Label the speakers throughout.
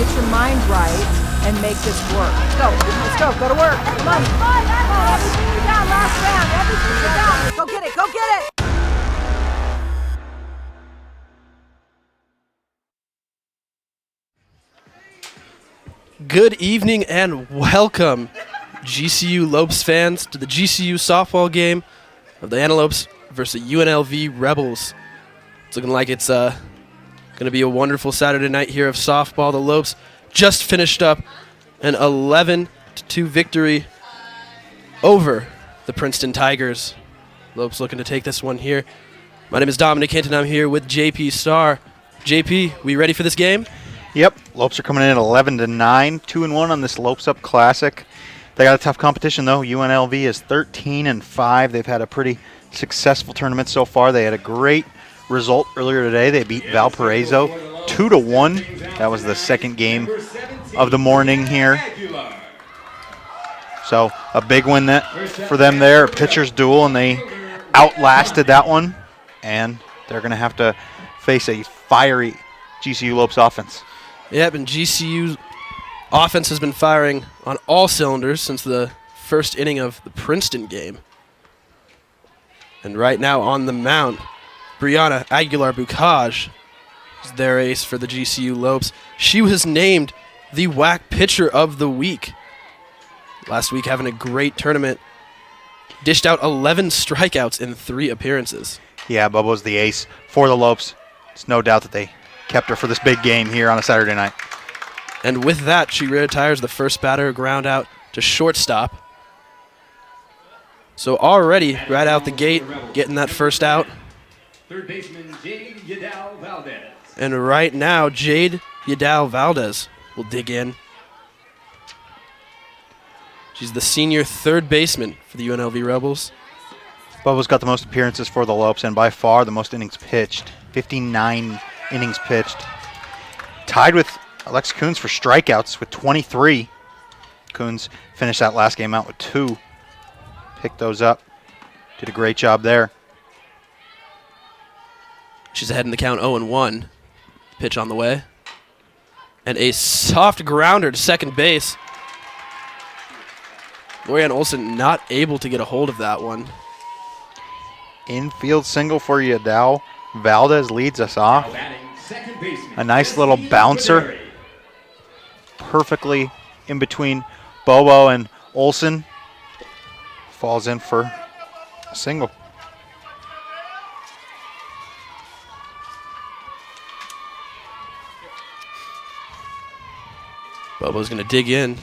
Speaker 1: get your mind right and make this work. Let's go to work. Come on. Everything you got, last round. Everything you got. Go get it, go get it.
Speaker 2: Good evening and welcome, GCU Lopes fans, to the GCU softball game of the Antelopes versus UNLV Rebels. It's looking like it's going to be a wonderful Saturday night here of softball. The Lopes just finished up an 11-2 victory over the Princeton Tigers. Lopes looking to take this one here. My name is Dominic Hinton. I'm here with JP Starr. JP, we ready for this game?
Speaker 3: Yep, Lopes are coming in at 11-9, 2-1 on this Lopes Up Classic. They got a tough competition though. UNLV is 13-5. They've had a pretty successful tournament so far. They had a great result earlier today. They beat Valparaiso 2-1. That was the second game of the morning here. So a big win for them there, a pitcher's duel, and they outlasted that one. And they're going to have to face a fiery GCU Lopes offense.
Speaker 2: Yep, and GCU offense has been firing on all cylinders since the first inning of the Princeton game. And right now on the mound, Brianna Aguilar-Bucaj is their ace for the GCU Lopes. She was named the WAC Pitcher of the Week. Last week having a great tournament. Dished out 11 strikeouts in 3 appearances.
Speaker 3: Yeah, Bubba's the ace for the Lopes. It's no doubt that they kept her for this big game here on a Saturday night.
Speaker 2: And with that, she retires the first batter, ground out to shortstop. So already, right out the gate, getting that first out.
Speaker 4: Third baseman Jade Yadal Valdez.
Speaker 2: And right now, Jade Yadal Valdez will dig in. She's the senior third baseman for the UNLV Rebels.
Speaker 3: Bubba's got the most appearances for the Lopes and by far the most innings pitched. 59 innings pitched. Tied with Alex Coons for strikeouts with 23. Coons finished that last game out with 2. Picked those up. Did a great job there.
Speaker 2: She's ahead in the count 0-1. Pitch on the way. And a soft grounder to second base. Lorianne Olson not able to get a hold of that one.
Speaker 3: Infield single for Yadal. Valdez leads us off. A nice little bouncer. Perfectly in between Bobo and Olson. Falls in for a single.
Speaker 2: Bobo's going to dig in.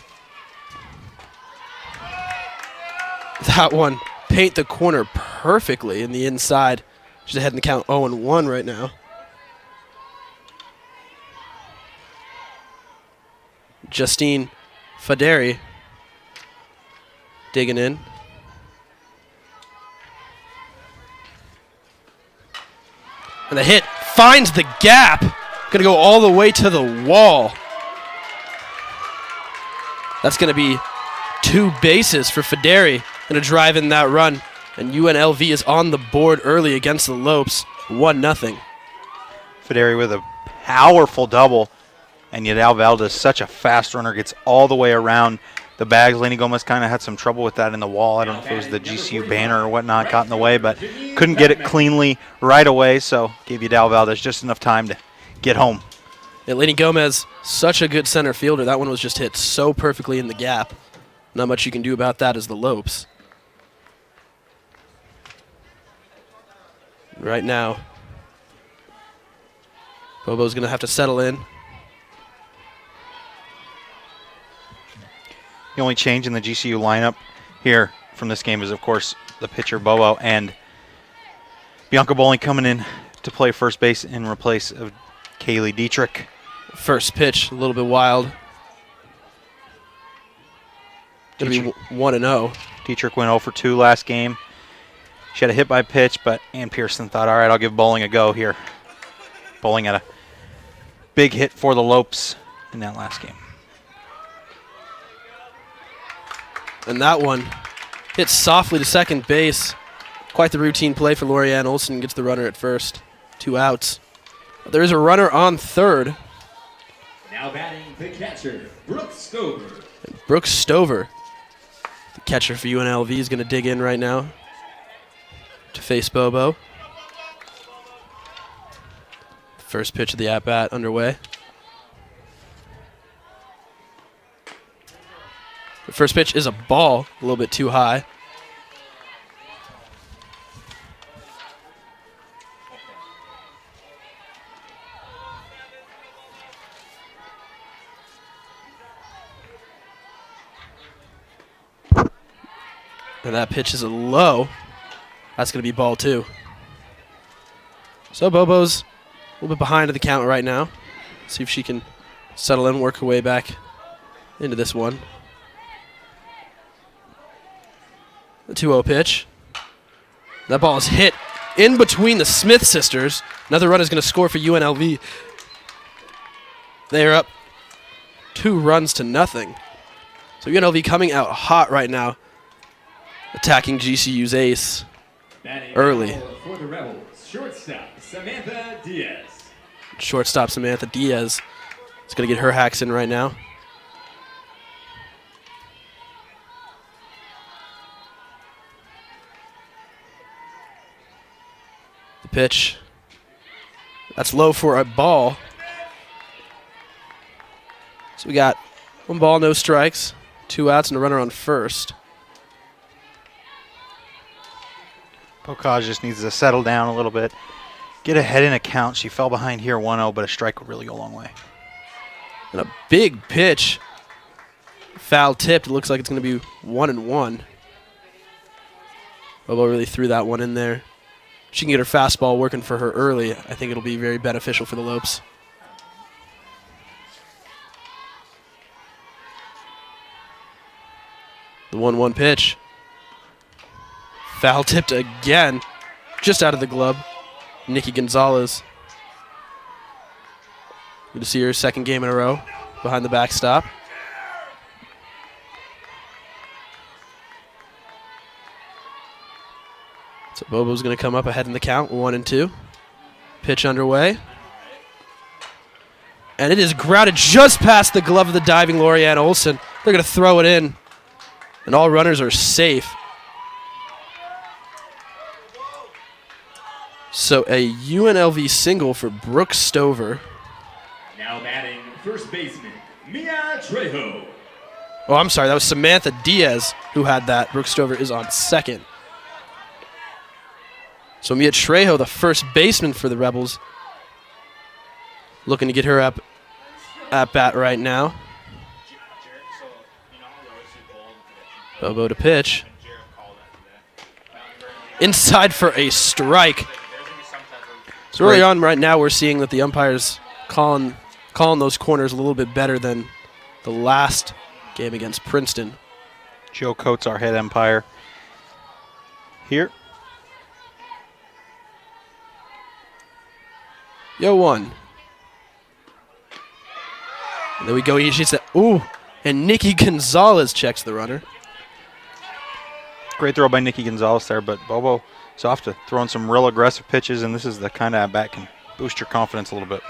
Speaker 2: That one paint the corner perfectly in the inside. She's ahead in the count 0-1 right now. Justine Faderi digging in. And the hit finds the gap. Going to go all the way to the wall. That's going to be 2 bases for Faderi. Going to drive in that run. And UNLV is on the board early against the Lopes, 1-0.
Speaker 3: Faderi with a powerful double. And Yadal Valdez, such a fast runner, gets all the way around the bags. Lainey Gomez kind of had some trouble with that in the wall. I don't know if it was the GCU banner or whatnot got in the way, but couldn't get it cleanly right away, so gave Yadal Valdez just enough time to get home.
Speaker 2: Yeah, Lainey Gomez, such a good center fielder. That one was just hit so perfectly in the gap. Not much you can do about that as the Lopes. Right now, Bobo's going to have to settle in.
Speaker 3: The only change in the GCU lineup here from this game is, of course, the pitcher Bobo and Bianca Bowling coming in to play first base in replace of Kaylee Dietrich.
Speaker 2: First pitch, a little bit wild. Going to be 1-0.
Speaker 3: Dietrich went 0 for 2 last game. She had a hit by pitch, but Ann Pearson thought, all right, I'll give Bowling a go here. Bowling had a big hit for the Lopes in that last game.
Speaker 2: And that one hits softly to second base. Quite the routine play for Lorianne Olson. Gets the runner at first. 2 outs. But there is a runner on third.
Speaker 4: Now batting the catcher, Brooks Stover.
Speaker 2: Brooks Stover, the catcher for UNLV, is going to dig in right now to face Bobo. First pitch of the at-bat underway. The first pitch is a ball, a little bit too high. And that pitch is a low. That's going to be ball 2. So Bobo's a little bit behind the count right now. See if she can settle in, work her way back into this one. The 2-0 pitch. That ball is hit in between the Smith sisters. Another run is going to score for UNLV. They are up 2 runs to nothing. So UNLV coming out hot right now, attacking GCU's ace early.
Speaker 4: For the Rebels, shortstop Samantha Diaz.
Speaker 2: Shortstop Samantha Diaz is going to get her hacks in right now. The pitch. That's low for a ball. So we got 1 ball, no strikes, 2 outs, and a runner on first.
Speaker 3: Pokaj just needs to settle down a little bit. Get ahead in a count. She fell behind here 1-0, but a strike would really go a long way.
Speaker 2: And a big pitch. Foul tipped. It looks like it's going to be 1-1. Bobo really threw that one in there. She can get her fastball working for her early. I think it'll be very beneficial for the Lopes. The 1-1 pitch. Foul tipped again, just out of the glove. Nikki Gonzalez. Good to see her second game in a row behind the backstop. So Bobo's going to come up ahead in the count, 1-2. Pitch underway. And it is grounded just past the glove of the diving Lorianne Olson. They're going to throw it in, and all runners are safe. So a UNLV single for Brooks Stover.
Speaker 4: Now batting first baseman, Mia Trejo.
Speaker 2: Oh, I'm sorry. That was Samantha Diaz who had that. Brooks Stover is on second. So Mia Trejo, the first baseman for the Rebels, looking to get her up at bat right now. Bobo to pitch. Inside for a strike. So early on right now we're seeing that the umpires calling those corners a little bit better than the last game against Princeton.
Speaker 3: Joe Coates, our head umpire. Here.
Speaker 2: Yo, 1. And there we go. She said, ooh, and Nikki Gonzalez checks the runner.
Speaker 3: Great throw by Nikki Gonzalez there, but Bobo is off to throwing some real aggressive pitches, and this is the kind of at-bat can boost your confidence a little bit.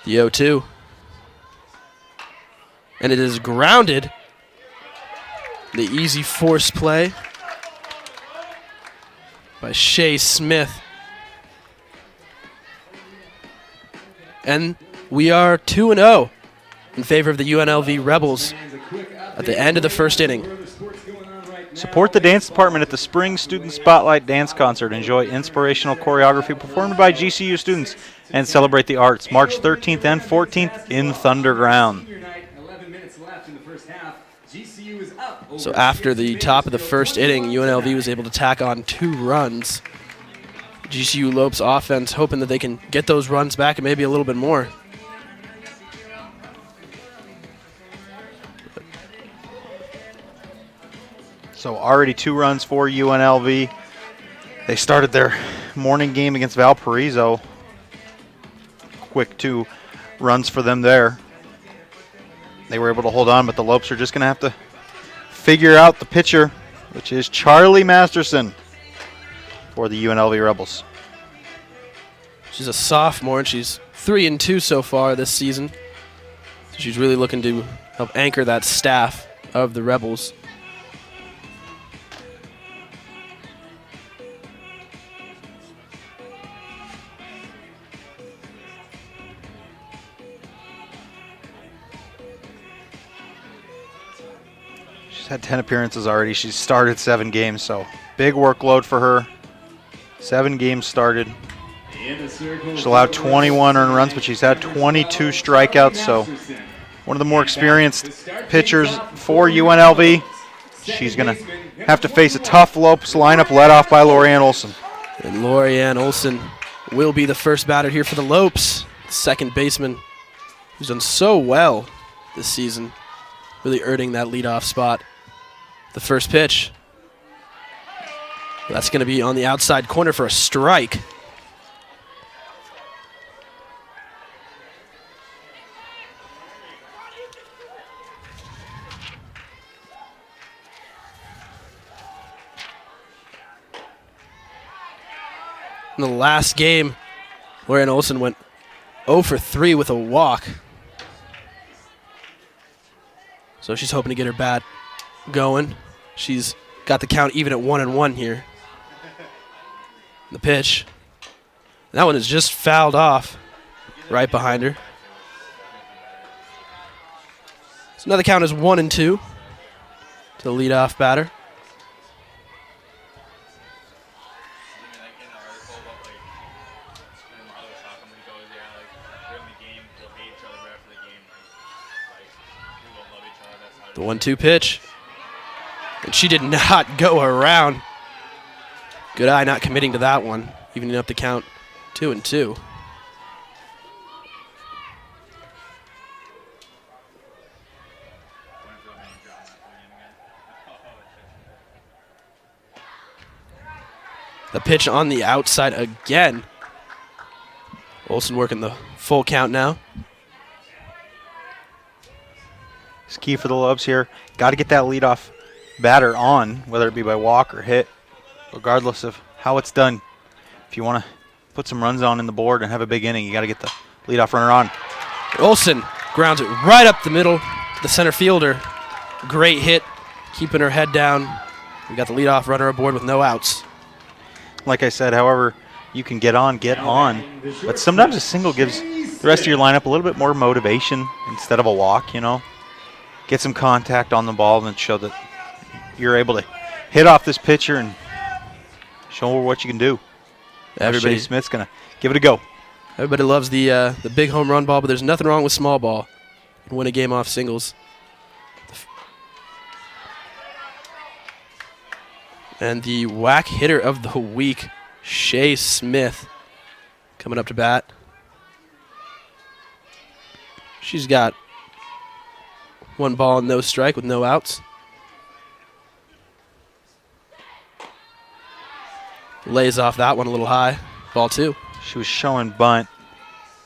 Speaker 2: The 0-2. And it is grounded. The easy force play by Shea Smith. And we are 2-0 in favor of the UNLV Rebels at the end of the first inning.
Speaker 3: Support the dance department at the Spring Student Spotlight Dance Concert. Enjoy inspirational choreography performed by GCU students and celebrate the arts March 13th and 14th in Thunderground.
Speaker 2: So after the top of the first inning, UNLV was able to tack on 2 runs. GCU Lopes offense hoping that they can get those runs back and maybe a little bit more.
Speaker 3: So already 2 runs for UNLV. They started their morning game against Valparaiso. Quick 2 runs for them there. They were able to hold on, but the Lopes are just going to have to figure out the pitcher, which is Charlie Masterson for the UNLV Rebels.
Speaker 2: She's a sophomore, and she's 3-2 so far this season. So she's really looking to help anchor that staff of the Rebels.
Speaker 3: She's had 10 appearances already. She's started 7 games, so big workload for her. 7 games started. She's allowed 21 earned runs, but she's had 22 strikeouts, so one of the more experienced pitchers for UNLV. She's going to have to face a tough Lopes lineup led off by Lorianne Olson.
Speaker 2: And Lorianne Olson will be the first batter here for the Lopes, second baseman, who's done so well this season, really earning that leadoff spot. The first pitch. That's going to be on the outside corner for a strike. In the last game, Lorianne Olson went 0 for 3 with a walk. So she's hoping to get her bat going. She's got the count even at 1-1 here. The pitch. That one is just fouled off right behind her. So now the count is 1-2 to the leadoff batter. The 1-2 pitch. And she did not go around. Good eye not committing to that one, evening up the count 2-2. The pitch on the outside again. Olson working the full count now.
Speaker 3: It's key for the Lopes here. Got to get that leadoff batter on, whether it be by walk or hit, regardless of how it's done. If you want to put some runs on in the board and have a big inning, you got to get the leadoff runner on.
Speaker 2: Olson grounds it right up the middle to the center fielder. Great hit, keeping her head down. We got the leadoff runner aboard with no outs.
Speaker 3: Like I said, however you can get on, get on. But sometimes a single gives the rest of your lineup a little bit more motivation instead of a walk, you know. Get some contact on the ball and show that you're able to hit off this pitcher and show her what you can do. Everybody Smith's going to give it a go.
Speaker 2: Everybody loves the big home run ball, but there's nothing wrong with small ball. You can win a game off singles. And the whack hitter of the week, Shea Smith, coming up to bat. She's got 1 ball and no strike with no outs. Lays off that one a little high. Ball 2.
Speaker 3: She was showing bunt.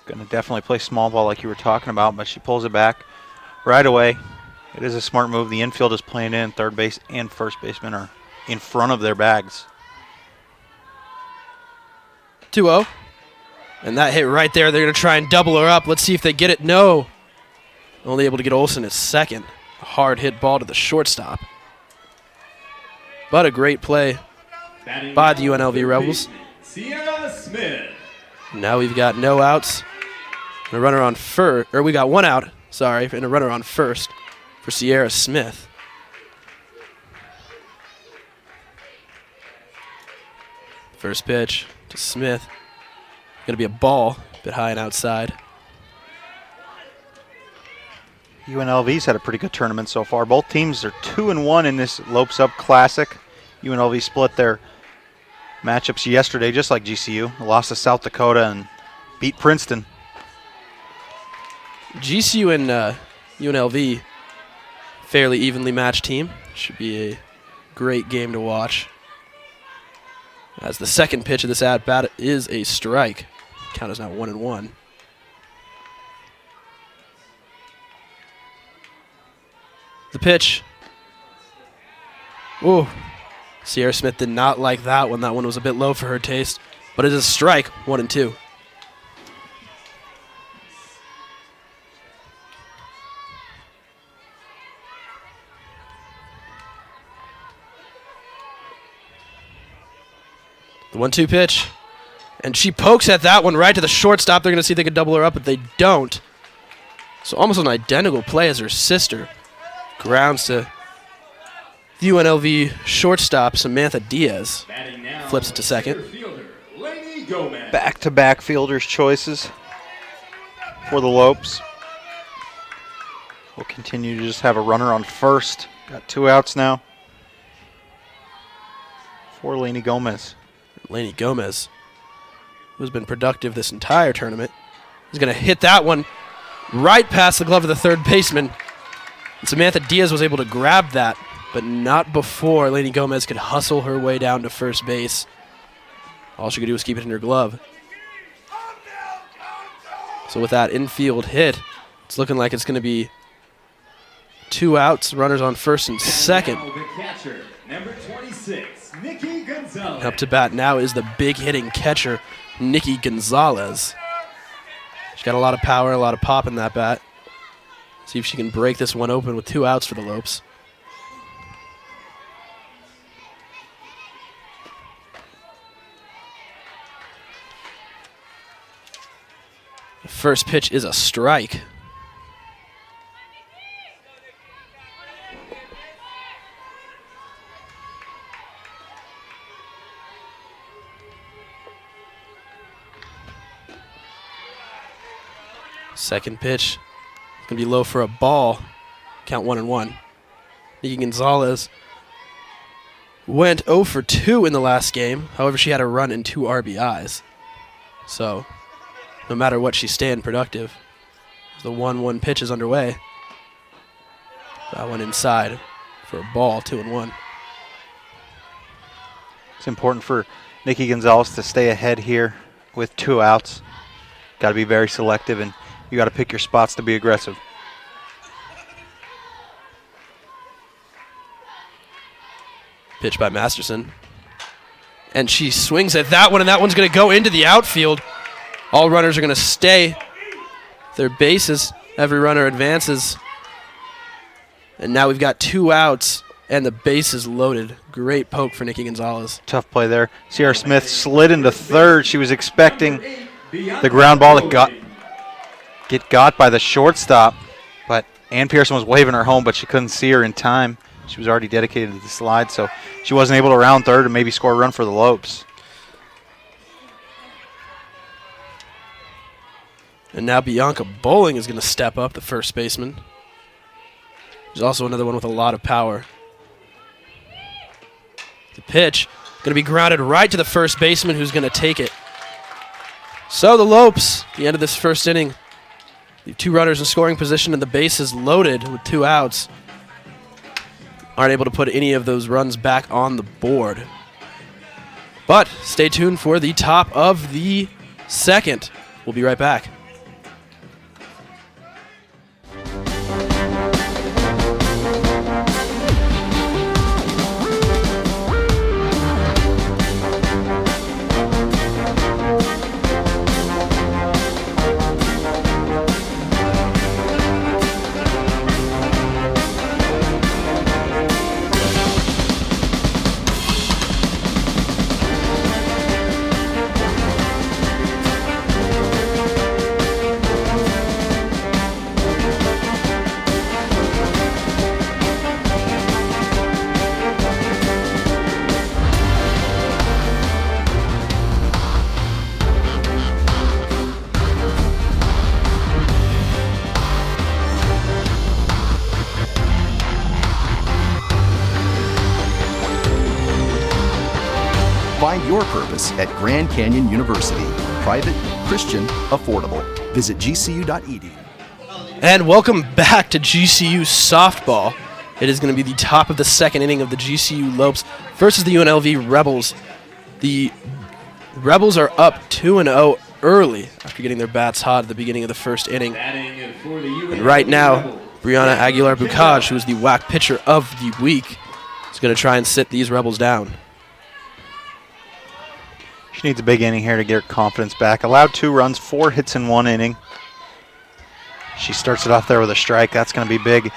Speaker 3: Going to definitely play small ball like you were talking about, but she pulls it back right away. It is a smart move. The infield is playing in. Third base and first baseman are in front of their bags.
Speaker 2: 2-0. And that hit right there, they're going to try and double her up. Let's see if they get it. No. Only able to get Olson at second. A hard hit ball to the shortstop. But a great play by the UNLV Rebels.
Speaker 4: Sierra Smith.
Speaker 2: Now we've got no outs. And a runner on first, or we got 1 out, sorry, and a runner on first for Sierra Smith. First pitch to Smith. Going to be a ball, a bit high and outside.
Speaker 3: UNLV's had a pretty good tournament so far. Both teams are 2-1 in this Lopes Up Classic. UNLV split their matchups yesterday, just like GCU. Lost to South Dakota and beat Princeton.
Speaker 2: GCU and UNLV, fairly evenly matched team. Should be a great game to watch. As the second pitch of this at-bat is a strike. Count is now 1-1. The pitch. Ooh. Sierra Smith did not like that one. That one was a bit low for her taste. But it is a strike, 1-2. The 1-2 pitch. And she pokes at that one right to the shortstop. They're going to see if they can double her up, but they don't. So almost an identical play as her sister. Grounds to the UNLV shortstop, Samantha Diaz. Flips it to second.
Speaker 3: Back-to-back fielders' choices for the Lopes. We'll continue to just have a runner on first. Got 2 outs now for Lainey Gomez.
Speaker 2: Lainey Gomez, who's been productive this entire tournament, is going to hit that one right past the glove of the third baseman. And Samantha Diaz was able to grab that, but not before Lainey Gomez could hustle her way down to first base. All she could do was keep it in her glove. So with that infield hit, it's looking like it's going to be 2 outs, runners on first and second.
Speaker 4: The catcher, number 26, Nikki Gonzalez.
Speaker 2: Up to bat now is the big hitting catcher, Nikki Gonzalez. She's got a lot of power, a lot of pop in that bat. See if she can break this one open with 2 outs for the Lopes. The first pitch is a strike. Second pitch, it's going to be low for a ball. Count 1-1. Nikki Gonzalez went 0 for 2 in the last game. However, she had a run and 2 RBIs. So, no matter what, she's staying productive. The 1-1 pitch is underway. That one inside for a ball, 2-1.
Speaker 3: It's important for Nikki Gonzalez to stay ahead here with 2 outs. Got to be very selective, and you got to pick your spots to be aggressive.
Speaker 2: Pitch by Masterson. And she swings at that one, and that one's going to go into the outfield. All runners are going to stay their bases. Every runner advances. And now we've got 2 outs, and the base is loaded. Great poke for Nikki Gonzalez.
Speaker 3: Tough play there. Sierra Smith slid into third. She was expecting the ground ball to get got by the shortstop, but Ann Pearson was waving her home, but she couldn't see her in time. She was already dedicated to the slide, so she wasn't able to round third and maybe score a run for the Lopes.
Speaker 2: And now Bianca Bowling is going to step up, the first baseman. There's also another one with a lot of power. The pitch going to be grounded right to the first baseman, who's going to take it. So the Lopes, at the end of this first inning, leave 2 runners in scoring position, and the base is loaded with 2 outs. Aren't able to put any of those runs back on the board. But stay tuned for the top of the second. We'll be right back.
Speaker 5: Find your purpose at Grand Canyon University. Private, Christian, affordable. Visit gcu.edu.
Speaker 2: And welcome back to GCU softball. It is going to be the top of the second inning of the GCU Lopes versus the UNLV Rebels. The Rebels are up 2-0 early after getting their bats hot at the beginning of the first inning. And right now, Brianna Aguilar-Bucaj, who is the WAC pitcher of the week, is going to try and sit these Rebels down.
Speaker 3: She needs a big inning here to get her confidence back. Allowed 2 runs, 4 hits in 1 inning. She starts it off there with a strike. That's going to be big.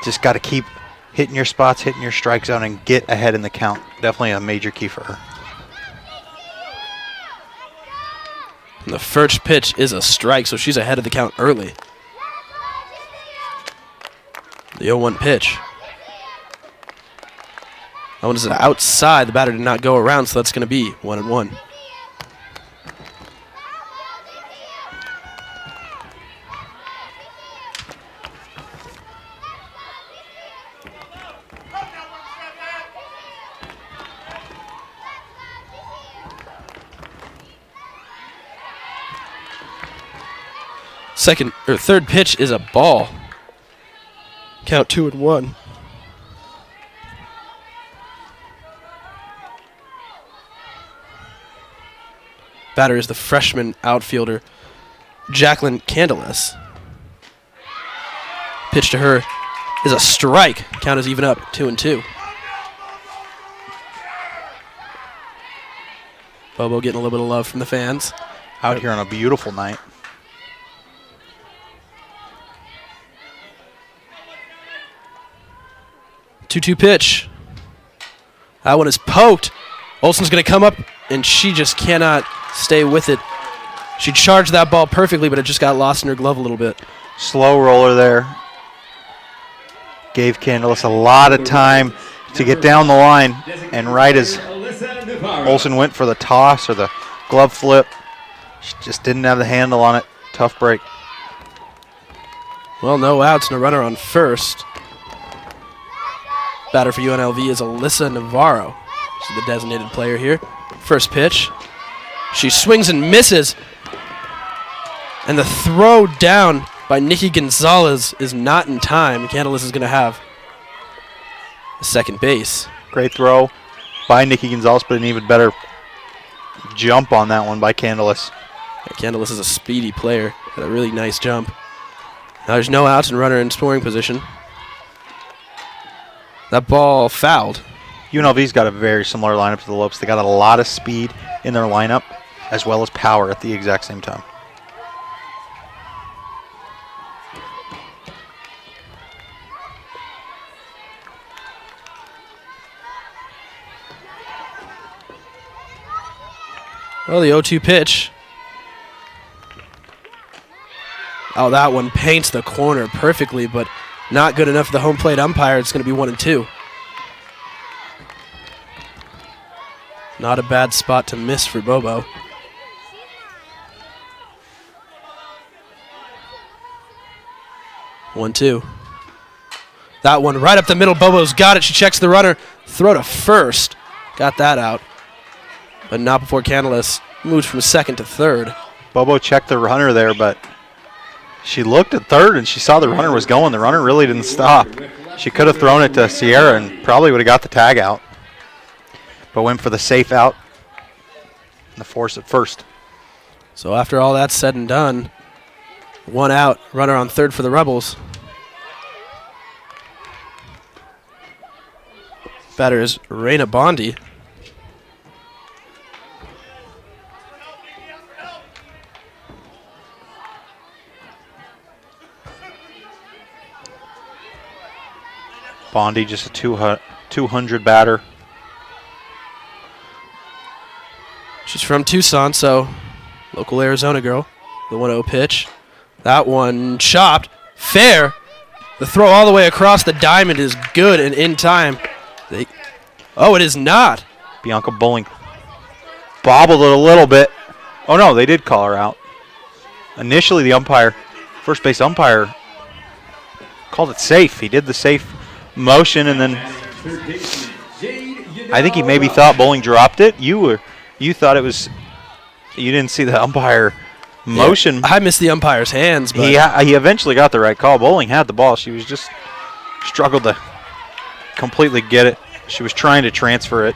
Speaker 3: Just got to keep hitting your spots, hitting your strike zone, and get ahead in the count. Definitely a major key for her.
Speaker 2: And the first pitch is a strike, so she's ahead of the count early. The 0-1 pitch. That one is outside. The batter did not go around, so that's going to be 1-1. Third pitch is a ball. Count 2-1. Batter is the freshman outfielder, Jacqueline Candelas. Pitch to her is a strike. Count is even up, 2-2. Bobo getting a little bit of love from the fans.
Speaker 3: Out here on a beautiful night.
Speaker 2: 2-2 pitch. That one is poked. Olsen's going to come up, and she just cannot stay with it. She charged that ball perfectly, but it just got lost in her glove a little bit.
Speaker 3: Slow roller there. Gave Candelas a lot of time to get down the line, and right as Olsen went for the toss or the glove flip, she just didn't have the handle on it. Tough break.
Speaker 2: Well, no outs and a runner on first. Batter for UNLV is Alyssa Navarro. She's the designated player here. First pitch. She swings and misses. And the throw down by Nikki Gonzalez is not in time. Candelas is going to have second base.
Speaker 3: Great throw by Nikki Gonzalez, but an even better jump on that one by Candelas.
Speaker 2: Candelas is a speedy player. Had a really nice jump. Now there's no outs and runner in scoring position. That ball fouled.
Speaker 3: UNLV's got a very similar lineup to the Lopes. They got a lot of speed in their lineup as well as power at the exact same time.
Speaker 2: Well, the 0-2 pitch. Oh, that one paints the corner perfectly, but not good enough for the home plate umpire. It's going to be 1-2. Not a bad spot to miss for Bobo. One, two. That one right up the middle. Bobo's got it. She checks the runner. Throw to first. Got that out. But not before Candelas moved from second to third.
Speaker 3: Bobo checked the runner there, but she looked at third and she saw the runner was going. The runner really didn't stop. She could have thrown it to Sierra and probably would have got the tag out, but went for the safe out and the force at first.
Speaker 2: So after all that's said and done, one out, runner on third for the Rebels. Batter is Raina Bondi.
Speaker 3: Bondi, just a 200 batter.
Speaker 2: She's from Tucson, so local Arizona girl. The 1-0 pitch. That one chopped. Fair. The throw all the way across the diamond is good and in time. Oh, it is not.
Speaker 3: Bianca Bowling bobbled it a little bit. Oh, no, they did call her out. Initially, the first base umpire, called it safe. He did the safe motion, and then I think he maybe thought Bowling dropped it. You thought it was, you didn't see the umpire motion.
Speaker 2: Yeah, I missed the umpire's hands, but
Speaker 3: he eventually got the right call. Bowling had the ball. She was just struggled to completely get it. She was trying to transfer it,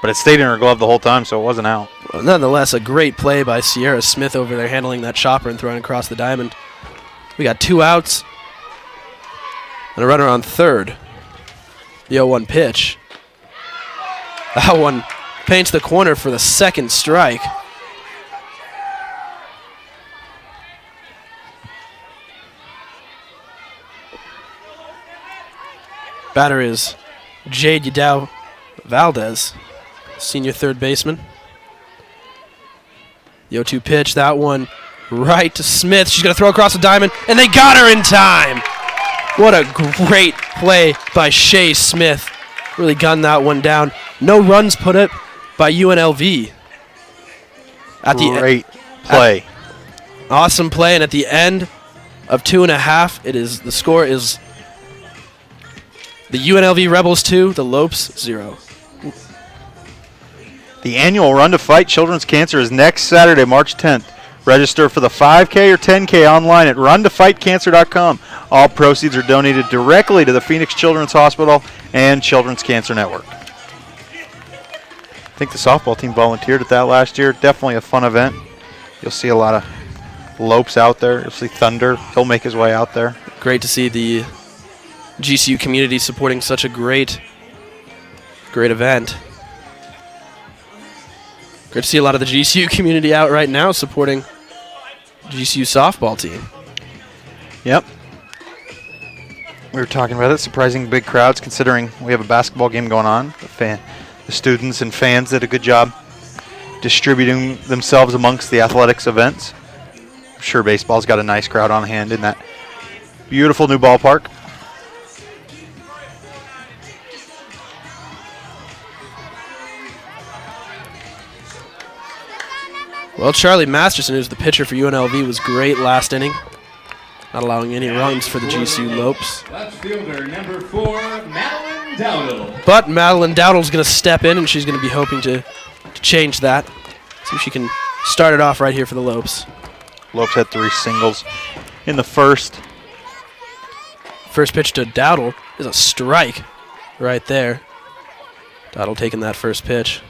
Speaker 3: but it stayed in her glove the whole time, so it wasn't out.
Speaker 2: Well, nonetheless, a great play by Sierra Smith over there handling that chopper and throwing across the diamond. We got 2 outs and a runner on third. The 0-1 pitch. That one paints the corner for the second strike. Batter is Jade Yadao Valdez, senior third baseman. The 0-2 pitch, that one right to Smith. She's going to throw across the diamond, and they got her in time. What a great play by Shea Smith. Really gunned that one down. No runs put up by UNLV.
Speaker 3: Great play.
Speaker 2: Awesome play, and at the end of 2.5, the score is the UNLV Rebels 2, the Lopes 0.
Speaker 3: The annual Run to Fight Children's Cancer is next Saturday, March 10th. Register for the 5K or 10K online at runtofightcancer.com. All proceeds are donated directly to the Phoenix Children's Hospital and Children's Cancer Network. I think the softball team volunteered at that last year. Definitely a fun event. You'll see a lot of Lopes out there. You'll see Thunder. He'll make his way out there.
Speaker 2: Great to see the GCU community supporting such a great event. Great to see a lot of the GCU community out right now supporting GCU softball team.
Speaker 3: Yep. We were talking about it. Surprising big crowds considering we have a basketball game going on. The students and fans did a good job distributing themselves amongst the athletics events. I'm sure baseball's got a nice crowd on hand in that beautiful new ballpark.
Speaker 2: Well, Charlie Masterson, who's the pitcher for UNLV, was great last inning, not allowing any runs for the GCU Lopes.
Speaker 4: Left fielder number 4, Madeline Dowdle.
Speaker 2: But Madeline Dowdle's going to step in, and she's going to be hoping to change that. See if she can start it off right here for the Lopes.
Speaker 3: Lopes had 3 singles in the first.
Speaker 2: First pitch to Dowdle is a strike right there. Dowdle taking that first pitch.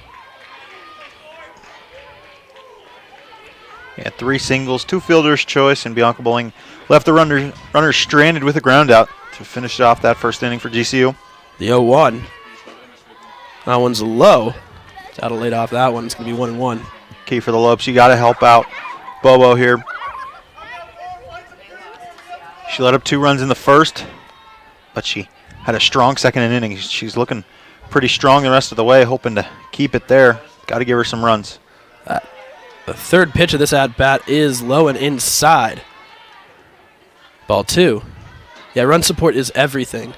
Speaker 3: Yeah, 3 singles, 2 fielders' choice, and Bianca Bowling left the runner stranded with a ground out to finish off that first inning for GCU.
Speaker 2: The 0-1. That one's low. Dowdle laid off that one. It's going to be 1-1.
Speaker 3: Key for the Lopes. You got to help out Bobo here. She let up 2 runs in the first, but she had a strong second inning. She's looking pretty strong the rest of the way, hoping to keep it there. Got to give her some runs.
Speaker 2: The third pitch of this at-bat is low and inside. Ball 2. Yeah, run support is everything.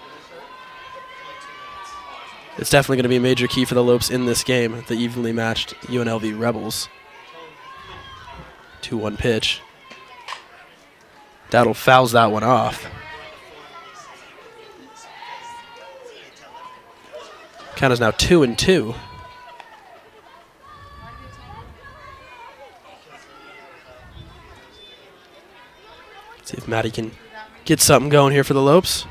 Speaker 2: It's definitely going to be a major key for the Lopes in this game, the evenly matched UNLV Rebels. 2-1 pitch. Dowdle fouls that one off. Count is now 2-2. See if Maddie can get something going here for the Lopes.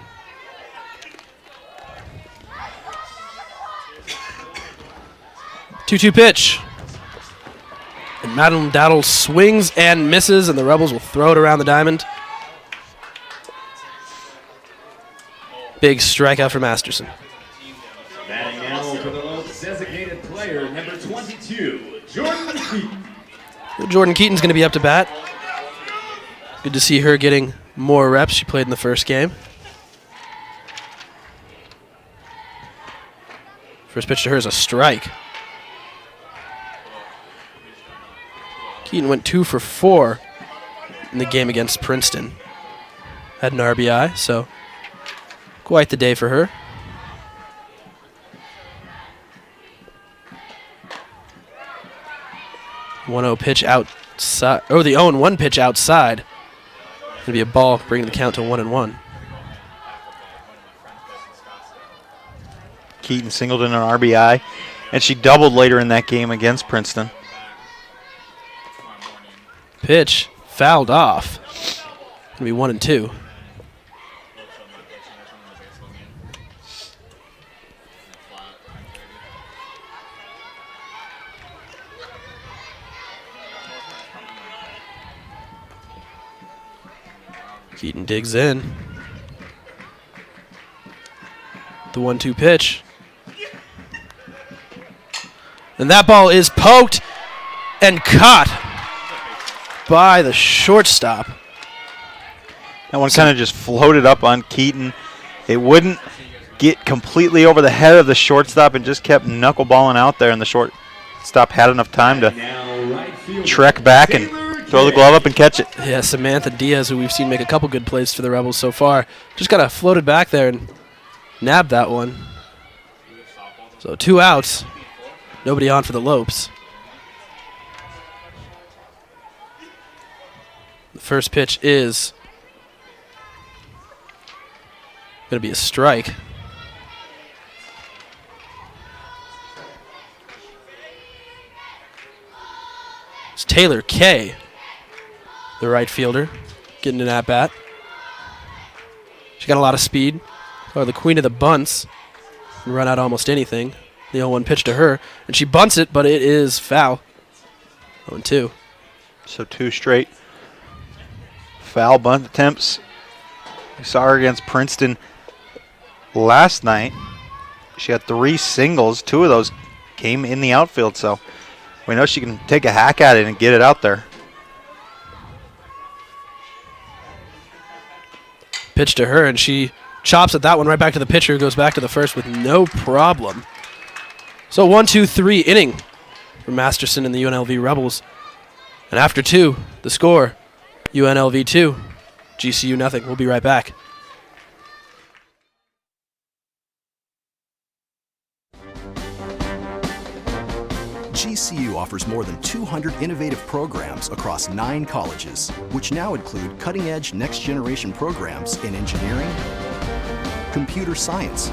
Speaker 2: Two-two pitch. And Madeline Dowdle swings and misses, and the Rebels will throw it around the diamond. Big strikeout for Masterson.
Speaker 4: Batting now for the Lopes designated player number 22, Jordan Keaton.
Speaker 2: Jordan Keaton's going to be up to bat. Good to see her getting more reps. She played in the first game. First pitch to her is a strike. Keaton went 2 for 4 in the game against Princeton. Had an RBI, so quite the day for her. The 1-0 pitch outside. Oh, the 0-1 pitch outside. Going to be a ball, bringing the count to 1-1.
Speaker 3: Keaton singled in an RBI, and she doubled later in that game against Princeton.
Speaker 2: Pitch fouled off. Going to be 1-2. Keaton digs in. The 1-2 pitch. And that ball is poked and caught by the shortstop.
Speaker 3: That one kind of just floated up on Keaton. It wouldn't get completely over the head of the shortstop and just kept knuckleballing out there, and the shortstop had enough time to
Speaker 4: right fielder,
Speaker 3: trek back and
Speaker 4: Taylor
Speaker 3: throw the
Speaker 4: Kay.
Speaker 3: glove up and catch it.
Speaker 2: Yeah, Samantha Diaz, who we've seen make a couple good plays for the Rebels so far, just kind of floated back there and nabbed that one. So 2 outs. Nobody on for the Lopes. The first pitch is going to be a strike. It's Taylor Kay, the right fielder, getting an at-bat. She got a lot of speed. Or the queen of the bunts. Can run out almost anything. The 0-1 pitch to her, and she bunts it, but it is foul. 0-2.
Speaker 3: So 2 straight foul bunt attempts. We saw her against Princeton last night. She had 3 singles. 2 of those came in the outfield, so we know she can take a hack at it and get it out there.
Speaker 2: Pitch to her, and she chops at that one right back to the pitcher, who goes back to the first with no problem. So 1-2-3 inning for Masterson and the UNLV Rebels. And after 2, the score, UNLV 2, GCU nothing. We'll be right back.
Speaker 5: GCU offers more than 200 innovative programs across 9 colleges, which now include cutting-edge next-generation programs in engineering, computer science,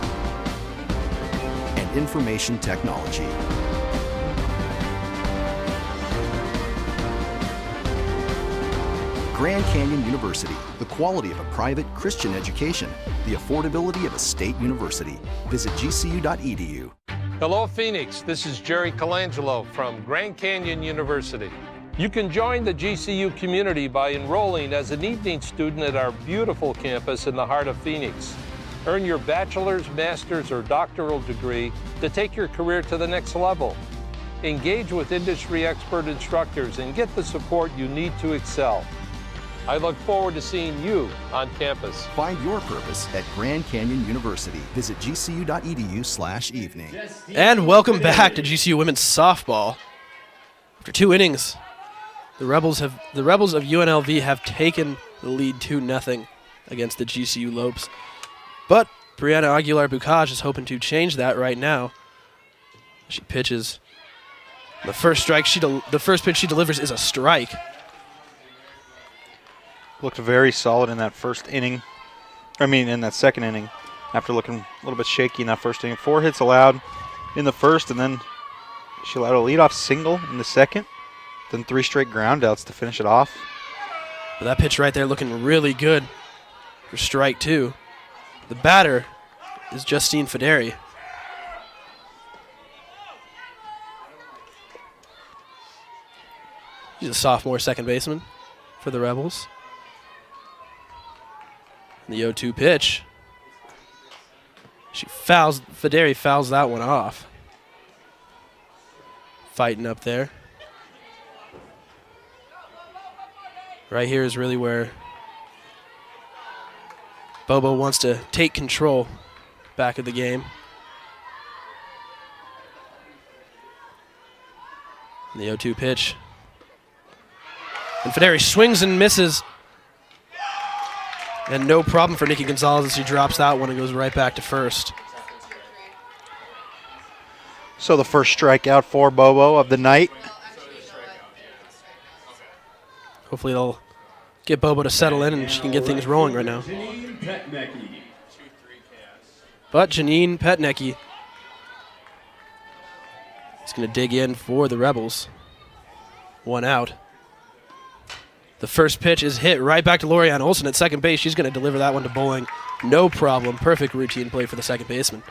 Speaker 5: and information technology. Grand Canyon University, the quality of a private Christian education, the affordability of a state university. Visit gcu.edu.
Speaker 6: Hello, Phoenix. This is Jerry Colangelo from Grand Canyon University. You can join the GCU community by enrolling as an evening student at our beautiful campus in the heart of Phoenix. Earn your bachelor's, master's, or doctoral degree to take your career to the next level. Engage with industry expert instructors and get the support you need to excel. I look forward to seeing you on campus.
Speaker 5: Find your purpose at Grand Canyon University. Visit gcu.edu/evening.
Speaker 2: And welcome back to GCU women's softball. After 2 innings, the Rebels of UNLV have taken the lead 2-0 against the GCU Lopes. But Brianna Aguilar-Bucaj is hoping to change that right now. She pitches. The first pitch she delivers is a strike.
Speaker 3: Looked very solid in that first inning. In that second inning, after looking a little bit shaky in that first inning. 4 hits allowed in the first, and then she allowed a leadoff single in the second. Then 3 straight groundouts to finish it off.
Speaker 2: But that pitch right there looking really good for strike 2. The batter is Justine Federi. She's a sophomore second baseman for the Rebels. The 0-2 pitch. Federi fouls that one off. Fighting up there. Right here is really where Bobo wants to take control back of the game. The 0-2 pitch. And Federi swings and misses. And no problem for Nikki Gonzalez as she drops that one and goes right back to first.
Speaker 3: So the first strikeout for Bobo of the night.
Speaker 2: Hopefully they'll get Bobo to settle in and she can get things rolling right now. But Janine Petnecki is going to dig in for the Rebels. 1 out. The first pitch is hit right back to Lorianne Olson at second base. She's going to deliver that one to Bowling. No problem. Perfect routine play for the second baseman.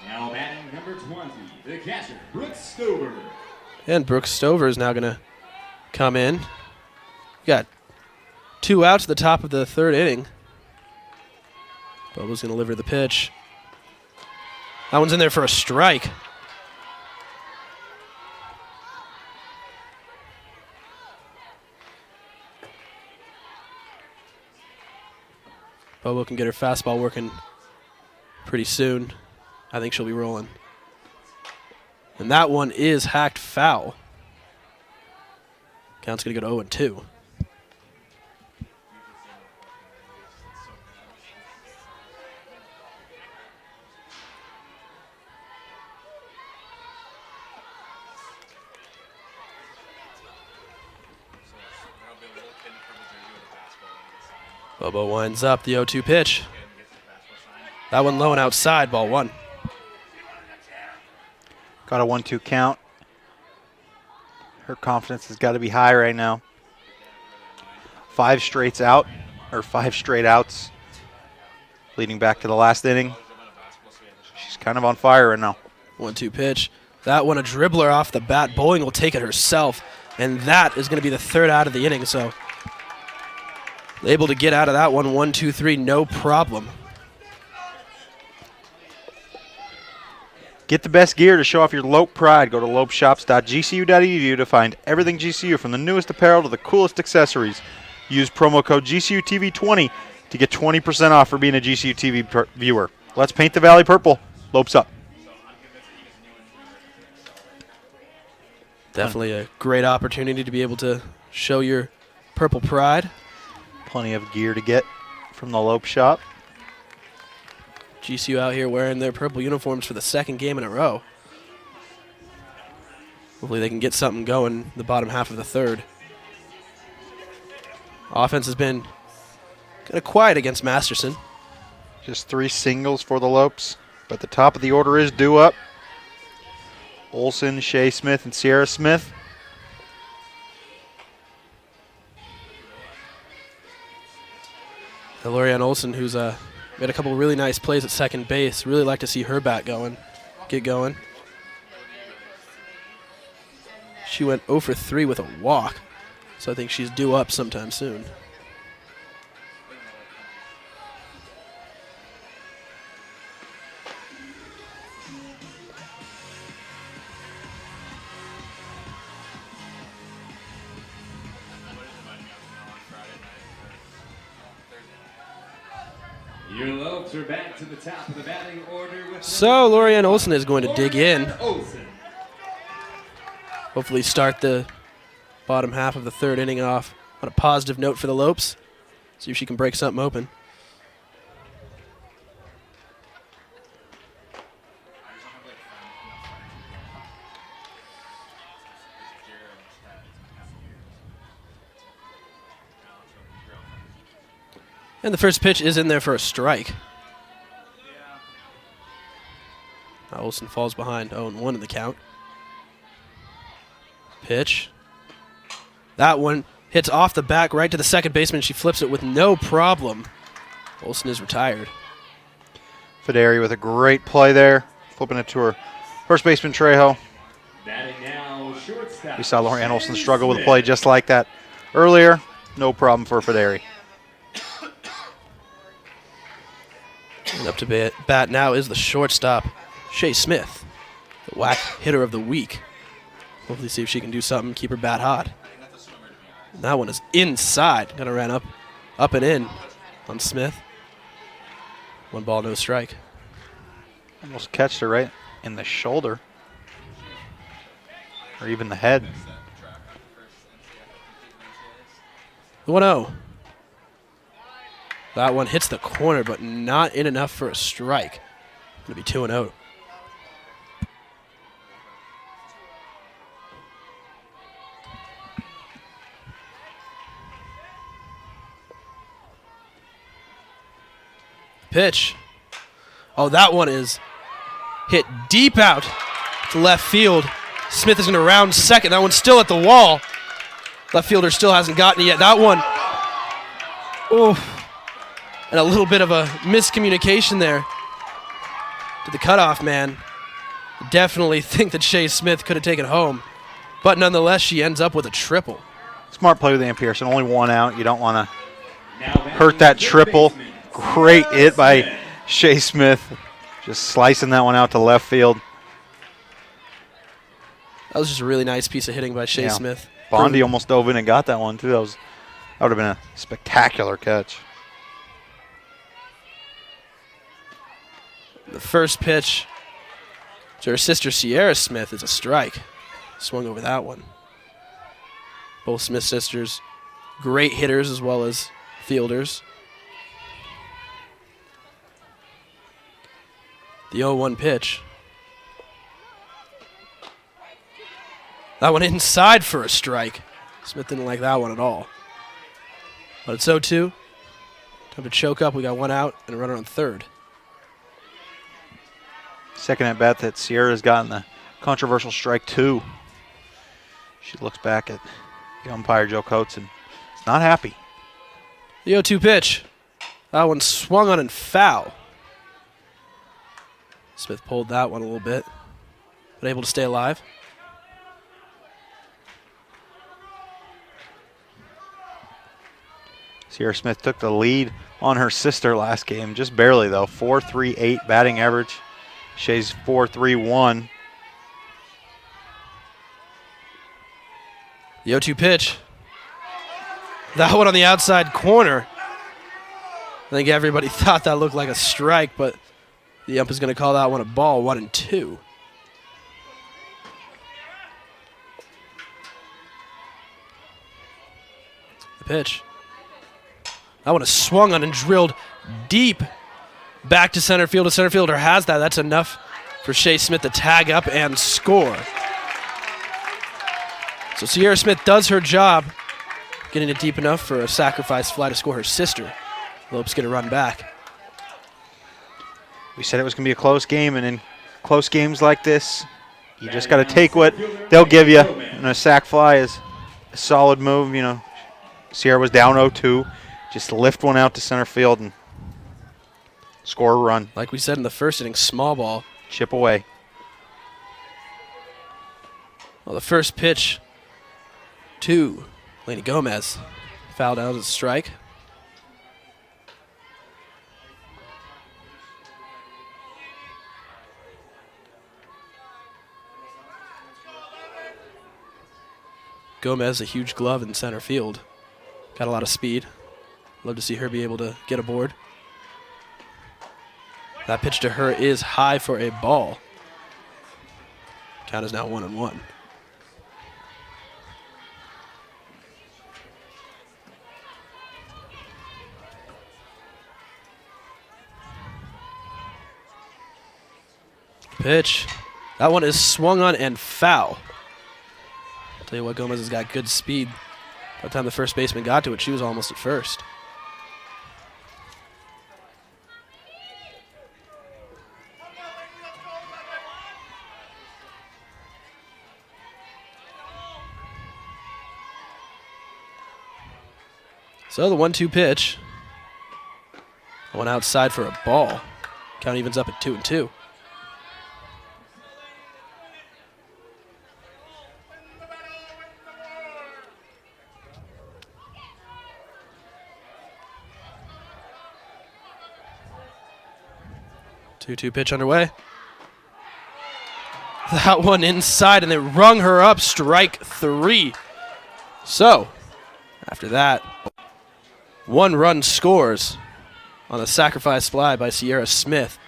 Speaker 4: Now batting number 20, the catcher, Brooke Stover.
Speaker 2: And Brooke Stover is now going to come in. Got 2 outs at the top of the 3rd inning. Bobo's going to deliver the pitch. That one's in there for a strike. Bobo can get her fastball working pretty soon. I think she'll be rolling. And that one is hacked foul. Count's going to go to 0-2. Bobo winds up the 0-2 pitch. That one low and outside, ball 1.
Speaker 3: Got a 1-2 count. Her confidence has got to be high right now. 5 straight outs, leading back to the last inning. She's kind of on fire right now.
Speaker 2: 1-2 pitch. That one a dribbler off the bat. Bowling will take it herself, and that is going to be the 3rd out of the inning. So able to get out of that one 1-2-3, no problem.
Speaker 3: Get the best gear to show off your Lope pride. Go to lopeshops.gcu.edu to find everything GCU, from the newest apparel to the coolest accessories. Use promo code GCUTV20 to get 20% off for being a GCU TV viewer. Let's paint the Valley purple. Lopes up.
Speaker 2: Definitely a great opportunity to be able to show your purple pride.
Speaker 3: Plenty of gear to get from the Lope shop.
Speaker 2: GCU out here wearing their purple uniforms for the 2nd game in a row. Hopefully they can get something going the bottom half of the 3rd. Offense has been kind of quiet against Masterson.
Speaker 3: Just 3 singles for the Lopes, but the top of the order is due up. Olson, Shea Smith, and Sierra Smith.
Speaker 2: Lorianne Olson, who's made a couple of really nice plays at second base. Really like to see her bat get going. She went 0 for 3 with a walk, so I think she's due up sometime soon.
Speaker 4: Your Lopes are back to the top of the batting order.
Speaker 2: So Lorianne Olson is going to dig in.
Speaker 4: Olsen.
Speaker 2: Hopefully start the bottom half of the 3rd inning off on a positive note for the Lopes. See if she can break something open. And the first pitch is in there for a strike. Now Olsen falls behind 0-1 in the count. Pitch. That one hits off the back right to the second baseman. She flips it with no problem. Olsen is retired.
Speaker 3: Fideri with a great play there, flipping it to her first baseman Trejo.
Speaker 4: Batting now, shortstop.
Speaker 3: We saw Lorianne Olson struggle with a play just like that earlier. No problem for Fideri.
Speaker 2: And up to bat now is the shortstop, Shea Smith, the whack hitter of the week. Hopefully see if she can do something, keep her bat hot. And that one is inside. Gonna run up and in on Smith. 1 ball, no strike.
Speaker 3: Almost catched her right in the shoulder, or even the head.
Speaker 2: 1-0. That one hits the corner, but not in enough for a strike. Gonna be 2-0. Pitch. Oh, that one is hit deep out to left field. Smith is going to round second. That one's still at the wall. Left fielder still hasn't gotten it yet. That one. Oh. And a little bit of a miscommunication there to the cutoff man. Definitely think that Shea Smith could have taken home. But nonetheless, she ends up with a triple.
Speaker 3: Smart play with Ann Pearson. Only 1 out. You don't want to hurt that triple. Great hit by Shea Smith. Just slicing that one out to left field.
Speaker 2: That was just a really nice piece of hitting by Shea Smith.
Speaker 3: Bondi almost dove in and got that one, too. That would have been a spectacular catch.
Speaker 2: The first pitch to her sister Sierra Smith is a strike. Swung over that one. Both Smith sisters, great hitters as well as fielders. The 0-1 pitch. That one inside for a strike. Smith didn't like that one at all. But it's 0-2. Time to choke up. We got one out and a runner on third.
Speaker 3: Second at bat that Sierra's gotten the controversial strike 2. She looks back at the umpire, Joe Coates, and is not happy.
Speaker 2: The 0-2 pitch. That one swung on and foul. Smith pulled that one a little bit, but able to stay alive.
Speaker 3: Sierra Smith took the lead on her sister last game, just barely though. 4.38 batting average. Shea's 4.31.
Speaker 2: The 0-2 pitch. That one on the outside corner. I think everybody thought that looked like a strike, but the ump is going to call that one a ball, 1-2. The pitch. That one is swung on and drilled deep back to center field. The center fielder has that. That's enough for Shea Smith to tag up and score. So Sierra Smith does her job, getting it deep enough for a sacrifice fly to score her sister. Lopes get a run back.
Speaker 3: We said it was going to be a close game, and in close games like this, you just got to take what they'll give you. And a sac fly is a solid move. You know, Sierra was down 0-2. Just lift one out to center field and score a run.
Speaker 2: Like we said in the first inning, small ball.
Speaker 3: Chip away.
Speaker 2: Well, the first pitch to Laney Gomez. Fouled out as a strike. Gomez, a huge glove in center field. Got a lot of speed. Love to see her be able to get aboard. That pitch to her is high for a ball. Count is now 1-1. Pitch. That one is swung on and foul. I'll tell you what, Gomez has got good speed. By the time the first baseman got to it, she was almost at first. So the 1-2 pitch. One outside for a ball. Count evens up at 2-2. Two-two pitch underway. That one inside, and they rung her up, strike 3. So, after that, 1 run scores on a sacrifice fly by Sierra Smith.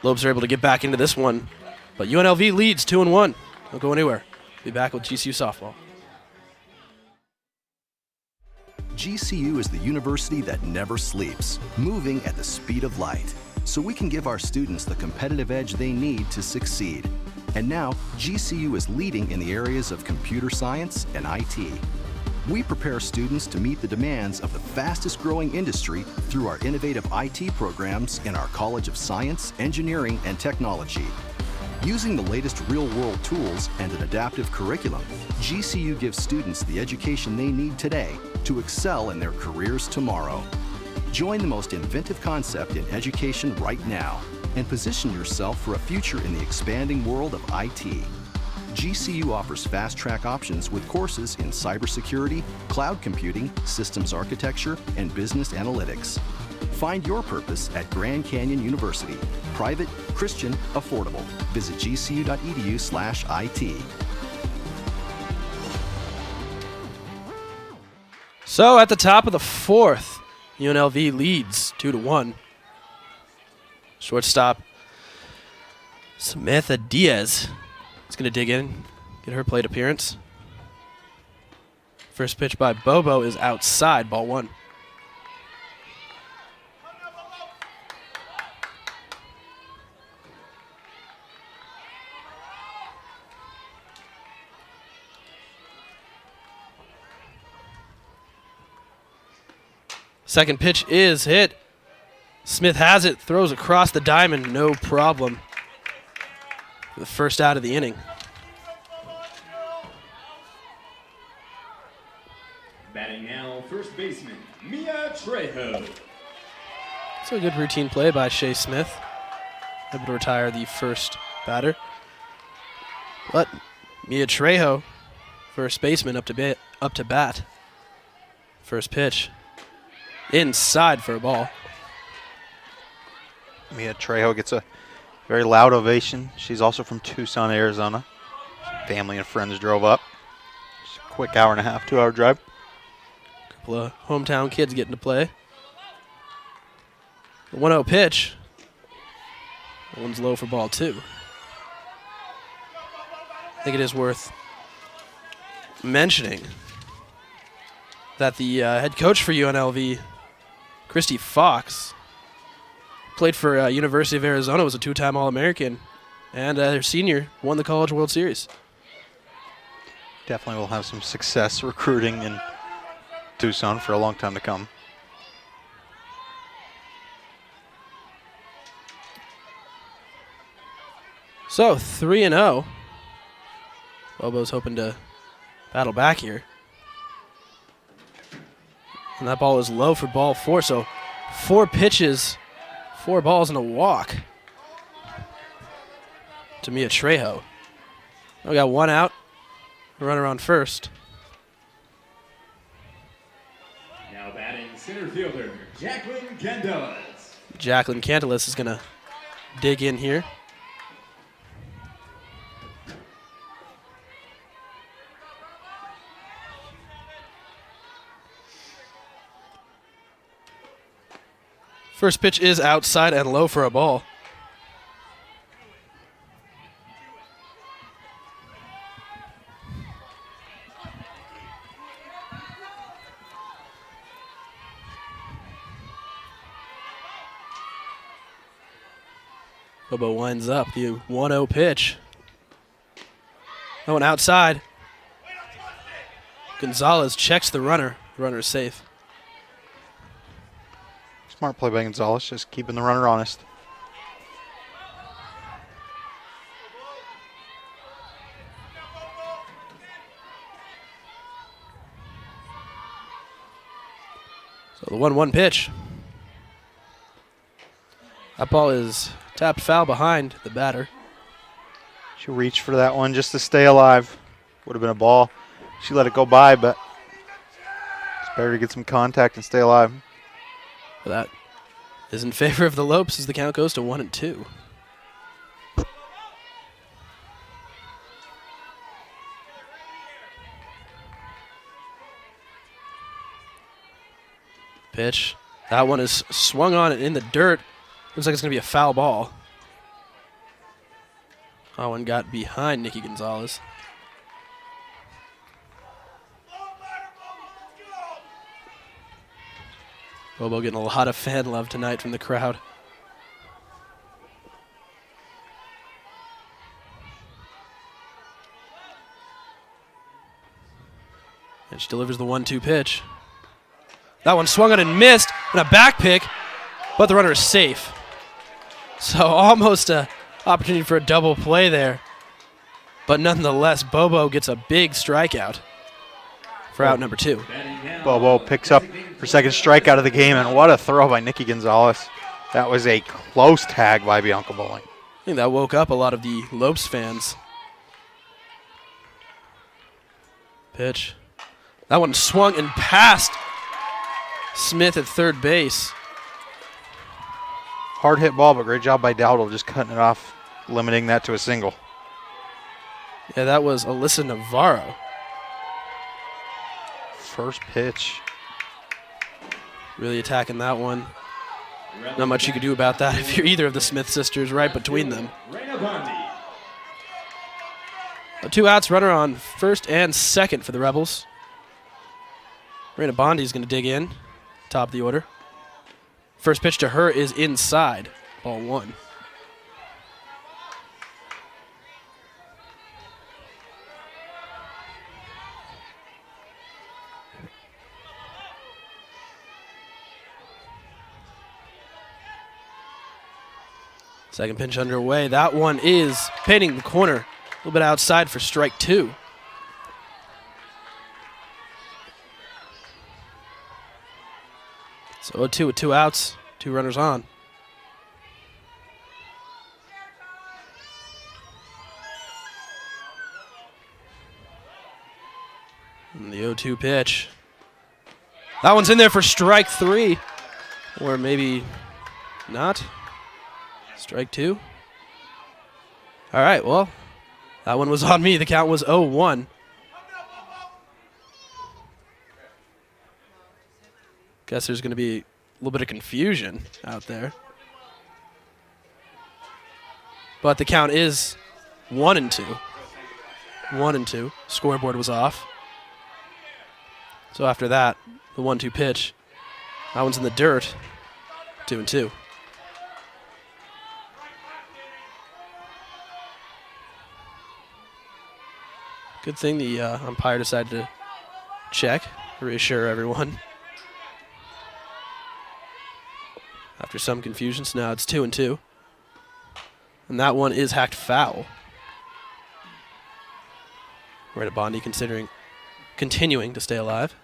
Speaker 2: Lopes are able to get back into this one, but UNLV leads 2-1. Don't go anywhere. Be back with GCU softball.
Speaker 5: GCU is the university that never sleeps, moving at the speed of light, so we can give our students the competitive edge they need to succeed. And now, GCU is leading in the areas of computer science and IT. We prepare students to meet the demands of the fastest growing industry through our innovative IT programs in our College of Science, Engineering, and Technology. Using the latest real-world tools and an adaptive curriculum, GCU gives students the education they need today to excel in their careers tomorrow. Join the most inventive concept in education right now and position yourself for a future in the expanding world of IT. GCU offers fast-track options with courses in cybersecurity, cloud computing, systems architecture, and business analytics. Find your purpose at Grand Canyon University. Private, Christian, affordable. Visit gcu.edu/IT.
Speaker 2: So at the top of the 4th, UNLV leads 2-1. Shortstop Samantha Diaz is going to dig in, get her plate appearance. First pitch by Bobo is outside, ball 1. Second pitch is hit. Smith has it, throws across the diamond, no problem. The first out of the inning.
Speaker 4: Batting now, first baseman, Mia Trejo.
Speaker 2: So a good routine play by Shea Smith. Able to retire the first batter. But Mia Trejo, first baseman, up to bat. First pitch. Inside for a ball.
Speaker 3: Mia Trejo gets a very loud ovation. She's also from Tucson, Arizona. Family and friends drove up. Just a quick hour and a half, 2-hour drive.
Speaker 2: Couple of hometown kids getting to play. The 1-0 pitch. That one's low for ball 2. I think it is worth mentioning that the head coach for UNLV, Christy Fox, played for University of Arizona, was a 2-time All-American, and their senior won the College World Series.
Speaker 3: Definitely will have some success recruiting in Tucson for a long time to come.
Speaker 2: So 3-0. Bobo's hoping to battle back here. And that ball is low for ball 4, so 4 pitches, 4 balls and a walk to Mia Trejo. We got 1 out, a runner on first.
Speaker 4: Now batting center fielder, Jacqueline Candelas.
Speaker 2: Jacqueline Candelas is going to dig in here. First pitch is outside and low for a ball. Bobo winds up the 1-0 pitch. That one outside. Gonzalez checks the runner. The runner is safe.
Speaker 3: Smart play by Gonzalez, just keeping the runner honest.
Speaker 2: So the 1-1 pitch. That ball is tapped foul behind the batter.
Speaker 3: She reached for that one just to stay alive. Would have been a ball. She let it go by, but it's better to get some contact and stay alive.
Speaker 2: That is in favor of the Lopes as the count goes to 1-2. Pitch. That one is swung on and in the dirt. Looks like it's going to be a foul ball. That one got behind Nikki Gonzalez. Bobo getting a lot of fan love tonight from the crowd. And she delivers the 1-2 pitch. That one swung on and missed, and a back pick, but the runner is safe. So almost an opportunity for a double play there. But nonetheless, Bobo gets a big strikeout for out number 2.
Speaker 3: Bobo picks up her second strikeout of the game, and what a throw by Nikki Gonzalez. That was a close tag by Bianca Bowling.
Speaker 2: I think that woke up a lot of the Lopes fans. Pitch. That one swung and passed Smith at third base.
Speaker 3: Hard hit ball, but great job by Dowdle just cutting it off, limiting that to a single.
Speaker 2: Yeah, that was Alyssa Navarro.
Speaker 3: First pitch.
Speaker 2: Really attacking that one. Not much you could do about that if you're either of the Smith sisters right between them. Two outs, runner on first and second for the Rebels. Raina Bondi's going to dig in, top of the order. First pitch to her is inside, ball one. Second pitch underway. That one is painting the corner. A little bit outside for strike two. So 0-2 with two outs, two runners on. And the 0-2 pitch. That one's in there for strike three. Or maybe not. Strike two. All right, well, that one was on me. The count was 0-1. Guess there's going to be a little bit of confusion out there. But the count is 1-2. 1-2. Scoreboard was off. So after that, the 1-2 pitch. That one's in the dirt. 2-2. Good thing the umpire decided to check, reassure everyone. After some confusion, so now it's 2-2. And that one is hacked foul. Raina Bondi continuing to stay alive.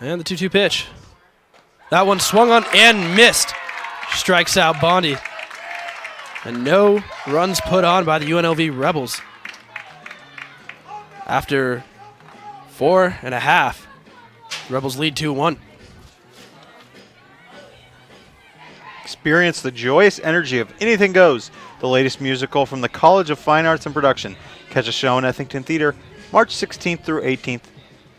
Speaker 2: And the 2-2 pitch. That one swung on and missed. Strikes out Bondi. And no runs put on by the UNLV Rebels. After 4.5, Rebels lead 2-1.
Speaker 3: Experience the joyous energy of Anything Goes, the latest musical from the College of Fine Arts and Production. Catch a show in Ethington Theater March 16th through 18th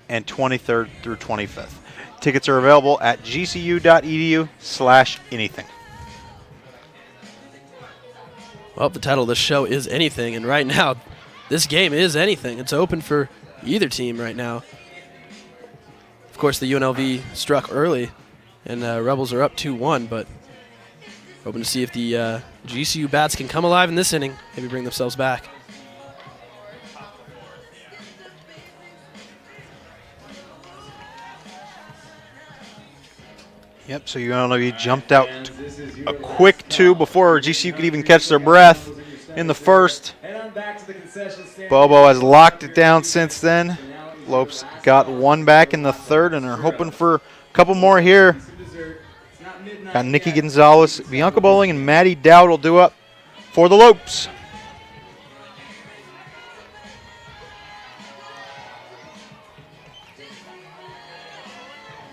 Speaker 3: and 23rd through 25th. Tickets are available at gcu.edu/anything.
Speaker 2: Well, the title of the show is Anything, and right now, this game is anything. It's open for either team right now. Of course, the UNLV struck early, and Rebels are up 2-1, but hoping to see if the GCU bats can come alive in this inning, maybe bring themselves back.
Speaker 3: Yep, so UNLV jumped out a quick two before GCU could even catch their breath in the first. Bobo has locked it down since then. Lopes got one back in the third and are hoping for a couple more here. Got Nikki Gonzalez, Bianca Bowling, and Maddie Dowd will do up for the Lopes.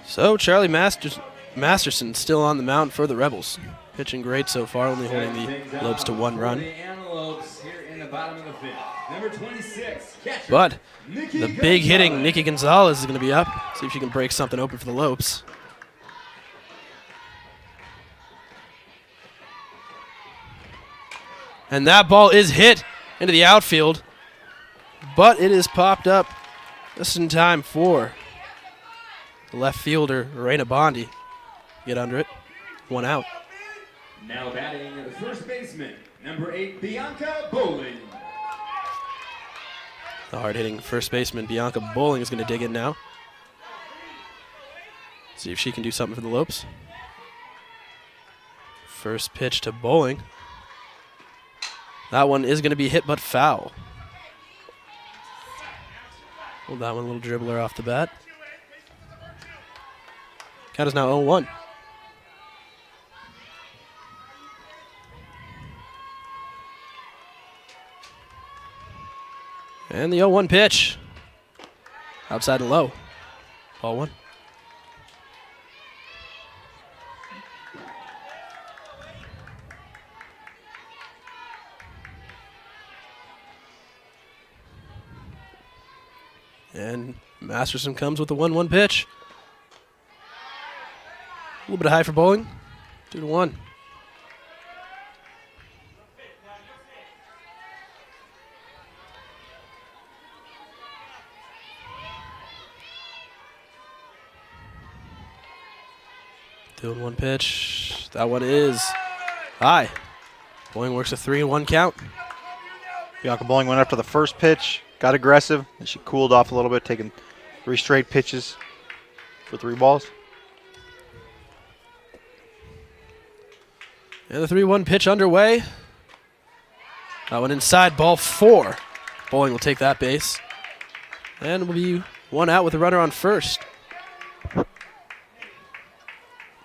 Speaker 2: So Charlie Masterson still on the mound for the Rebels. Pitching great so far, only holding the Lopes to one run. But the big hitting Nikki Gonzalez is going to be up. See if she can break something open for the Lopes. And that ball is hit into the outfield. But it is popped up just in time for the left fielder, Raina Bondi. Get under it. One out.
Speaker 4: Now batting the first baseman, number 8, Bianca Bowling.
Speaker 2: The hard-hitting first baseman, Bianca Bowling, is going to dig in now. See if she can do something for the Lopes. First pitch to Bowling. That one is going to be hit but foul. Hold that one, a little dribbler off the bat. Count is now 0-1. And the 0-1 pitch. Outside and low. Ball one. And Masterson comes with a 1-1 pitch. A little bit high for bowling. 2-1. Doing one pitch. That one is high. Bowling works a 3-1 count.
Speaker 3: Bianca Bowling went after the first pitch, got aggressive, and she cooled off a little bit, taking 3 straight pitches for 3 balls.
Speaker 2: And the 3-1 pitch underway. That one inside, ball 4. Bowling will take that base. And will be 1 out with a runner on first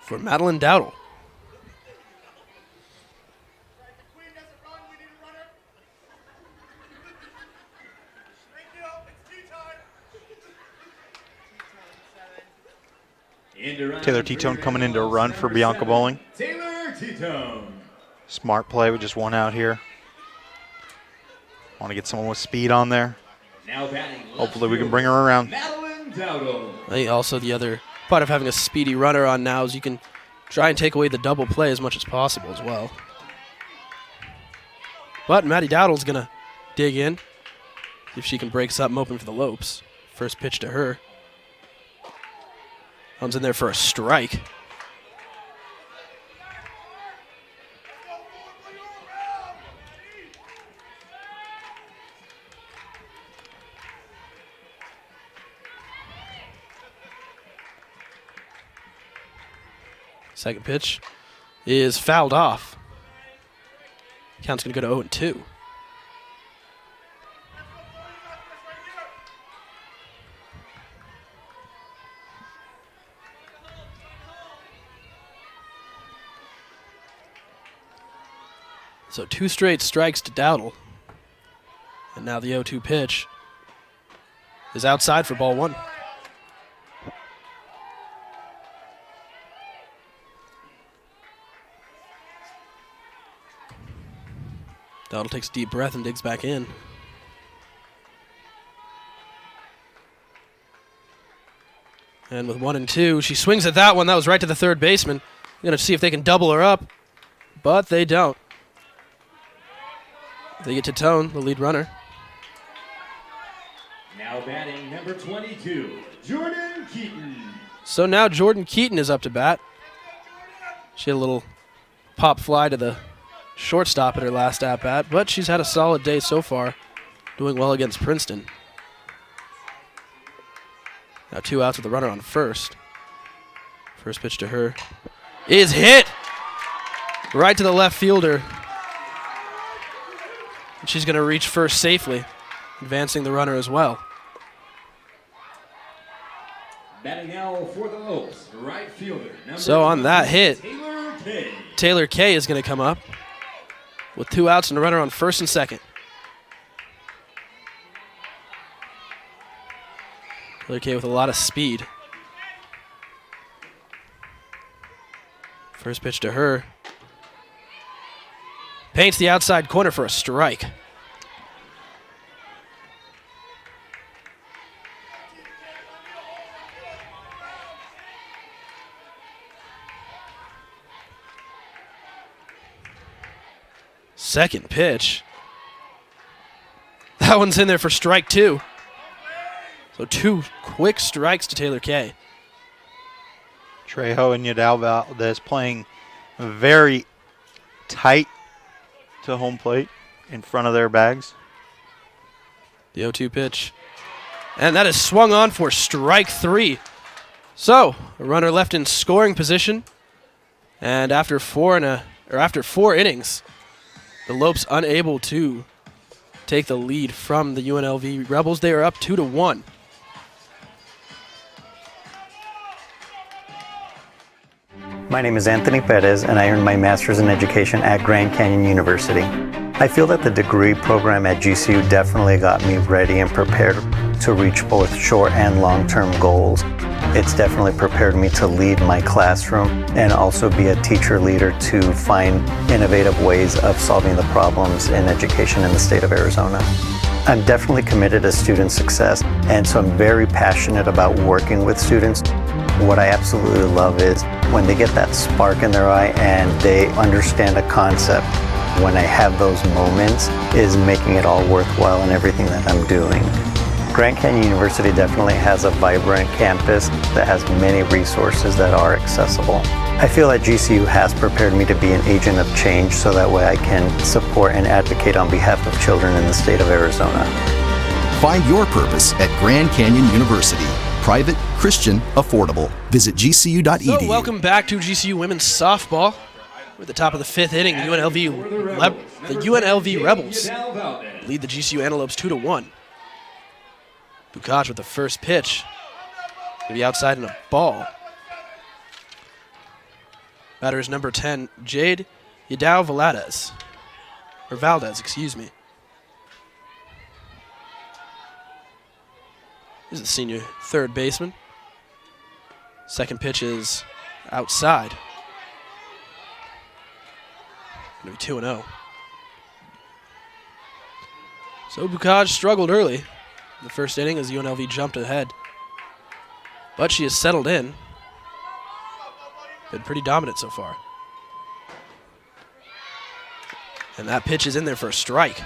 Speaker 2: for Madeline Dowdle.
Speaker 3: Taylor T-Tone coming in to run for Bianca Bowling.
Speaker 4: Taylor T-Tone.
Speaker 3: Smart play with just 1 out here. Want to get someone with speed on there.
Speaker 4: Now batting.
Speaker 3: Hopefully we can bring her around.
Speaker 4: Madeline Dowdle.
Speaker 2: I think also the other part of having a speedy runner on now is you can try and take away the double play as much as possible as well. But Maddie Dowdle's going to dig in. If she can break something open for the Lopes. First pitch to her. Comes in there for a strike. Second pitch is fouled off. Count's going to go to 0-2. So 2 straight strikes to Dowdle. And now the 0-2 pitch is outside for ball 1. Dowdle takes a deep breath and digs back in. And with 1 and 2, she swings at that one. That was right to the third baseman. Going to see if they can double her up, but they don't. They get to Tone, the lead runner.
Speaker 4: Now batting number 22, Jordan Keaton.
Speaker 2: So now Jordan Keaton is up to bat. She had a little pop fly to the shortstop at her last at-bat, but she's had a solid day so far, doing well against Princeton. Now 2 outs with the runner on first. First pitch to her is hit right to the left fielder. And she's going to reach first safely, advancing the runner as well.
Speaker 4: Batting now for the Lopes, right fielder.
Speaker 2: So on that hit,
Speaker 4: Taylor K.
Speaker 2: Taylor K is going to come up with 2 outs and a runner on first and second. Taylor K with a lot of speed. First pitch to her. Paints the outside corner for a strike. Second pitch. That one's in there for strike 2. So 2 quick strikes to Taylor K.
Speaker 3: Trejo and Yadal Valdez playing very tight to home plate in front of their bags.
Speaker 2: The 0-2 pitch. And that is swung on for strike 3. So, a runner left in scoring position. And after 4 innings, the Lopes unable to take the lead from the UNLV Rebels. They are up 2-1.
Speaker 7: My name is Anthony Perez, and I earned my Master's in Education at Grand Canyon University. I feel that the degree program at GCU definitely got me ready and prepared to reach both short and long-term goals. It's definitely prepared me to lead my classroom and also be a teacher leader to find innovative ways of solving the problems in education in the state of Arizona. I'm definitely committed to student success, and so I'm very passionate about working with students. What I absolutely love is when they get that spark in their eye and they understand a concept. When I have those moments is making it all worthwhile in everything that I'm doing. Grand Canyon University definitely has a vibrant campus that has many resources that are accessible. I feel that GCU has prepared me to be an agent of change so that way I can support and advocate on behalf of children in the state of Arizona.
Speaker 5: Find your purpose at Grand Canyon University. Private, Christian, affordable. Visit gcu.edu.
Speaker 2: So welcome back to GCU women's softball. We're at the top of the 5th inning. The UNLV Rebels lead the GCU Antelopes 2-1. Bukaj with the first pitch. Gonna be outside in a ball. Batter is number 10, Jade Yadao Valdez, excuse me. He's the senior third baseman. Second pitch is outside. Gonna be 2-0. So Bukaj struggled early in the first inning as UNLV jumped ahead. But she has settled in. Been pretty dominant so far. And that pitch is in there for a strike.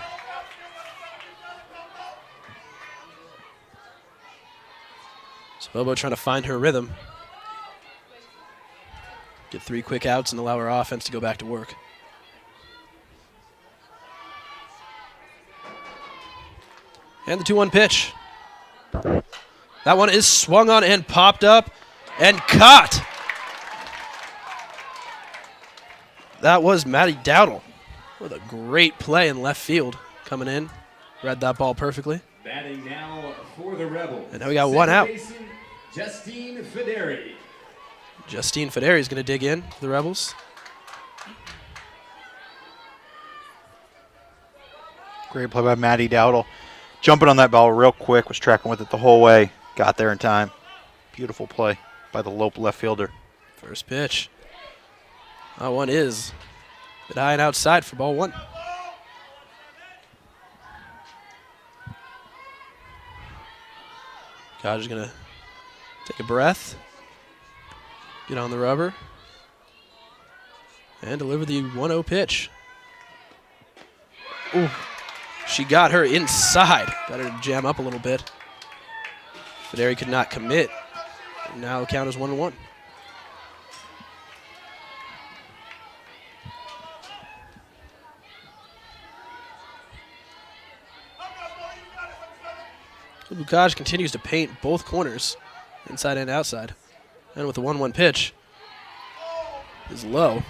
Speaker 2: So Bobo trying to find her rhythm. Get 3 quick outs and allow her offense to go back to work. And the 2-1 pitch. That one is swung on and popped up and caught. That was Maddie Dowdle with a great play in left field coming in. Read that ball perfectly.
Speaker 4: Batting now for the Rebels.
Speaker 2: And now we got one out.
Speaker 4: Justine Federi.
Speaker 2: Justine Federi is going to dig in for the Rebels.
Speaker 3: Great play by Maddie Dowdle. Jumping on that ball real quick, was tracking with it the whole way. Got there in time. Beautiful play by the Lope left fielder.
Speaker 2: First pitch. That one is a bit high and outside for ball 1. Kaj is going to take a breath, get on the rubber, and deliver the 1-0 pitch. Ooh, she got her inside. Got her to jam up a little bit. Federi could not commit. Now the count is 1-1. Bukaj continues to paint both corners, inside and outside. And with the 1-1 pitch, is low.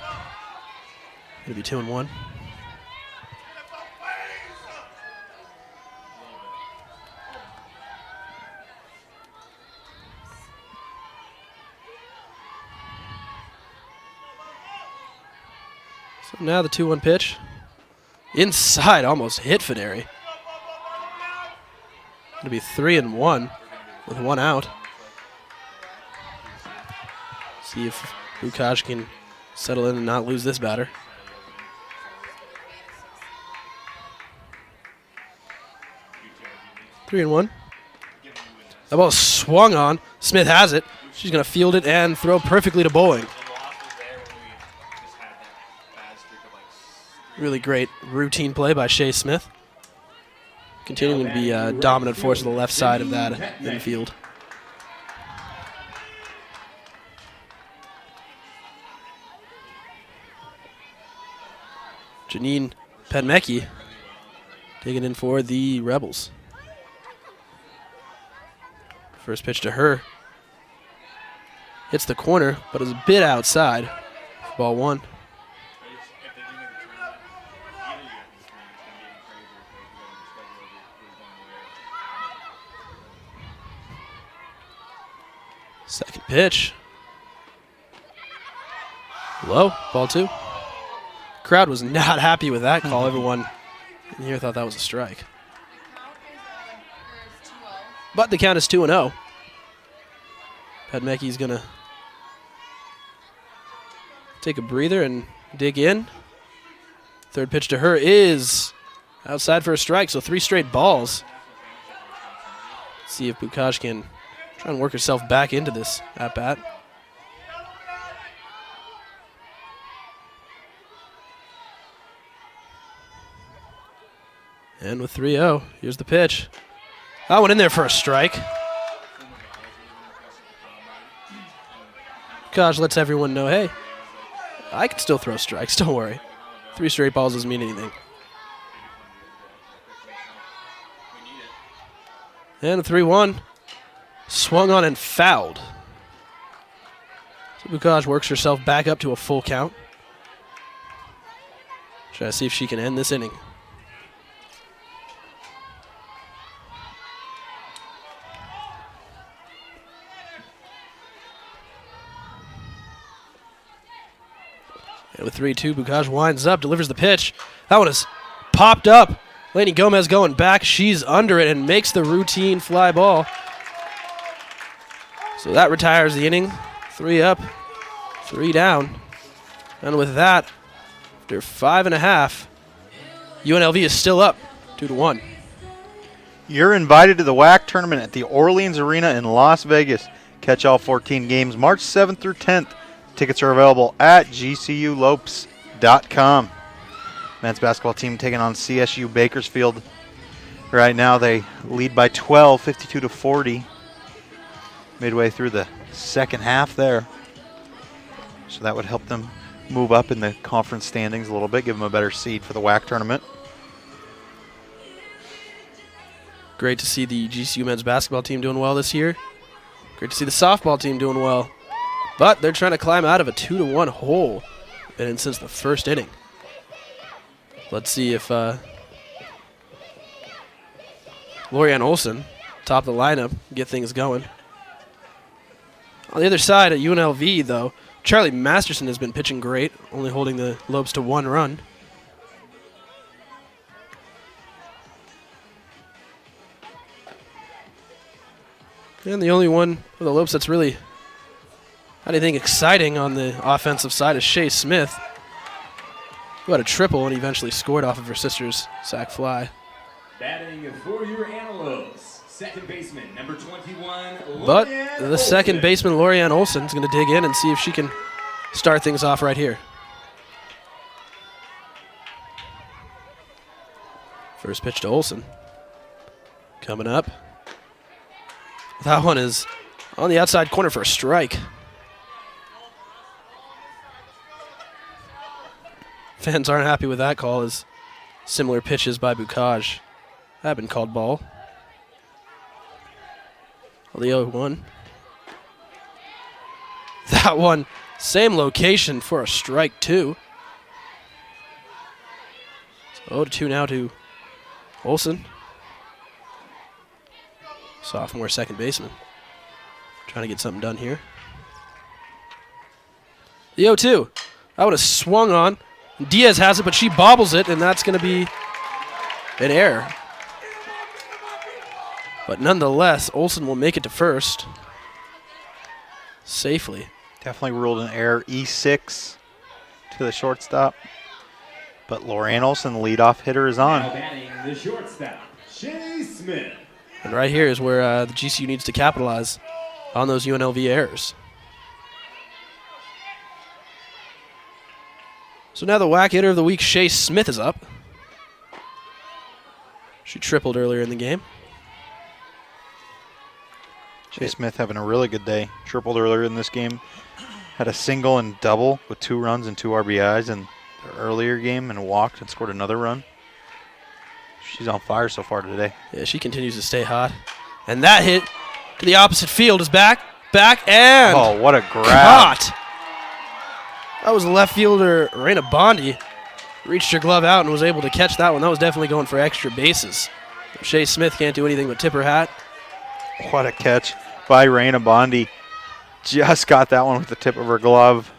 Speaker 2: It'll be 2-1. So now the 2-1 pitch. Inside, almost hit Federi. It'll be 3-1 with 1 out. See if Bukaj can settle in and not lose this batter. Three and 1. That ball swung on. Smith has it. She's going to field it and throw perfectly to Bowling. Really great routine play by Shea Smith. Continuing to be a dominant force on the left side of that infield. Janine Pedmecki taking in for the Rebels. First pitch to her. Hits the corner, but is a bit outside. Ball 1. Second pitch. Low, ball 2. Crowd was not happy with that call. Everyone in here thought that was a strike. But the count is 2-0. Pedmecki's going to take a breather and dig in. Third pitch to her is outside for a strike, so 3 straight balls. See if Bukaj can try and work herself back into this at-bat. And with 3-0, here's the pitch. That one in there for a strike. Bukaj lets everyone know, hey, I can still throw strikes, don't worry. 3 straight balls doesn't mean anything. And a 3-1. Swung on and fouled. So Bukaj works herself back up to a full count. Try to see if she can end this inning. And with 3-2, Bukaj winds up, delivers the pitch. That one is popped up. Lainey Gomez going back. She's under it and makes the routine fly ball. So that retires the inning. 3 up, 3 down. And with that, after 5.5, UNLV is still up 2-1.
Speaker 3: You're invited to the WAC tournament at the Orleans Arena in Las Vegas. Catch all 14 games March 7th through 10th. Tickets are available at gculopes.com. Men's basketball team taking on CSU Bakersfield. Right now they lead by 12, 52-40. Midway through the second half there. So that would help them move up in the conference standings a little bit, give them a better seed for the WAC tournament.
Speaker 2: Great to see the GCU men's basketball team doing well this year. Great to see the softball team doing well. But they're trying to climb out of a 2-1 hole. Been in since the first inning. Let's see if Lorianne Olson, top of the lineup, get things going. On the other side at UNLV, though, Charlie Masterson has been pitching great, only holding the Lopes to 1 run. And the only one for the Lopes that's really anything exciting on the offensive side is Shea Smith, who had a triple and eventually scored off of her sister's sac fly.
Speaker 4: Batting for your Antelopes, second baseman, number 21,
Speaker 2: But
Speaker 4: Lorianne
Speaker 2: the second
Speaker 4: Olson.
Speaker 2: baseman, Lorianne Olson, is going to dig in and see if she can start things off right here. First pitch to Olson. Coming up. That one is on the outside corner for a strike. Fans aren't happy with that call, as similar pitches by Bukaj have been called ball. The 0-1. That one, same location for a strike, too. So 0-2 now to Olson. Sophomore second baseman. Trying to get something done here. The 0-2. That would have swung on. Diaz has it, but she bobbles it, and that's going to be an error. But nonetheless, Olson will make it to first safely.
Speaker 3: Definitely ruled an error. E6 to the shortstop. But Lorianne Olson, the leadoff hitter, is
Speaker 4: Now
Speaker 3: on.
Speaker 4: batting the shortstop, Shea Smith.
Speaker 2: And right here is where the GCU needs to capitalize on those UNLV errors. So now the WAC hitter of the week, Shea Smith, is up. She tripled earlier in the game.
Speaker 3: Shea Smith having a really good day. Tripled earlier in this game. Had a single and double with 2 runs and 2 RBIs in the earlier game and walked and scored another run. She's on fire so far today.
Speaker 2: Yeah, she continues to stay hot. And that hit to the opposite field is back, and
Speaker 3: Oh, what a grab.
Speaker 2: caught. That was left fielder Raina Bondi. Reached her glove out and was able to catch that one. That was definitely going for extra bases. Shea Smith can't do anything but tip her hat.
Speaker 3: What a catch by Raina Bondi. Just got that one with the tip of her glove.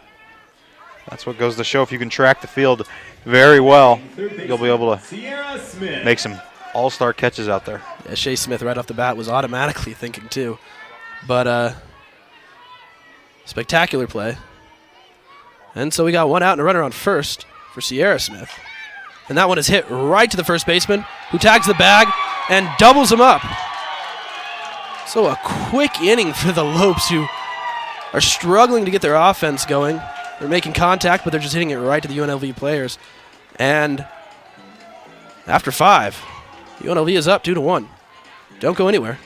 Speaker 3: That's what goes to show if you can track the field very well, you'll be able to
Speaker 4: Sierra Smith.
Speaker 3: make some all-star catches out there.
Speaker 2: Yeah, Shea Smith right off the bat was automatically thinking too. But spectacular play. And so we got 1 out and a runner on first for Sierra Smith. And that one is hit right to the first baseman, who tags the bag and doubles him up. So a quick inning for the Lopes, who are struggling to get their offense going. They're making contact, but they're just hitting it right to the UNLV players. And after 5, UNLV is up 2-1. Don't go anywhere.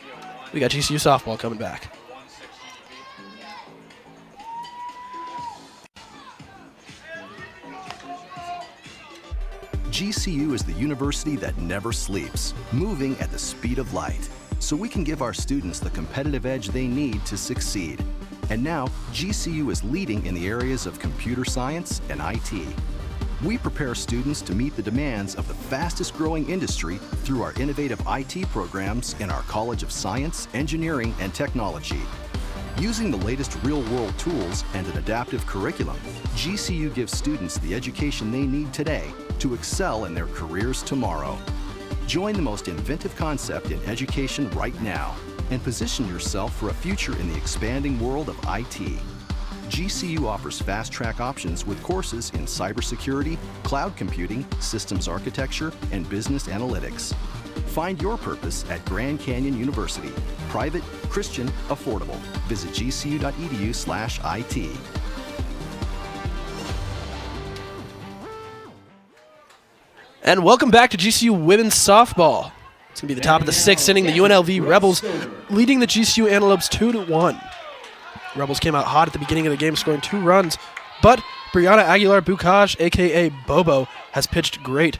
Speaker 2: We got GCU softball coming back.
Speaker 5: GCU is the university that never sleeps, moving at the speed of light, so we can give our students the competitive edge they need to succeed. And now, GCU is leading in the areas of computer science and IT. We prepare students to meet the demands of the fastest growing industry through our innovative IT programs in our College of Science, Engineering, and Technology. Using the latest real-world tools and an adaptive curriculum, GCU gives students the education they need today to excel in their careers tomorrow. Join the most inventive concept in education right now and position yourself for a future in the expanding world of IT. GCU offers fast-track options with courses in cybersecurity, cloud computing, systems architecture, and business analytics. Find your purpose at Grand Canyon University. Private, Christian, affordable. Visit gcu.edu/IT.
Speaker 2: And welcome back to GCU women's softball. It's going to be the top of the 6th inning. The UNLV Rebels leading the GCU Antelopes 2-1. Rebels came out hot at the beginning of the game, scoring 2 runs, but Brianna Aguilar-Bukaj, a.k.a. Bobo, has pitched great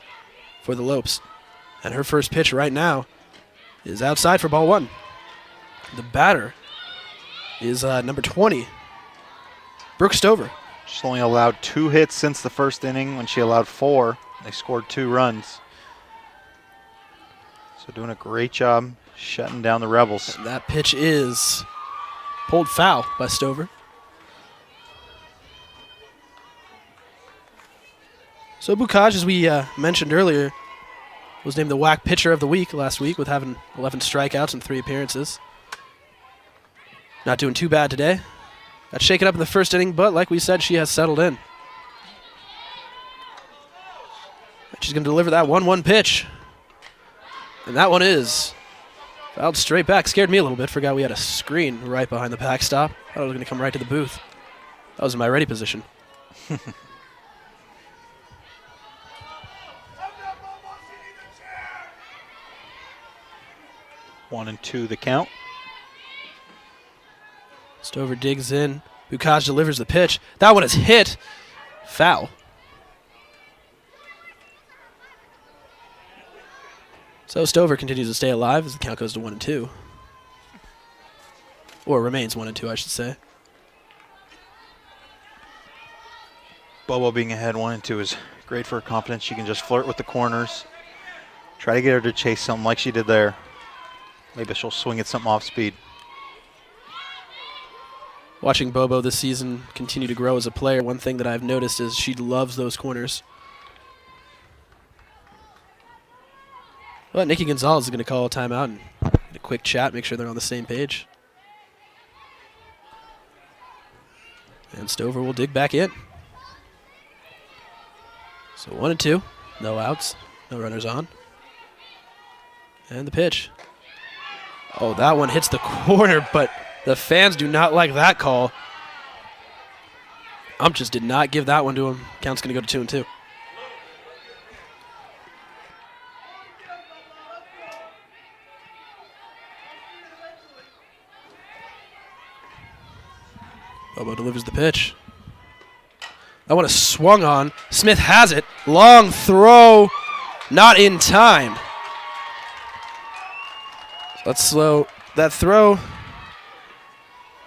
Speaker 2: for the Lopes. And her first pitch right now is outside for ball 1. The batter is number 20, Brooke Stover.
Speaker 3: She's only allowed 2 hits since the first inning when she allowed 4. They scored 2 runs. So doing a great job shutting down the Rebels.
Speaker 2: And that pitch is pulled foul by Stover. So Bukaj, as we mentioned earlier, was named the WAC Pitcher of the Week last week with having 11 strikeouts and 3 appearances. Not doing too bad today. Got shaken up in the first inning, but like we said, she has settled in. She's going to deliver that 1-1 pitch. And that one is fouled straight back. Scared me a little bit. Forgot we had a screen right behind the backstop. Thought it was going to come right to the booth. That was in my ready position.
Speaker 3: 1-2 the count.
Speaker 2: Stover digs in. Bukaj delivers the pitch. That one is hit. Foul. So Stover continues to stay alive as the count goes to 1-2. Or remains 1-2, I should say.
Speaker 3: Bobo being ahead 1-2 is great for her confidence. She can just flirt with the corners. Try to get her to chase something like she did there. Maybe she'll swing at something off speed.
Speaker 2: Watching Bobo this season continue to grow as a player, one thing that I've noticed is she loves those corners. Well, Nikki Gonzalez is going to call a timeout and get a quick chat, make sure they're on the same page. And Stover will dig back in. So 1-2, no outs, no runners on. And the pitch. Oh, that one hits the corner, but the fans do not like that call. Just did not give that one to him. Count's going to go to 2-2. Bobo delivers the pitch. That one is swung on. Smith has it. Long throw. Not in time. Let's slow. That throw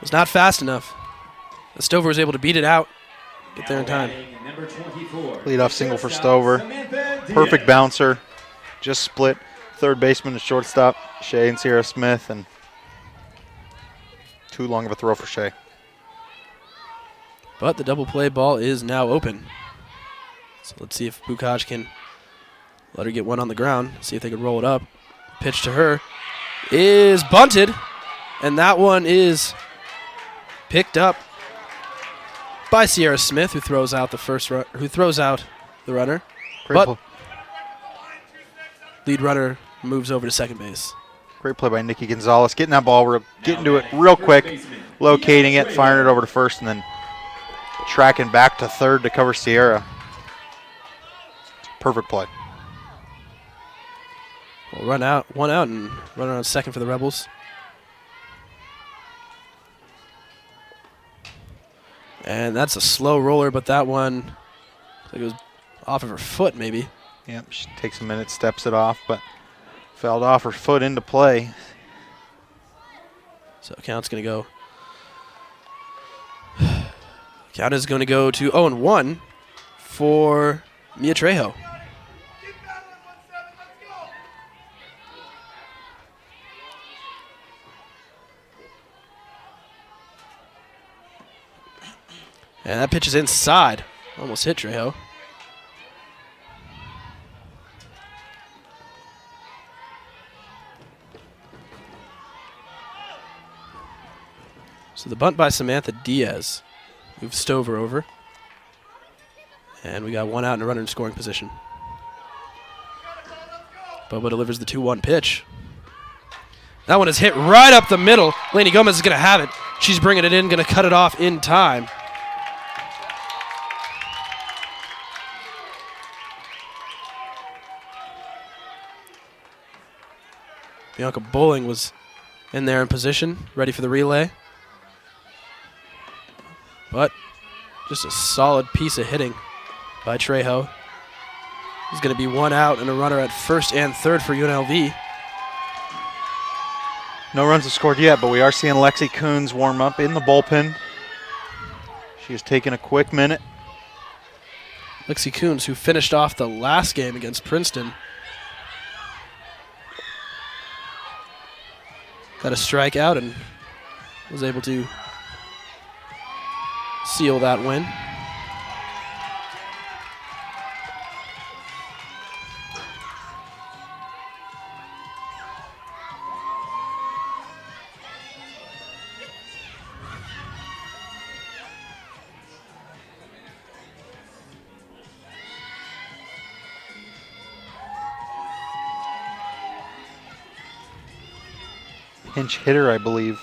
Speaker 2: was not fast enough. Stover was able to beat it out. Get there in time.
Speaker 3: Leadoff single for Stover. Perfect bouncer. Just split third baseman to shortstop. Shea and Sierra Smith, and too long of a throw for Shea.
Speaker 2: But the double play ball is now open. So let's see if Bukaj can let her get one on the ground. See if they can roll it up. Pitch to her is bunted, and that one is picked up by Sierra Smith, who throws out the runner.
Speaker 3: Great
Speaker 2: Lead runner moves over to second base.
Speaker 3: Great play by Nicky Gonzalez, getting that ball, getting to it real quick, locating it, firing it over to first, and then tracking back to third to cover Sierra. Perfect play.
Speaker 2: We'll run out, one out, and run around second for the Rebels. And that's a slow roller, but that one, I think it was off of her foot maybe.
Speaker 3: Yep, she takes a minute, steps it off, but fouled off her foot into play.
Speaker 2: So count's going to go. Count is going to go to 0-1 for Mia Trejo. And that pitch is inside. Almost hit Trejo. So the bunt by Samantha Diaz moves Stover over. And we got one out and a runner in scoring position. Bobo delivers the 2-1 pitch. That one is hit right up the middle. Lainey Gomez is going to have it. She's bringing it in, going to cut it off in time. Bianca Bowling was in there in position, ready for the relay. But just a solid piece of hitting by Trejo. There's going to be one out and a runner at first and third for UNLV.
Speaker 3: No runs have scored yet, but we are seeing Lexi Coons warm up in the bullpen. She has taken a quick minute.
Speaker 2: Lexi Coons, who finished off the last game against Princeton. Got a strikeout and was able to seal that win.
Speaker 3: Pinch hitter, I believe,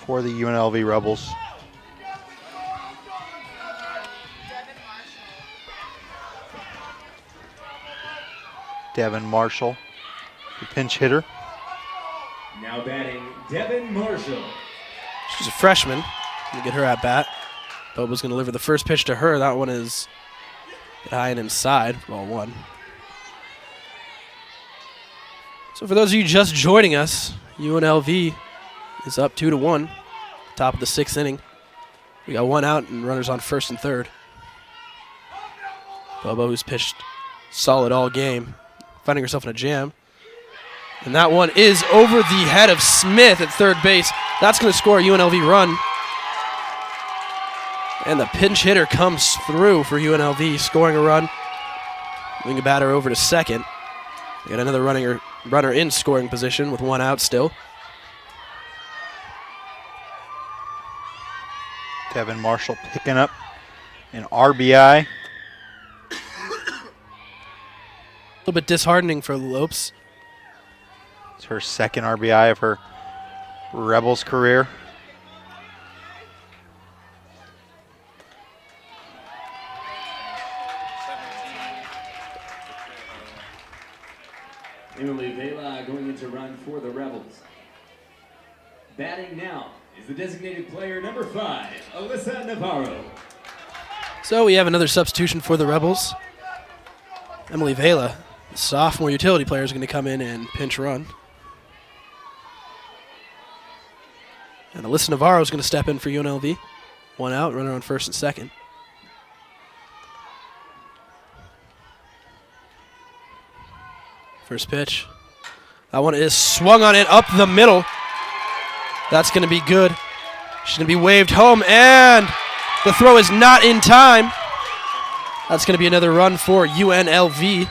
Speaker 3: for the UNLV Rebels. Devin Marshall, the pinch hitter.
Speaker 4: Now batting, Devin Marshall.
Speaker 2: She's a freshman. Gonna get her at bat. Bobo's gonna deliver the first pitch to her. That one is high and inside for ball one. So for those of you just joining us, UNLV is up 2-1, top of the sixth inning. We got one out and runners on first and third. Bobo, who's pitched solid all game, finding herself in a jam. And that one is over the head of Smith at third base. That's going to score a UNLV run. And the pinch hitter comes through for UNLV, scoring a run. Moving a batter over to second. We got another runner in scoring position with one out still.
Speaker 3: Devin Marshall picking up an RBI.
Speaker 2: A little bit disheartening for Lopes.
Speaker 3: It's her second RBI of her Rebels career.
Speaker 4: Emily Vela going into run for the Rebels. Batting now is the designated player number 5, Alyssa Navarro.
Speaker 2: So we have another substitution for the Rebels. Emily Vela, the sophomore utility player, is going to come in and pinch run. And Alyssa Navarro is going to step in for UNLV. One out, runner on first and second. First pitch. That one is swung on it up the middle. That's going to be good. She's going to be waved home, and the throw is not in time. That's going to be another run for UNLV.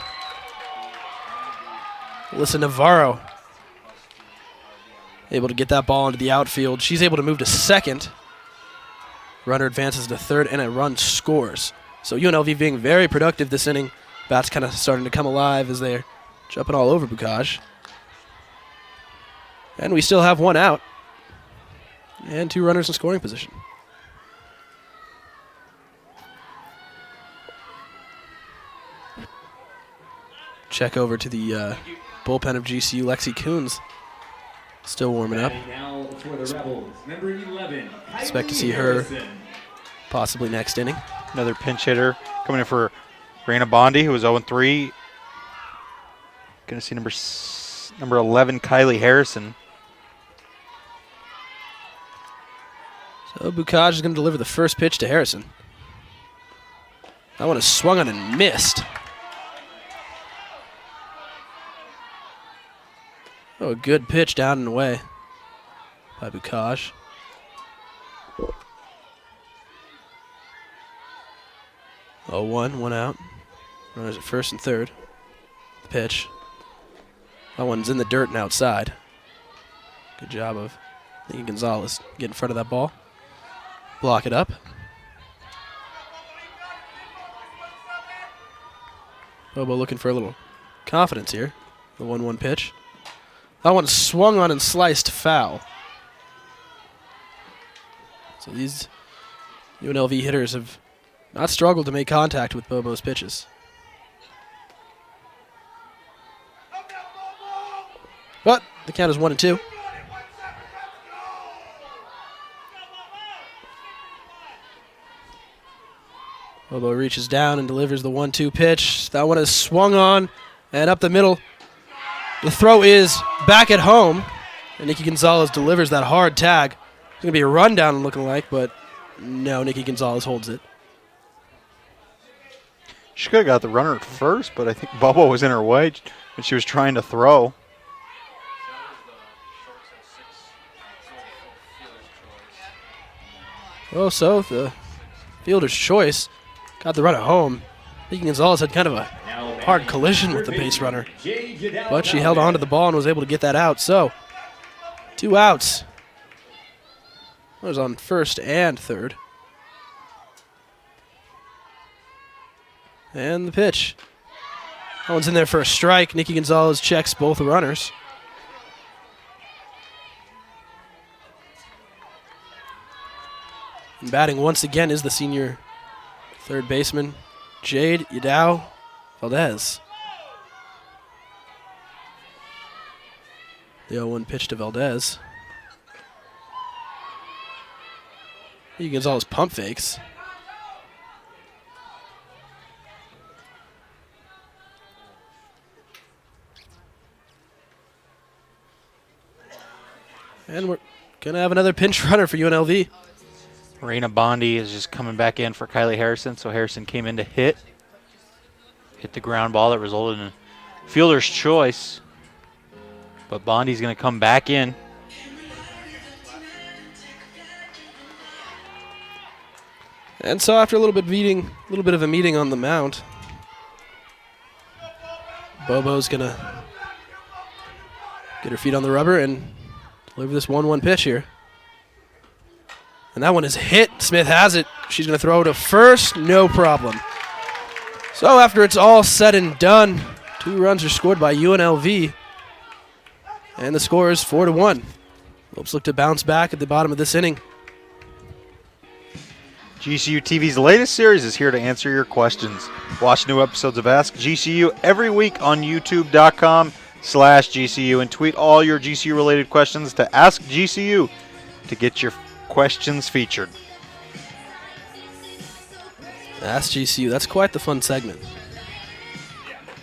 Speaker 2: Alyssa Navarro able to get that ball into the outfield. She's able to move to second. Runner advances to third, and a run scores. So UNLV being very productive this inning, Bat's kind of starting to come alive as they're jumping all over Bukaj. And we still have one out. And 2 runners in scoring position. Check over to the bullpen of GCU. Lexi Coons still warming up.
Speaker 4: Now for the Rebels, number 11,
Speaker 2: Expect to see her possibly next inning.
Speaker 3: Another pinch hitter coming in for Raina Bondi, who was 0-3. Going to see number 11, Kylie Harrison.
Speaker 2: So Bukaj is going to deliver the first pitch to Harrison. That one is swung on and missed. Oh, a good pitch down and away by Bukaj. Oh, one out. Runners at first and third. The pitch. That one's in the dirt and outside. Good job of Nikki Gonzalez. Get in front of that ball. Block it up. Bobo looking for a little confidence here. The 1-1 pitch. That one swung on and sliced foul. So these UNLV hitters have not struggled to make contact with Bobo's pitches. But the count is 1-2. Bobo reaches down and delivers the 1-2 pitch. That one is swung on and up the middle. The throw is back at home, and Nikki Gonzalez delivers that hard tag. It's going to be a rundown looking like, but no, Nikki Gonzalez holds it.
Speaker 3: She could have got the runner at first, but I think Bobo was in her way when she was trying to throw.
Speaker 2: Oh, so the fielder's choice got the run at home. Nikki Gonzalez had kind of a hard collision with the base runner, but she held on to the ball and was able to get that out. So, 2 outs. Runners on first and third. And the pitch. That one's in there for a strike. Nikki Gonzalez checks both runners. And batting once again is the senior third baseman, Jade Yadao Valdez. The 0-1 pitch to Valdez. He gives all his pump fakes. And we're going to have another pinch runner for UNLV.
Speaker 3: Raina Bondi is just coming back in for Kylie Harrison, so Harrison came in to hit the ground ball that resulted in a fielder's choice. But Bondi's going to come back in.
Speaker 2: And so after a little bit of a meeting on the mound, Bobo's going to get her feet on the rubber and deliver this 1-1 pitch here. And that one is hit. Smith has it. She's going to throw to first. No problem. So after it's all said and done, 2 runs are scored by UNLV. And the score is 4-1. Lopes look to bounce back at the bottom of this inning.
Speaker 3: GCU TV's latest series is here to answer your questions. Watch new episodes of Ask GCU every week on youtube.com/GCU and tweet all your GCU-related questions to Ask GCU to get your questions featured.
Speaker 2: Ask GCU. That's quite the fun segment.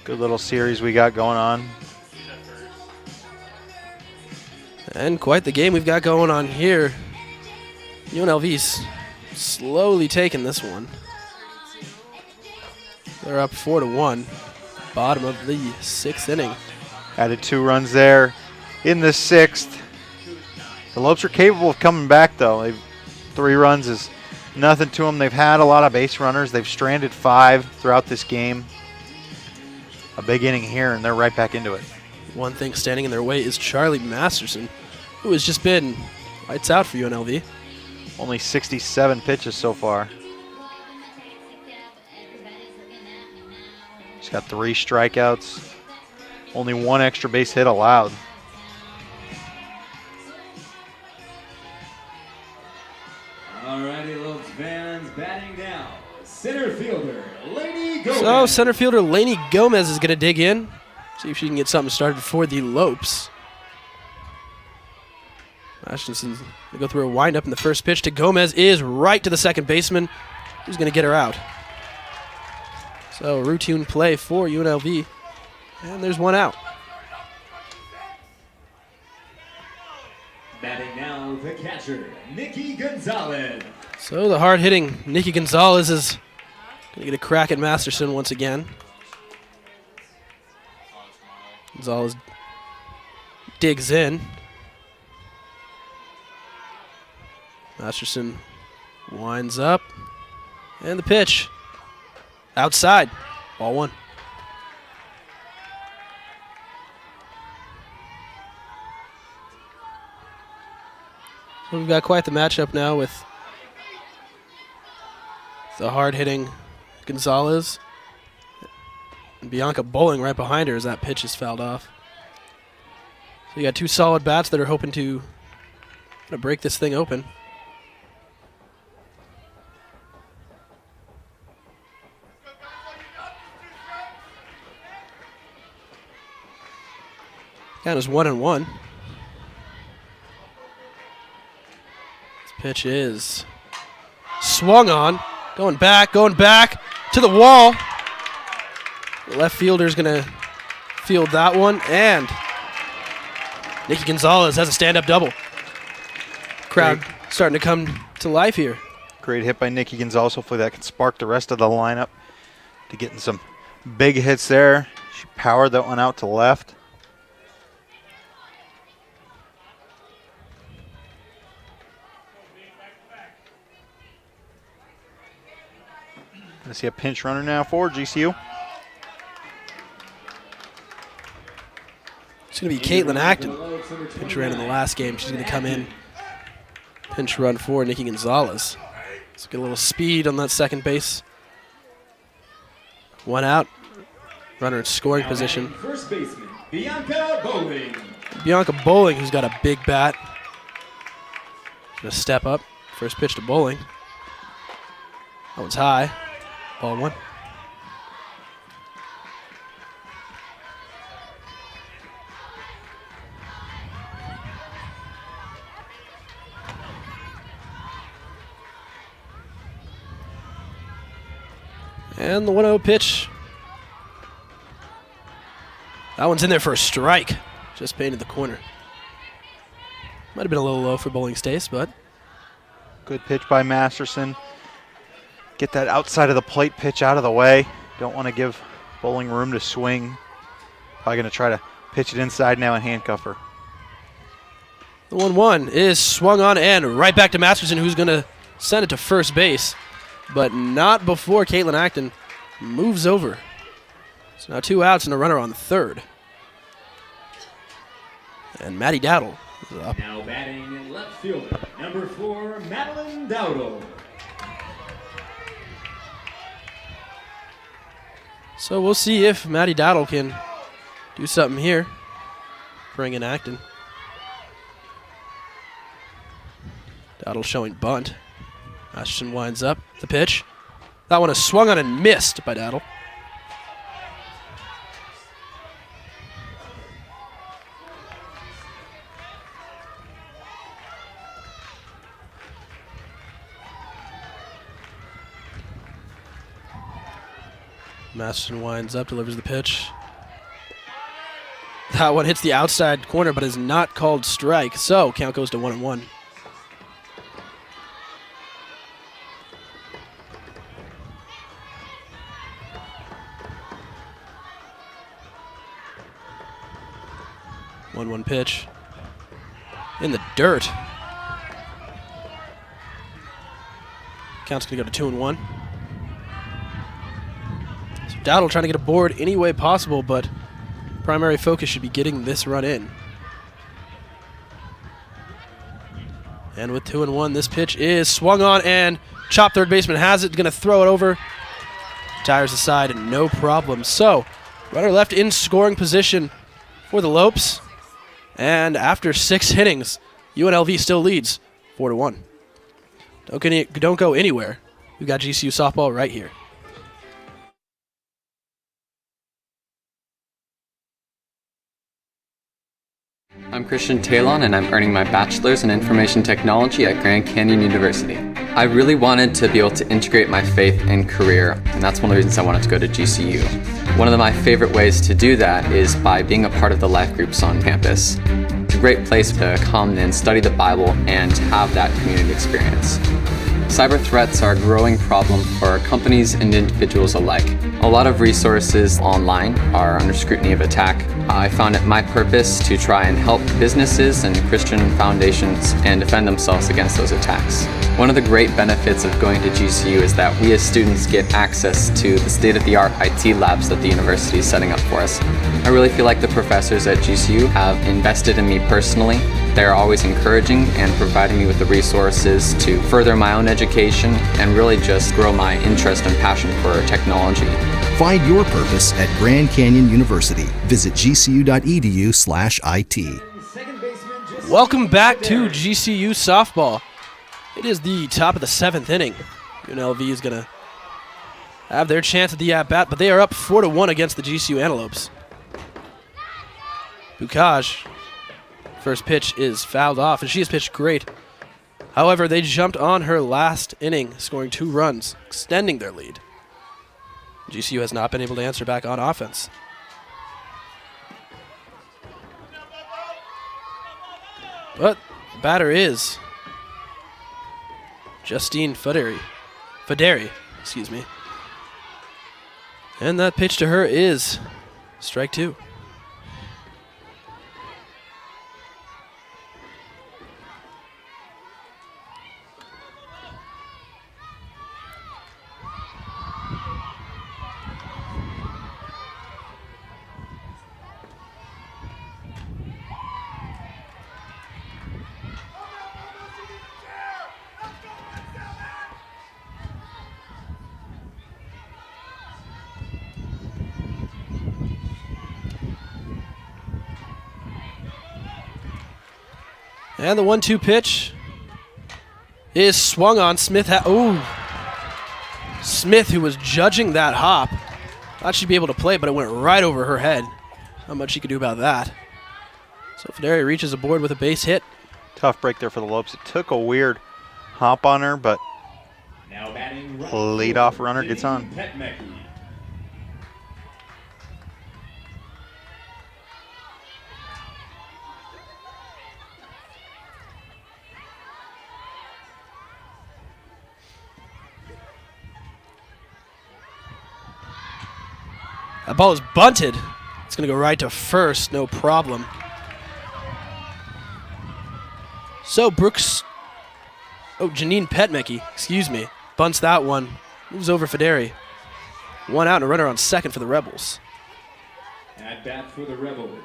Speaker 3: Good little series we got going on.
Speaker 2: And quite the game we've got going on here. UNLV's slowly taking this one. They're up 4-1. Bottom of the 6th inning.
Speaker 3: Added 2 runs there in the 6th. The Lopes are capable of coming back, though. 3 runs is nothing to them. They've had a lot of base runners. They've stranded 5 throughout this game. A big inning here, and they're right back into it.
Speaker 2: One thing standing in their way is Charlie Masterson, who has just been lights out for UNLV.
Speaker 3: Only 67 pitches so far. He's got 3 strikeouts. Only 1 extra base hit allowed.
Speaker 4: Alrighty, Lopes fans, batting now, center fielder Laney Gomez.
Speaker 2: So center fielder Laney Gomez is going to dig in, see if she can get something started for the Lopes. Masterson's going to go through a windup, and the first pitch to Gomez is right to the second baseman, who's going to get her out. So routine play for UNLV, and there's 1 out.
Speaker 4: Batting now, the catcher, Nikki Gonzalez.
Speaker 2: So the hard-hitting Nikki Gonzalez is going to get a crack at Masterson once again. Gonzalez digs in. Masterson winds up. And the pitch. Outside. Ball 1. So we've got quite the matchup now with the hard-hitting Gonzalez. And Bianca bowling right behind her as that pitch is fouled off. So you got 2 solid bats that are hoping to break this thing open. Count is 1-1. This pitch is swung on, going back to the wall. The left fielder's going to field that one, and Nikki Gonzalez has a stand-up double. Crowd starting to come to life here.
Speaker 3: Great hit by Nikki Gonzalez. Hopefully that can spark the rest of the lineup to getting some big hits there. She powered that one out to left. I see a pinch runner now for GCU.
Speaker 2: It's going to be Caitlin Acton. Pinch ran in the last game. She's going to come in. Pinch run for Nikki Gonzalez. Let's get a little speed on that second base. 1 out. Runner in scoring position.
Speaker 4: First baseman, Bianca Bowling.
Speaker 2: Bianca Bowling, who's got a big bat. Going to step up. First pitch to Bowling. That one's high. Ball 1. And the 1-0 pitch. That one's in there for a strike. Just painted the corner. Might have been a little low for Bowling's taste, but
Speaker 3: good pitch by Masterson. Get that outside of the plate pitch out of the way. Don't want to give Bowling room to swing. Probably going to try to pitch it inside now and handcuff her.
Speaker 2: The 1-1 is swung on and right back to Masterson, who's going to send it to first base, but not before Caitlin Acton moves over. So now 2 outs and a runner on third. And Maddie Dowdle is up.
Speaker 4: Now batting left fielder, number 4, Madeline Dowdle.
Speaker 2: So we'll see if Maddie Dowdle can do something here. Bring in Acton. Dowdle showing bunt. Masterson winds up the pitch. That one is swung on and missed by Dowdle. Masterson winds up, delivers the pitch. That one hits the outside corner, but is not called strike. So count goes to 1-1. One pitch in the dirt. Count's gonna go to 2-1. So Dowdle trying to get a board any way possible, but primary focus should be getting this run in. And with 2-1, this pitch is swung on and chopped. Third baseman has it, gonna throw it over Tires aside, no problem. So, runner left in scoring position for the Lopes. And after 6 innings, UNLV still leads 4-1. Don't go anywhere. We've got GCU softball right here.
Speaker 8: I'm Christian Talon, and I'm earning my bachelor's in information technology at Grand Canyon University. I really wanted to be able to integrate my faith and career, and that's one of the reasons I wanted to go to GCU. One of my favorite ways to do that is by being a part of the life groups on campus. It's a great place to come and study the Bible and have that community experience. Cyber threats are a growing problem for companies and individuals alike. A lot of resources online are under scrutiny of attack. I found it my purpose to try and help businesses and Christian foundations and defend themselves against those attacks. One of the great benefits of going to GCU is that we as students get access to the state-of-the-art IT labs that the university is setting up for us. I really feel like the professors at GCU have invested in me personally. They're always encouraging and providing me with the resources to further my own education and really just grow my interest and passion for technology.
Speaker 5: Find your purpose at Grand Canyon University. Visit gcu.edu/IT.
Speaker 2: Welcome back to GCU softball. It is the top of the 7th inning. UNLV is going to have their chance at the at-bat, but they are up 4-1 against the GCU Antelopes. Bukaj, first pitch is fouled off, and she has pitched great. However, they jumped on her last inning, scoring 2 runs, extending their lead. GCU has not been able to answer back on offense. But the batter is Justine Faderi, excuse me. And that pitch to her is strike 2. And the 1-2 pitch is swung on. Smith, Smith, who was judging that hop, thought she'd be able to play, but it went right over her head. Not much she could do about that. So Federi reaches aboard with a base hit.
Speaker 3: Tough break there for the Lopes. It took a weird hop on her, but
Speaker 4: Now batting
Speaker 3: leadoff runner gets on.
Speaker 2: That ball is bunted. It's going to go right to first, no problem. So Janine Petmecki, bunts that one. Moves over Federi. 1 out and a runner on second for the Rebels.
Speaker 4: At bat for the Rebels,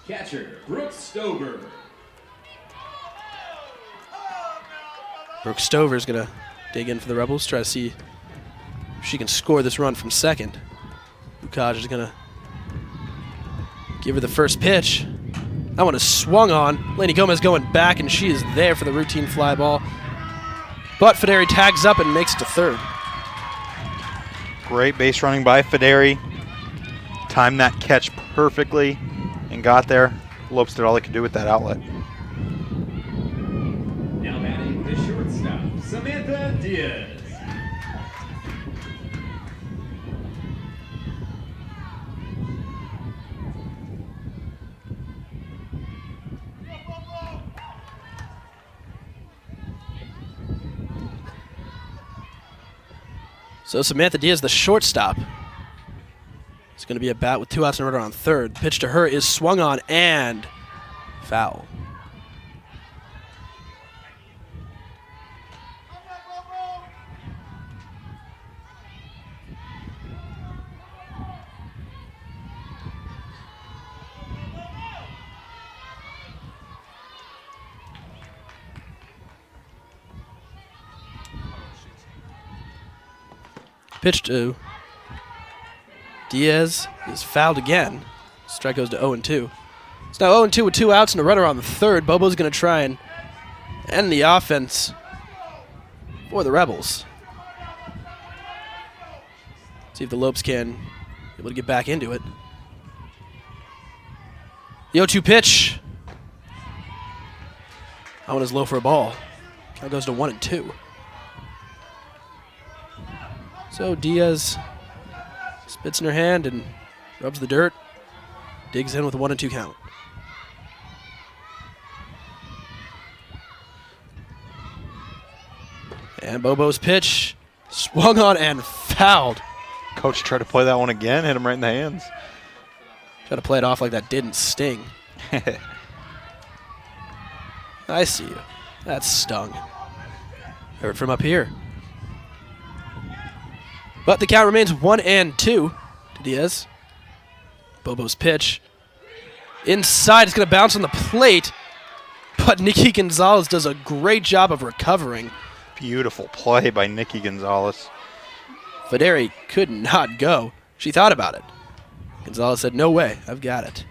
Speaker 4: catcher Brooke Stover.
Speaker 2: Brooke Stover is going to dig in for the Rebels, try to see if she can score this run from second. Bukaj is going to give her the first pitch. That one is swung on. Lainey Gomez going back, and she is there for the routine fly ball. But Federi tags up and makes it to third.
Speaker 3: Great base running by Federi. Timed that catch perfectly and got there. Lopes did all they could do with that outlet.
Speaker 4: Now batting the shortstop, Samantha Diaz.
Speaker 2: So Samantha Diaz, the shortstop. It's going to be a bat with 2 outs and a runner on third. Pitch to her is swung on and foul. Pitch to Diaz is fouled again. Strike goes to 0-2. It's now 0-2 with 2 outs and a runner on the third. Bobo's going to try and end the offense for the Rebels. See if the Lopes can be able to get back into it. The 0-2 pitch. That one is low for a ball. That goes to 1-2. So Diaz spits in her hand and rubs the dirt. Digs in with a 1-2 count. And Bobo's pitch swung on and fouled.
Speaker 3: Coach tried to play that one again, hit him right in the hands.
Speaker 2: Tried to play it off like that didn't sting. I see you. That stung. Heard from up here. But the count remains 1-2 to Diaz. Bobo's pitch. Inside, it's going to bounce on the plate. But Nikki Gonzalez does a great job of recovering.
Speaker 3: Beautiful play by Nikki Gonzalez.
Speaker 2: Federi could not go. She thought about it. Gonzalez said, no way, I've got it.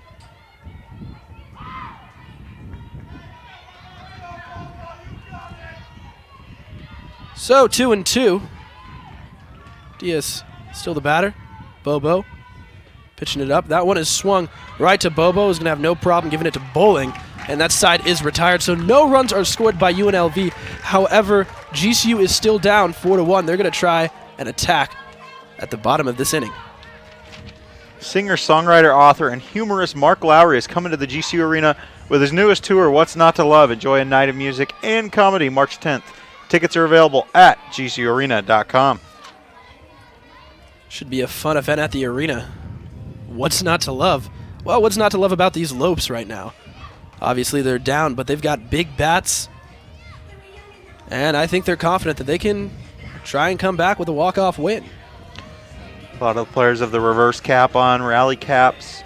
Speaker 2: So 2-2. Diaz still the batter. Bobo pitching it up. That one is swung right to Bobo. Who's going to have no problem giving it to Bowling. And that side is retired, so no runs are scored by UNLV. However, GCU is still down 4-1. They're going to try an attack at the bottom of this inning.
Speaker 3: Singer, songwriter, author, and humorist Mark Lowry is coming to the GCU Arena with his newest tour, What's Not to Love? Enjoy a night of music and comedy March 10th. Tickets are available at gcuarena.com.
Speaker 2: Should be a fun event at the arena. What's not to love? Well, what's not to love about these Lopes right now? Obviously, they're down, but they've got big bats. And I think they're confident that they can try and come back with a walk-off win.
Speaker 3: A lot of the players have the reverse cap on, rally caps.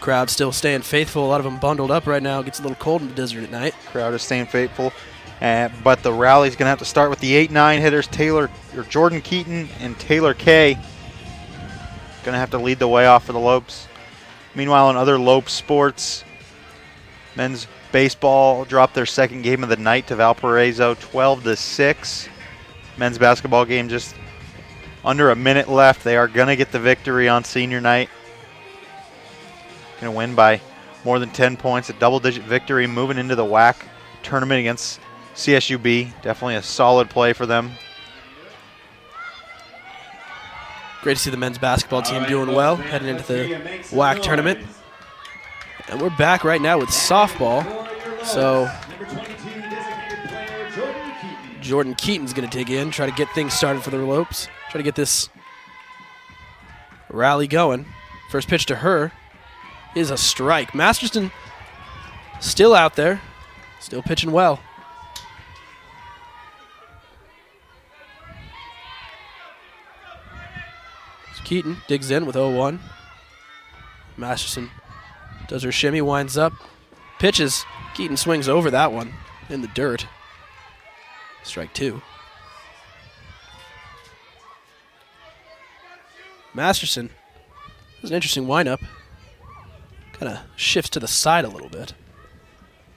Speaker 2: Crowd still staying faithful. A lot of them bundled up right now. It gets a little cold in the desert at night.
Speaker 3: Crowd is staying faithful. But the rally's going to have to start with the 8-9 hitters, Jordan Keaton and Taylor Kay. Going to have to lead the way off for the Lopes. Meanwhile, in other Lopes sports, men's baseball dropped their second game of the night to Valparaiso, 12-6. Men's basketball game just under a minute left. They are going to get the victory on senior night. Going to win by more than 10 points, a double-digit victory, moving into the WAC tournament against CSUB. Definitely a solid play for them.
Speaker 2: Great to see the men's basketball team doing well, heading into the WAC tournament. And we're back right now with softball. So Jordan Keaton's going to dig in, try to get things started for the Lopes, try to get this rally going. First pitch to her is a strike. Masterson still out there, still pitching well. Keaton digs in with 0-1. Masterson does her shimmy, winds up, pitches. Keaton swings over that one in the dirt. Strike 2. Masterson has an interesting windup. Kind of shifts to the side a little bit.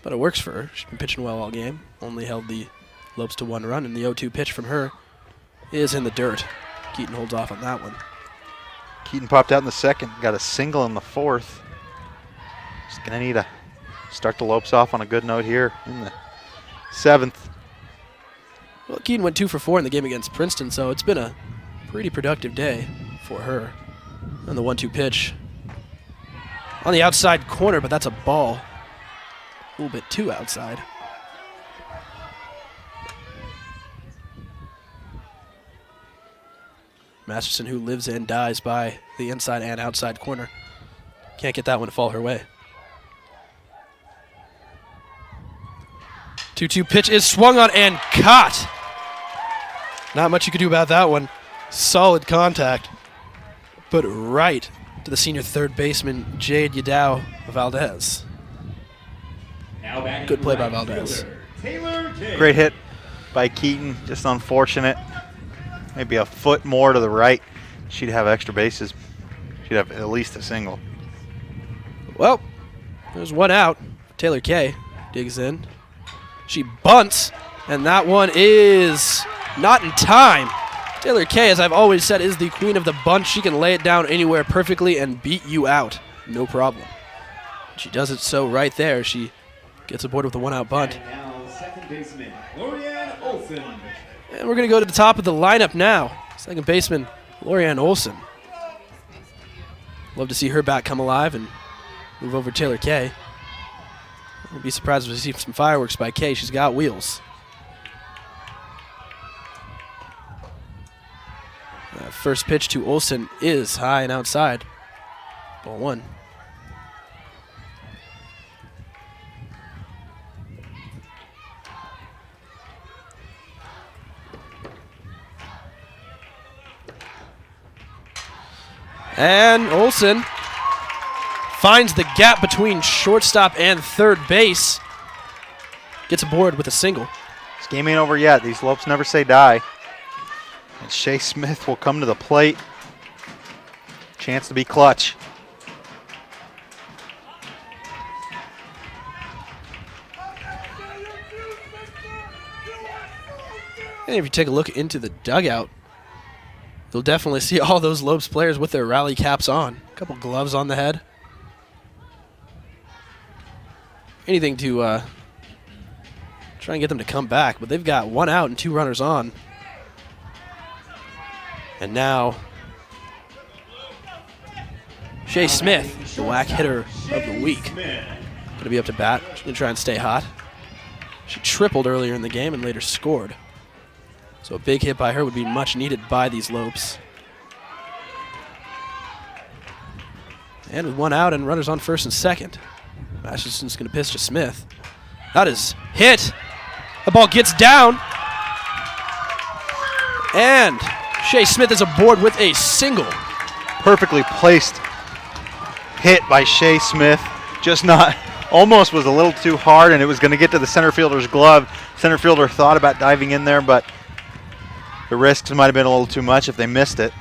Speaker 2: But it works for her. She's been pitching well all game. Only held the Lopes to 1 run, and the 0-2 pitch from her is in the dirt. Keaton holds off on that one.
Speaker 3: Keaton popped out in the second, got a single in the fourth. Just going to need to start the Lopes off on a good note here in the 7th.
Speaker 2: Well, Keaton went 2 for 4 in the game against Princeton, so it's been a pretty productive day for her. And the 1-2 pitch on the outside corner, but that's a ball. A little bit too outside. Masterson, who lives and dies by the inside and outside corner. Can't get that one to fall her way. 2-2 pitch is swung on and caught. Not much you could do about that one. Solid contact, but right to the senior third baseman, Jade Yadao Valdez. Good play by Valdez.
Speaker 3: Great hit by Keaton, just unfortunate. Maybe a foot more to the right she'd have extra bases. She'd have at least a single.
Speaker 2: Well, there's one out. Taylor Kay digs in. She bunts, and that one is not in time. Taylor Kay, as I've always said, is the queen of the bunt. She can lay it down anywhere perfectly and beat you out. No problem. She does it so right there. She gets aboard with a one-out bunt.
Speaker 4: And now second baseman, Lorianne Olson.
Speaker 2: And we're going to go to the top of the lineup now. Second baseman, Lorianne Olson. Love to see her bat come alive and move over Taylor Kay. Wouldn't be surprised if we see some fireworks by Kay. She's got wheels. First pitch to Olson is high and outside. Ball one. And Olson finds the gap between shortstop and third base. Gets aboard with a single.
Speaker 3: This game ain't over yet. These Lopes never say die. And Shea Smith will come to the plate. Chance to be clutch.
Speaker 2: And if you take a look into the dugout, you'll definitely see all those Lopes players with their rally caps on. A couple gloves on the head. Anything to try and get them to come back, but they've got one out and two runners on. And now, Shea Smith, the whack hitter of the week. Going to be up to bat. She's going to try and stay hot. She tripled earlier in the game and later scored. So a big hit by her would be much needed by these Lopes. And with one out and runners on first and second, Masterson's going to pitch to Smith. That is hit. The ball gets down. And Shea Smith is aboard with a single.
Speaker 3: Perfectly placed hit by Shea Smith. Just not, almost was a little too hard, and it was going to get to the center fielder's glove. Center fielder thought about diving in there, but the risks might have been a little too much if they missed it.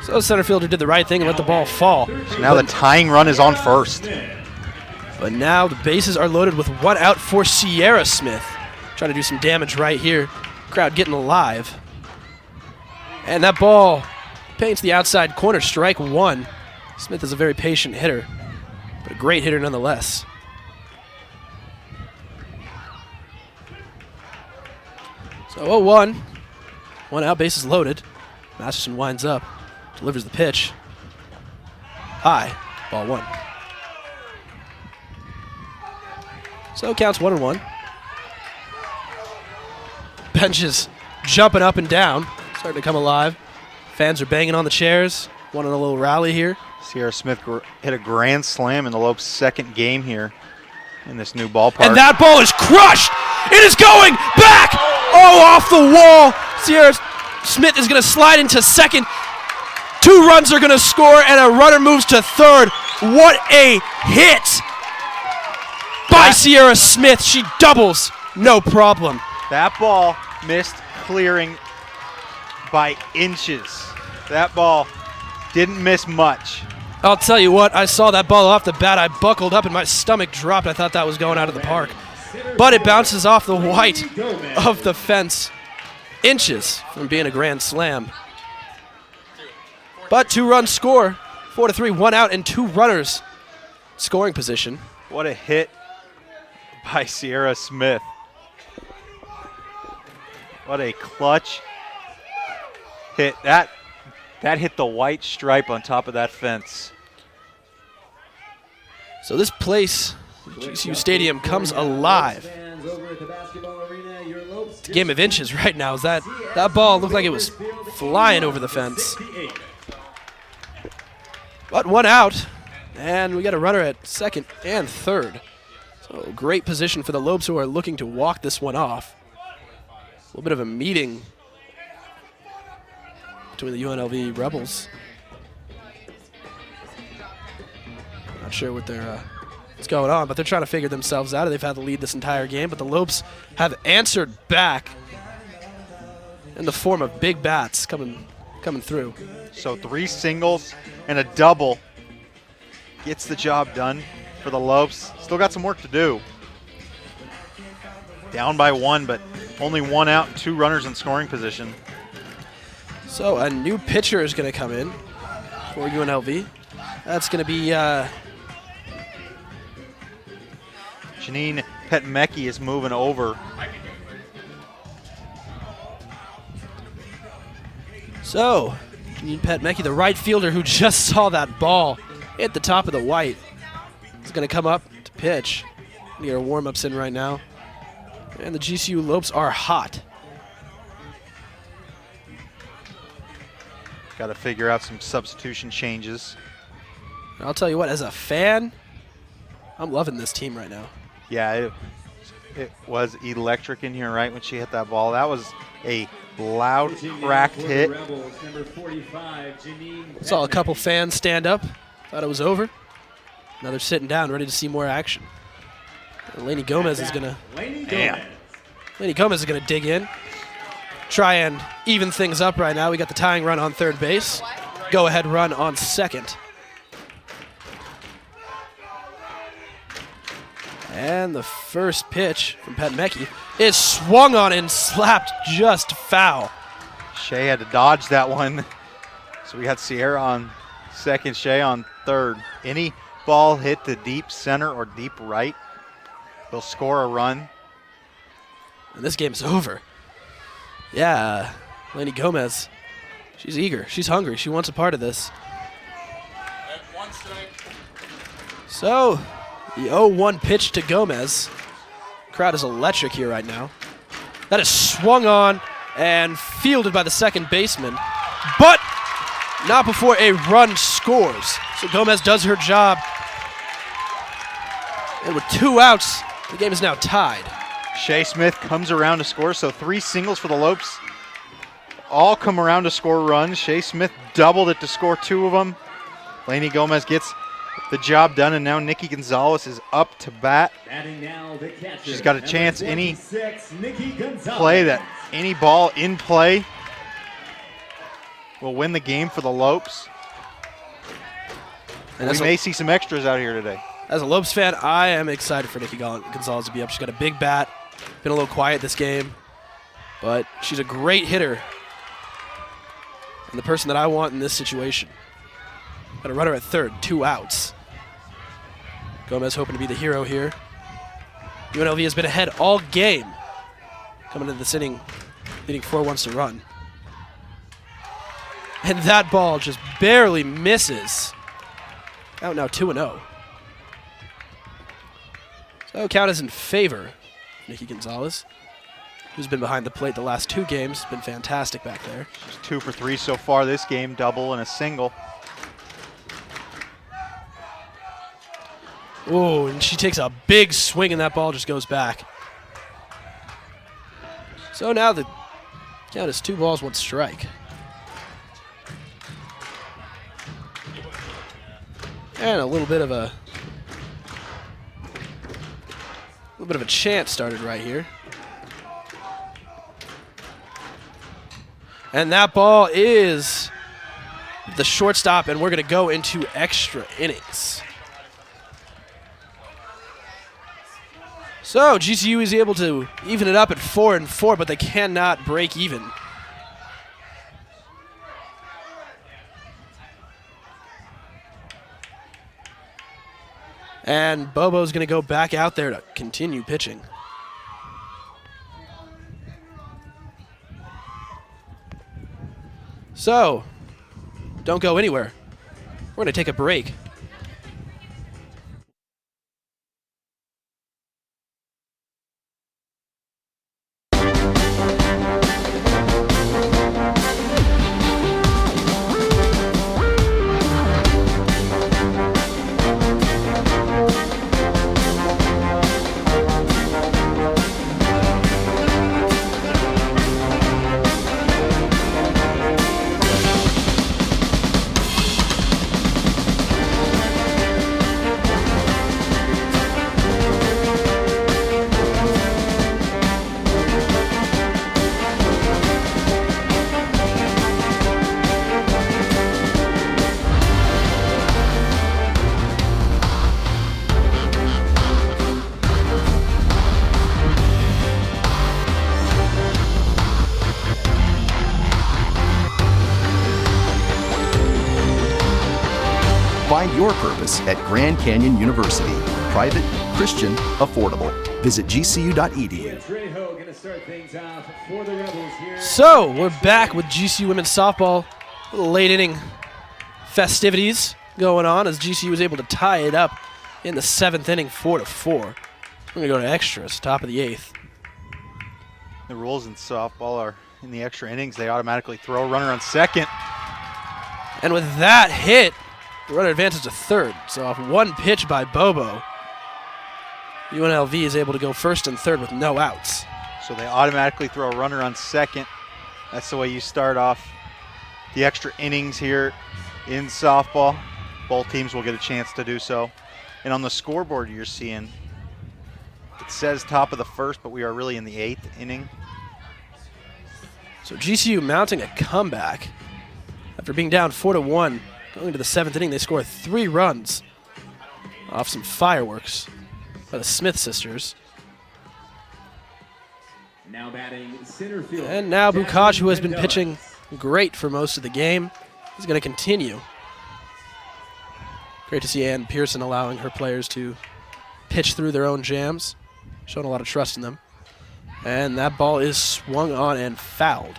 Speaker 2: So the center fielder did the right thing and let the ball fall.
Speaker 3: So now the tying run is on first.
Speaker 2: But now the bases are loaded with one out for Sierra Smith. Trying to do some damage right here. Crowd getting alive. And that ball paints the outside corner, strike one. Smith is a very patient hitter, but a great hitter nonetheless. So 0-1. One out, bases loaded. Masterson winds up, delivers the pitch. High, ball one. So counts 1-1. Benches jumping up and down, starting to come alive. Fans are banging on the chairs, wanting a little rally here.
Speaker 3: Sierra Smith hit a grand slam in the Lopes' second game here in this new ballpark.
Speaker 2: And that ball is crushed. It is going back. Oh, off the wall. Sierra Smith is going to slide into second. Two runs are going to score, and a runner moves to third. What a hit by Sierra Smith. She doubles, no problem.
Speaker 3: That ball missed clearing by inches. That ball didn't miss much.
Speaker 2: I'll tell you what, I saw that ball off the bat. I buckled up and my stomach dropped. I thought that was going out of the park. But it bounces off the white of the fence. Inches from being a grand slam. But two-run score, 4-3, one out and two runners scoring position.
Speaker 3: What a hit by Sierra Smith. What a clutch hit. That hit the white stripe on top of that fence.
Speaker 2: So this place, GCU Stadium, comes alive. It's a game of inches right now. That ball looked like it was flying over the fence. But one out, and we got a runner at second and third. So great position for the Lopes, who are looking to walk this one off. A little bit of a meeting between the UNLV Rebels. Not sure what's going on, but they're trying to figure themselves out. They've had the lead this entire game, but the Lopes have answered back in the form of big bats coming coming through.
Speaker 3: So 3 singles and a double gets the job done for the Lopes. Still got some work to do. Down by 1, but only 1 out and 2 runners in scoring position.
Speaker 2: So a new pitcher is going to come in for UNLV. That's going to be
Speaker 3: Janine Petmecki is moving over.
Speaker 2: So, Janine Petmecki, the right fielder who just saw that ball hit the top of the white, is going to come up to pitch. Get our warm-ups in right now. And the GCU Lopes are hot.
Speaker 3: Got to figure out some substitution changes.
Speaker 2: And I'll tell you what, as a fan, I'm loving this team right now.
Speaker 3: Yeah, it was electric in here right when she hit that ball. That was a loud, cracked hit.
Speaker 2: Saw a couple fans stand up, thought it was over. Now they're sitting down, ready to see more action. And Lainey Gomez is gonna dig in, try and even things up right now. We got the tying run on third base, go-ahead run on second. And the first pitch from Petmecki is swung on and slapped just foul.
Speaker 3: Shea had to dodge that one. So we got Sierra on second, Shea on third. Any ball hit to deep center or deep right, they'll score a run.
Speaker 2: And this game's over. Yeah, Lainey Gomez, she's eager, she's hungry, she wants a part of this. So, the 0-1 pitch to Gomez. Crowd is electric here right now. That is swung on and fielded by the second baseman, but not before a run scores. So Gomez does her job. And with 2 outs, the game is now tied.
Speaker 3: Shea Smith comes around to score, so 3 singles for the Lopes. All come around to score runs. Shea Smith doubled it to score 2 of them. Lainey Gomez gets the job done, and now Nikki Gonzalez is up to bat. She's got a chance. Any ball in play will win the game for the Lopes. And we may see some extras out here today.
Speaker 2: As a Lopes fan, I am excited for Nikki Gonzalez to be up. She's got a big bat. Been a little quiet this game, but she's a great hitter and the person that I want in this situation. Got a runner at third, 2 outs. Gomez hoping to be the hero here. UNLV has been ahead all game. Coming into this inning, leading 4-1 to run. And that ball just barely misses. Out now 2-0. So count is in favor of Nikki Gonzalez, who's been behind the plate the last 2 games. Been fantastic back there.
Speaker 3: She's 2 for 3 so far this game, double and a single.
Speaker 2: Oh, and she takes a big swing and that ball just goes back. So now the count is 2 balls, 1 strike. And a little bit of a chant started right here. And that ball is the shortstop, and we're going to go into extra innings. So GCU is able to even it up at 4-4, but they cannot break even. And Bobo's going to go back out there to continue pitching. So, don't go anywhere. We're going to take a break.
Speaker 5: Find your purpose at Grand Canyon University. Private, Christian, affordable. Visit gcu.edu.
Speaker 4: Trejo gonna start things off for the Rebels here.
Speaker 2: So we're back with GCU women's softball. Little late inning festivities going on as GCU was able to tie it up in the 7th inning, 4-4. We're gonna go to extras, top of the 8th.
Speaker 3: The rules in softball are in the extra innings, they automatically throw a runner on second.
Speaker 2: And with that hit, the runner advances to third. So off one pitch by Bobo, UNLV is able to go first and third with no outs.
Speaker 3: So they automatically throw a runner on second. That's the way you start off the extra innings here in softball. Both teams will get a chance to do so. And on the scoreboard you're seeing, it says top of the 1st, but we are really in the 8th inning.
Speaker 2: So GCU mounting a comeback. After being down 4-1, going to the 7th inning, they score 3 runs off some fireworks by the Smith sisters.
Speaker 4: Now batting center field.
Speaker 2: And now Bukaj, who has been pitching great for most of the game, is going to continue. Great to see Ann Pearson allowing her players to pitch through their own jams, showing a lot of trust in them. And that ball is swung on and fouled.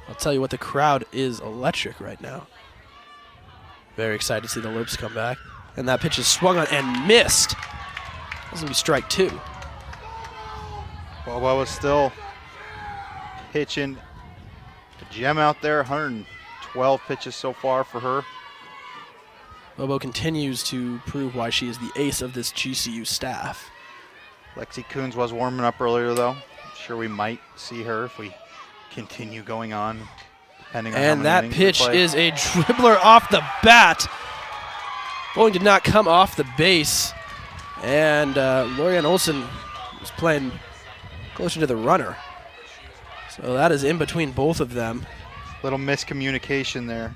Speaker 2: I'll tell you what, the crowd is electric right now. Very excited to see the Lopes come back. And that pitch is swung on and missed. That's going to be strike 2.
Speaker 3: Bobo was still pitching a gem out there, 112 pitches so far for her.
Speaker 2: Bobo continues to prove why she is the ace of this GCU staff.
Speaker 3: Lexi Coons was warming up earlier, though. I'm sure we might see her if we continue going on, depending on how
Speaker 2: And
Speaker 3: many
Speaker 2: that
Speaker 3: innings we
Speaker 2: pitch
Speaker 3: play.
Speaker 2: is a dribbler off the bat. Bowling did not come off the base. And Lorianne Olsen was playing closer to the runner. So that is in between both of them.
Speaker 3: Little miscommunication there.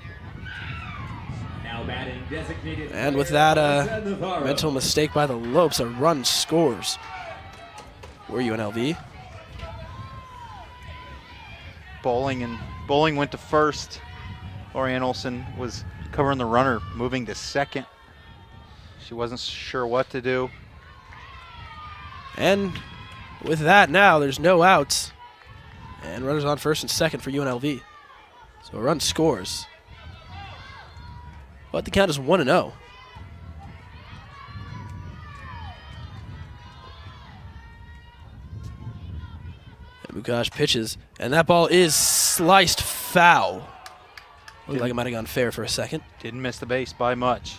Speaker 4: Now batting designated
Speaker 2: And with
Speaker 4: player,
Speaker 2: that
Speaker 4: Alyssa Navarro.
Speaker 2: mental mistake by the Lopes, a run scores for UNLV.
Speaker 3: Bowling went to first. Lorianne Olsen was covering the runner, moving to second. She wasn't sure what to do.
Speaker 2: And with that now, there's no outs. And runners on first and second for UNLV. So a run scores. But the count is 1-0. And Bukaj pitches, and that ball is sliced foul. Looked like it might have gone fair for a second.
Speaker 3: Didn't miss the base by much.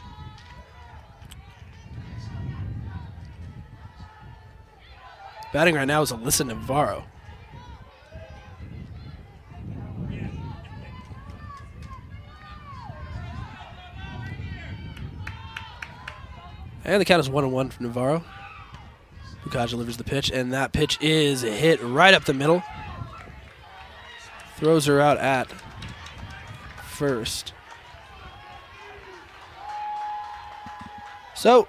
Speaker 2: Batting right now is Alyssa Navarro. And the count is 1-1 for Navarro. Bukaj delivers the pitch, and that pitch is hit right up the middle. Throws her out at first. So,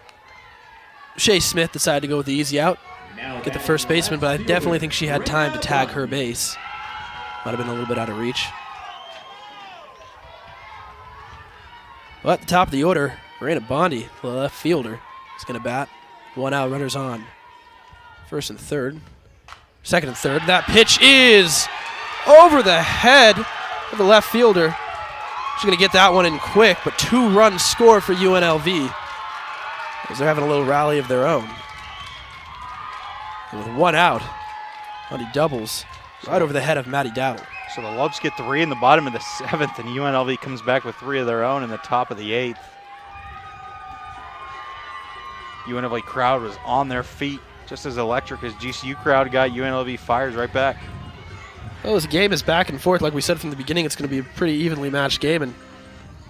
Speaker 2: Shea Smith decided to go with the easy out, get the first baseman, but I definitely think she had time to tag her base. Might have been a little bit out of reach. But at the top of the order, Miranda Bondi, the left fielder, is going to bat. 1 out, runners on. First and third. Second and third. That pitch is over the head of the left fielder. She's going to get that one in quick, but 2 runs score for UNLV as they're having a little rally of their own. And with 1 out, Bondi doubles right over the head of Maddie Dowdle.
Speaker 3: So the Lopes get 3 in the bottom of the 7th, and UNLV comes back with 3 of their own in the top of the 8th. UNLV crowd was on their feet, just as electric as GCU crowd got. UNLV fires right back.
Speaker 2: Well, this game is back and forth. Like we said from the beginning, it's going to be a pretty evenly matched game, and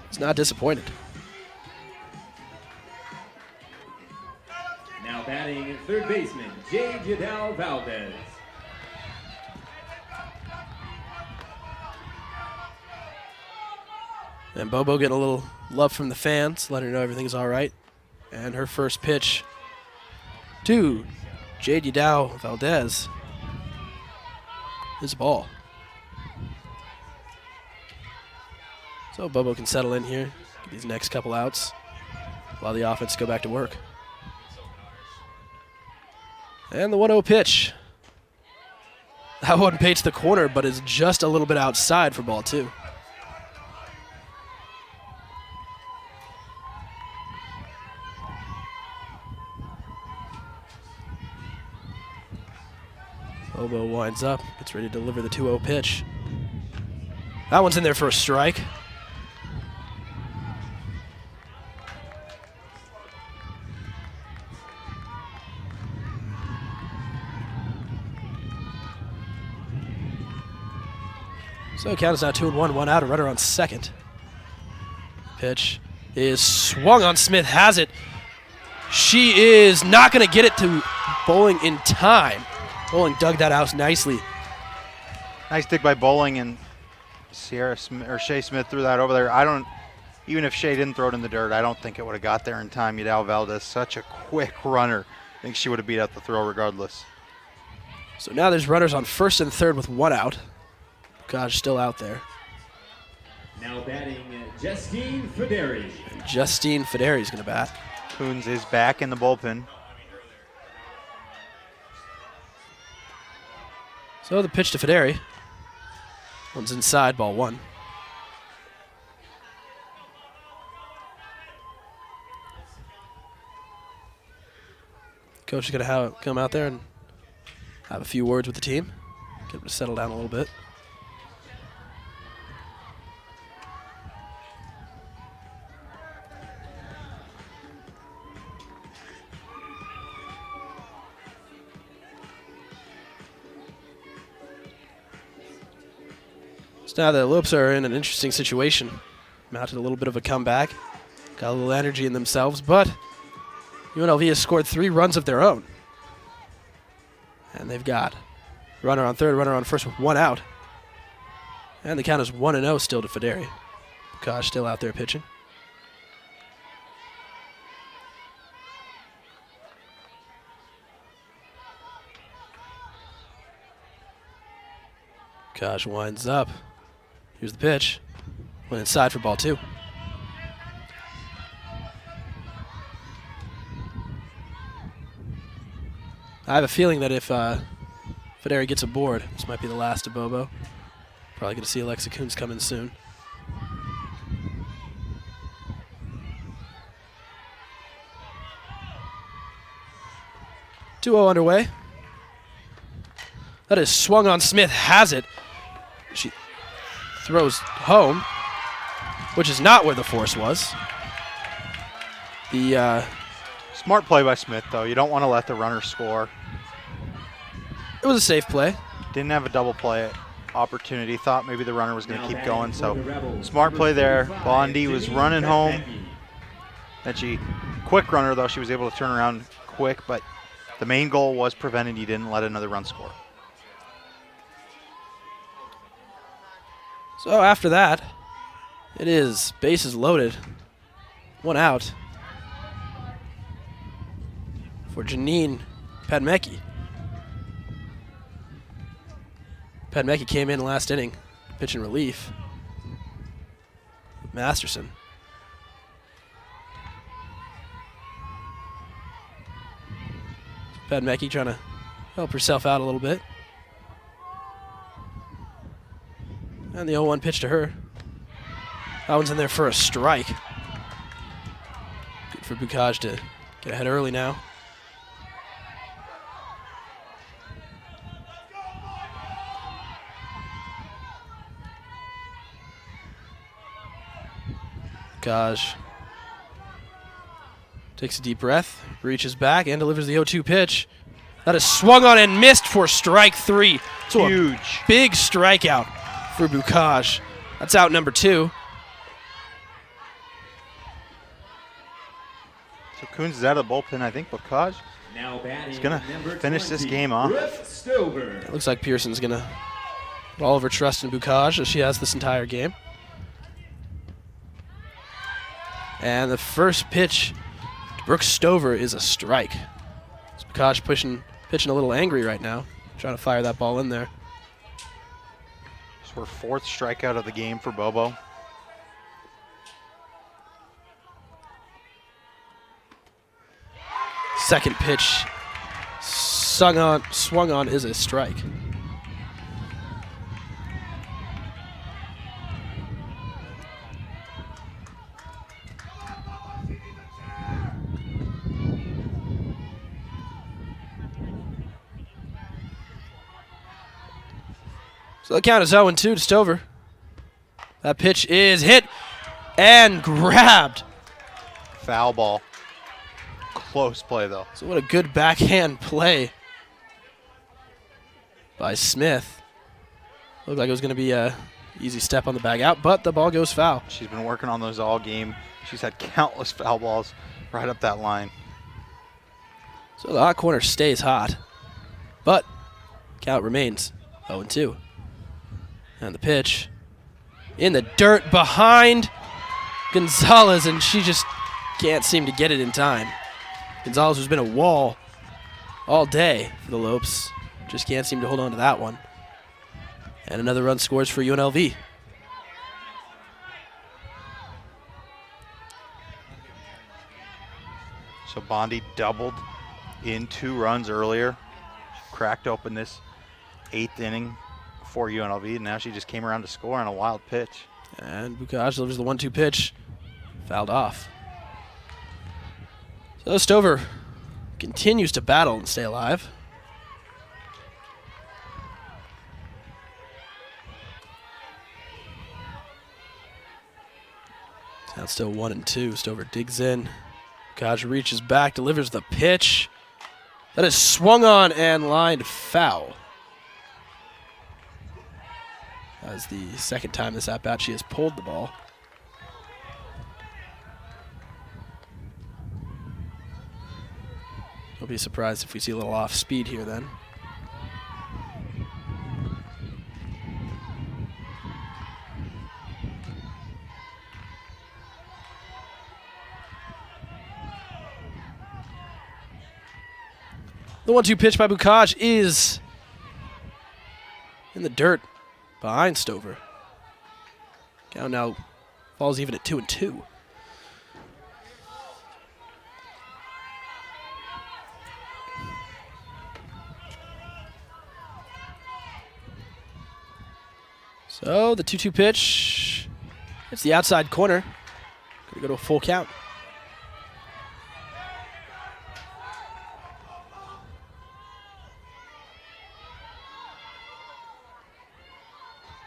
Speaker 2: it's not disappointed.
Speaker 4: Now batting third baseman, J. Jadal Valdez.
Speaker 2: And Bobo getting a little love from the fans, letting her know everything's all right. And her first pitch to Jade Yadao Valdez is a ball. So Bobo can settle in here, get these next couple outs while the offense go back to work. And the 1-0 pitch. That one paints the corner, but is just a little bit outside for ball 2. Bobo winds up, gets ready to deliver the 2-0 pitch. That one's in there for a strike. So count is now 2-1, 1 out, a runner on second. Pitch is swung on. Smith has it. She is not going to get it to Bowling in time. Bowling dug that out nicely.
Speaker 3: Nice dig by Bowling, and Shea Smith threw that over there. Even if Shea didn't throw it in the dirt, I don't think it would have got there in time. Yadao Valdez, such a quick runner. I think she would have beat out the throw regardless.
Speaker 2: So now there's runners on first and third with 1 out. Gosh, still out there.
Speaker 4: Now batting, Justine Federi.
Speaker 2: And Justine Federi is going to bat.
Speaker 3: Coons is back in the bullpen.
Speaker 2: So the pitch to Federi. One's inside, ball 1. Coach is going to come out there and have a few words with the team. Get them to settle down a little bit. So now the Lopes are in an interesting situation. Mounted a little bit of a comeback. Got a little energy in themselves, but UNLV has scored 3 runs of their own. And they've got runner on third, runner on first with 1 out. And the count is 1-0 still to Federi. Gosh, still out there pitching. Gosh winds up. Here's the pitch. Went inside for ball 2. I have a feeling that if Federi gets aboard, this might be the last of Bobo. Probably going to see Alexa Coons come in soon. (2-0) underway. That is swung on. Smith has it. She throws home, which is not where the force was. The
Speaker 3: smart play by Smith, though. You don't want to let the runner score.
Speaker 2: It was a safe play.
Speaker 3: Didn't have a double play opportunity. Thought maybe the runner was going to keep going. So smart play there. Bondi was running home. And quick runner, though. She was able to turn around quick, but the main goal was prevented. You didn't let another run score.
Speaker 2: So after that, it is bases loaded. 1 out for Janine Padmecki. Padmecki came in last inning, pitching relief. Masterson. Padmecki trying to help herself out a little bit. And the 0-1 pitch to her. That one's in there for a strike. Good for Bukaj to get ahead early now. Bukaj takes a deep breath, reaches back, and delivers the 0-2 pitch. That is swung on and missed for strike 3. So huge. A big strikeout for Bukaj. That's out number 2.
Speaker 3: So Coons is out of the bullpen. I think Bukaj is going to finish this game off.
Speaker 2: It looks like Pearson's going to put all of her trust in Bukaj as she has this entire game. And the first pitch to Brooke Stover is a strike. Bukaj pitching a little angry right now, trying to fire that ball in there.
Speaker 3: So her 4th strikeout of the game for Bobo.
Speaker 2: Second pitch swung on is a strike. So the count is 0-2 to Stover. That pitch is hit and grabbed.
Speaker 3: Foul ball. Close play, though.
Speaker 2: So what a good backhand play by Smith. Looked like it was going to be a easy step on the bag out, but the ball goes foul.
Speaker 3: She's been working on those all game. She's had countless foul balls right up that line.
Speaker 2: So the hot corner stays hot, but count remains 0-2. And the pitch in the dirt behind Gonzalez, and she just can't seem to get it in time. Gonzalez has been a wall all day for the Lopes. Just can't seem to hold on to that one. And another run scores for UNLV.
Speaker 3: So Bondi doubled in 2 runs earlier. Cracked open this 8th inning for UNLV, and now she just came around to score on a wild pitch.
Speaker 2: And Bukaj delivers the 1-2 pitch. Fouled off. So Stover continues to battle and stay alive. Now it's still 1-2. Stover digs in. Bukaj reaches back, delivers the pitch. That is swung on and lined foul. That is the second time this at-bat she has pulled the ball. Don't be surprised if we see a little off speed here then. The 1-2 pitch by Bukaj is in the dirt behind Stover. Count now falls even at 2-2. So the 2-2 pitch, it's the outside corner. Gonna go to a full count.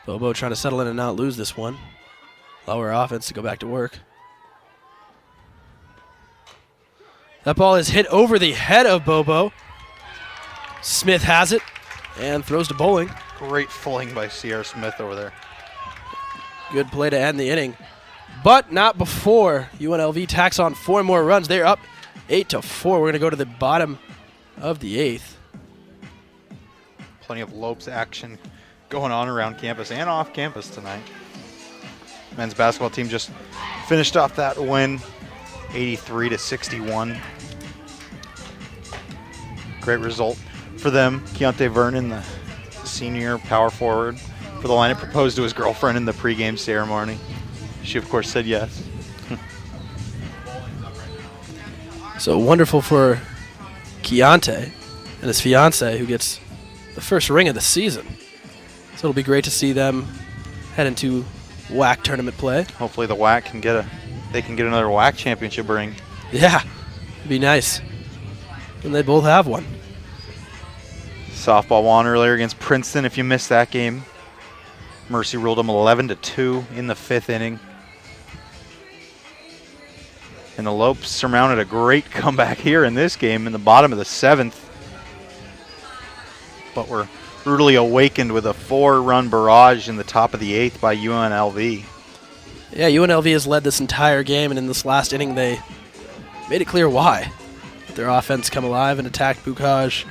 Speaker 2: Bobo trying to settle in and not lose this one. Allow her offense to go back to work. That ball is hit over the head of Bobo. Smith has it and throws to bowling.
Speaker 3: Great fling by Sierra Smith over there.
Speaker 2: Good play to end the inning. But not before UNLV tacks on 4 more runs. They're up 8-4. We're going to go to the bottom of the 8th.
Speaker 3: Plenty of Lopes action going on around campus and off campus tonight. Men's basketball team just finished off that win, 83-61. Great result for them. Keontae Vernon, the senior power forward for the lineup, proposed to his girlfriend in the pregame ceremony. She, of course, said yes.
Speaker 2: So wonderful for Keontae and his fiance, who gets the first ring of the season. So it'll be great to see them head into WAC tournament play.
Speaker 3: Hopefully the WAC can get another WAC championship ring.
Speaker 2: Yeah, it'd be nice. And they both have one.
Speaker 3: Softball won earlier against Princeton. If you missed that game, Mercy ruled them 11-2 in the 5th inning. And the Lopes surmounted a great comeback here in this game in the bottom of the 7th. But were brutally awakened with a 4-run barrage in the top of the 8th by UNLV.
Speaker 2: Yeah, UNLV has led this entire game, and in this last inning they made it clear why. Their offense come alive and attacked Bukaj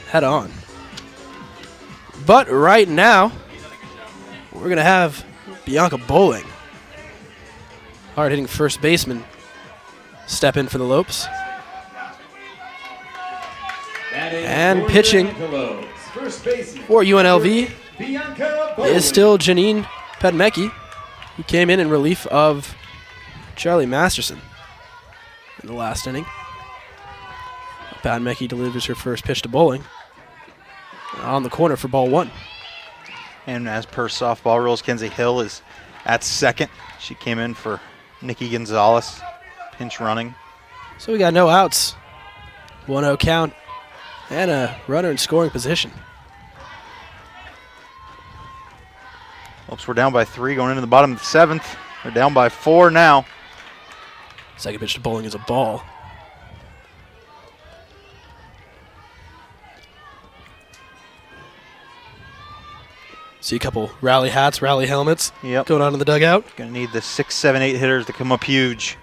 Speaker 2: head on. But right now, we're going to have Bianca Bowling, hard-hitting first baseman, step in for the Lopes. And pitching for UNLV is still Janine Pedmecki, who came in relief of Charlie Masterson in the last inning. Pedmecki delivers her first pitch to Bowling on the corner for ball 1.
Speaker 3: And as per softball rules, Kenzie Hill is at second. She came in for Nikki Gonzalez, pinch running.
Speaker 2: So we got no outs. 1-0 count and a runner in scoring position.
Speaker 3: Lopes were down by 3 going into the bottom of the 7th. They're down by 4 now.
Speaker 2: Second pitch to Bowling is a ball. See a couple rally hats, rally helmets going on in the dugout.
Speaker 3: Going to need the 6, 7, 8 hitters to come up huge.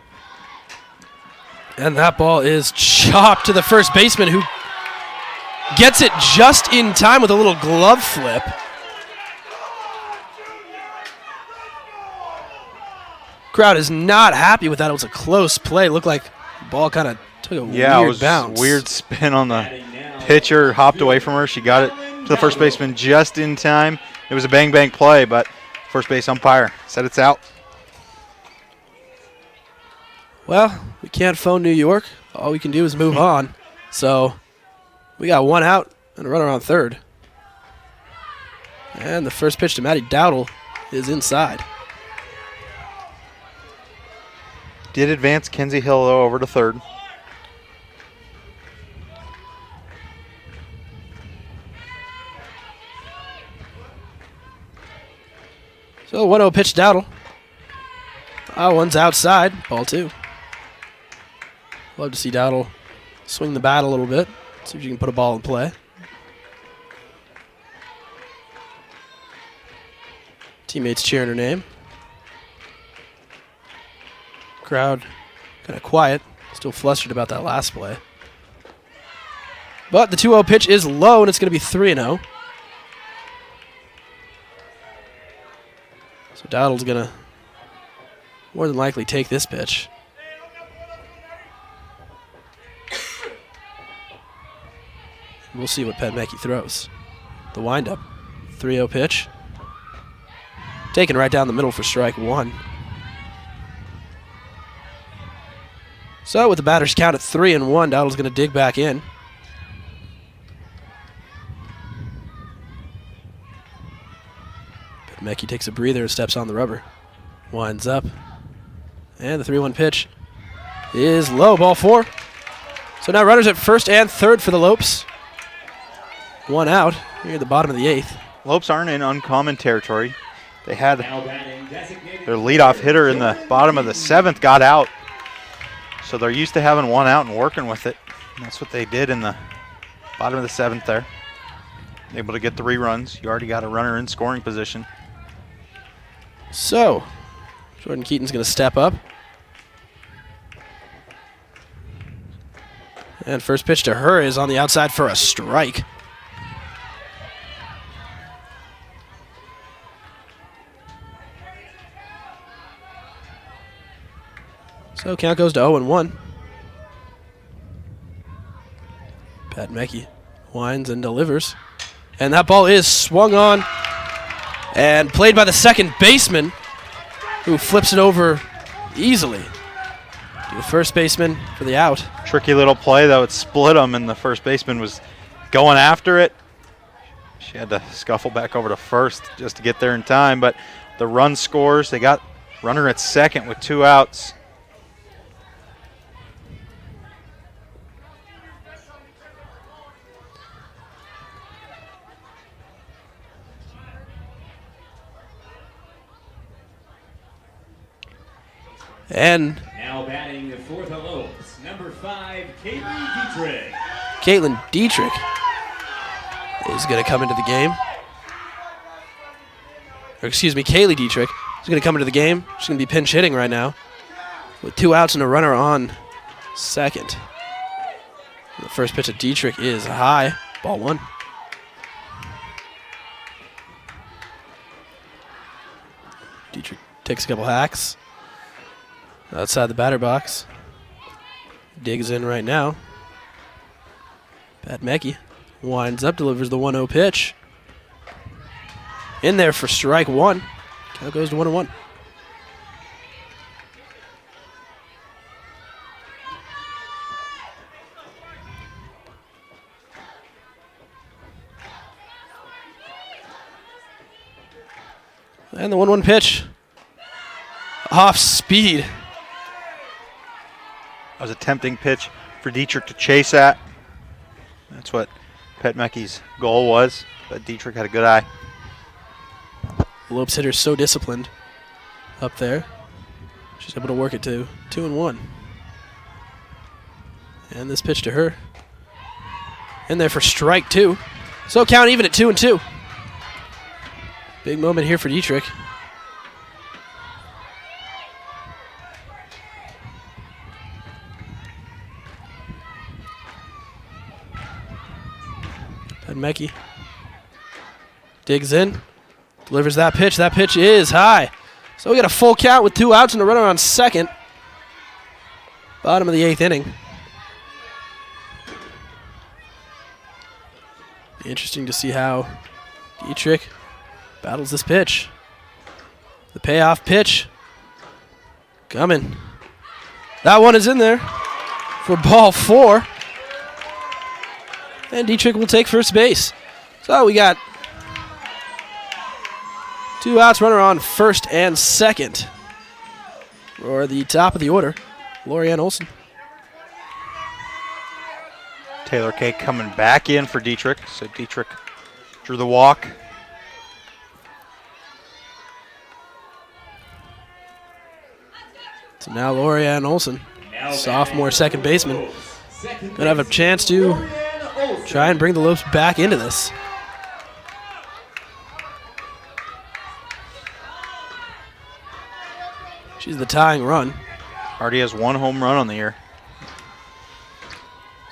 Speaker 2: And that ball is chopped to the first baseman, who gets it just in time with a little glove flip. Crowd is not happy with that. It was a close play. Looked like the ball kind of took a weird bounce.
Speaker 3: Weird spin on the pitcher, hopped away from her. She got it to the first baseman just in time. It was a bang-bang play, but first base umpire said it's out.
Speaker 2: Well, we can't phone New York. All we can do is move on. So we got 1 out and a runner on third. And the first pitch to Maddie Dowdle is inside.
Speaker 3: Did advance Kenzie Hill, though, over to third.
Speaker 2: So 1-0 pitch to Dowdle. One's outside, ball 2. Love to see Dowdle swing the bat a little bit, see if you can put a ball in play. Teammates cheering her name. Crowd kind of quiet, still flustered about that last play. But the 2-0 pitch is low, and it's going to be 3-0. So Dowdle's going to more than likely take this pitch. We'll see what Pedmecki throws. The windup. 3-0 pitch. Taken right down the middle for strike 1. So with the batter's count at 3-1, Dowdle's going to dig back in. Pedmecki takes a breather and steps on the rubber. Winds up. And the 3-1 pitch is low, ball 4. So now runners at first and third for the Lopes. 1 out here at the bottom of the 8th.
Speaker 3: Lopes aren't in uncommon territory. They had their leadoff hitter in the bottom of the 7th got out. So they're used to having 1 out and working with it. And that's what they did in the bottom of the 7th there. Able to get 3 runs. You already got a runner in scoring position.
Speaker 2: So Jordan Keaton's going to step up. And first pitch to her is on the outside for a strike. So count goes to 0-1. Pedmecki winds and delivers. And that ball is swung on and played by the second baseman, who flips it over easily to the first baseman for the out.
Speaker 3: Tricky little play that would split them, and the first baseman was going after it. She had to scuffle back over to first just to get there in time, but the run scores. They got runner at second with 2 outs.
Speaker 2: And
Speaker 4: now batting the 4th of Lopes, number 5, Caitlin Dietrich.
Speaker 2: Caitlin Dietrich is going to come into the game. Or excuse me, Kaylee Dietrich is going to come into the game. She's going to be pinch hitting right now with 2 outs and a runner on second. The first pitch of Dietrich is high, ball 1. Dietrich takes a couple hacks outside the batter box. Digs in right now. Pat Mecke winds up, delivers the 1-0 pitch. In there for strike one. Count goes to 1-1. And the 1-1 pitch. Off speed.
Speaker 3: That was a tempting pitch for Dietrich to chase at. That's what Pat Mecke's goal was, but Dietrich had a good eye.
Speaker 2: Lopes hitter so disciplined up there. She's able to work it to 2-1. And this pitch to her. In there for strike two. So count even at 2-2. Big moment here for Dietrich. Pat Mecke digs in, delivers that pitch. That pitch is high. So we got a full count with 2 outs and a runner on second. Bottom of the 8th inning. Be interesting to see how Dietrich battles this pitch. The payoff pitch coming. That one is in there for ball 4. And Dietrich will take first base. So we got 2 outs, runner on first and second. For the top of the order, Lorianne Olson.
Speaker 3: Taylor Kay coming back in for Dietrich. So Dietrich drew the walk.
Speaker 2: So now Lorianne Olson, sophomore second baseman, gonna have a chance to try and bring the Lopes back into this. She's the tying run.
Speaker 3: Already has 1 home run on the year.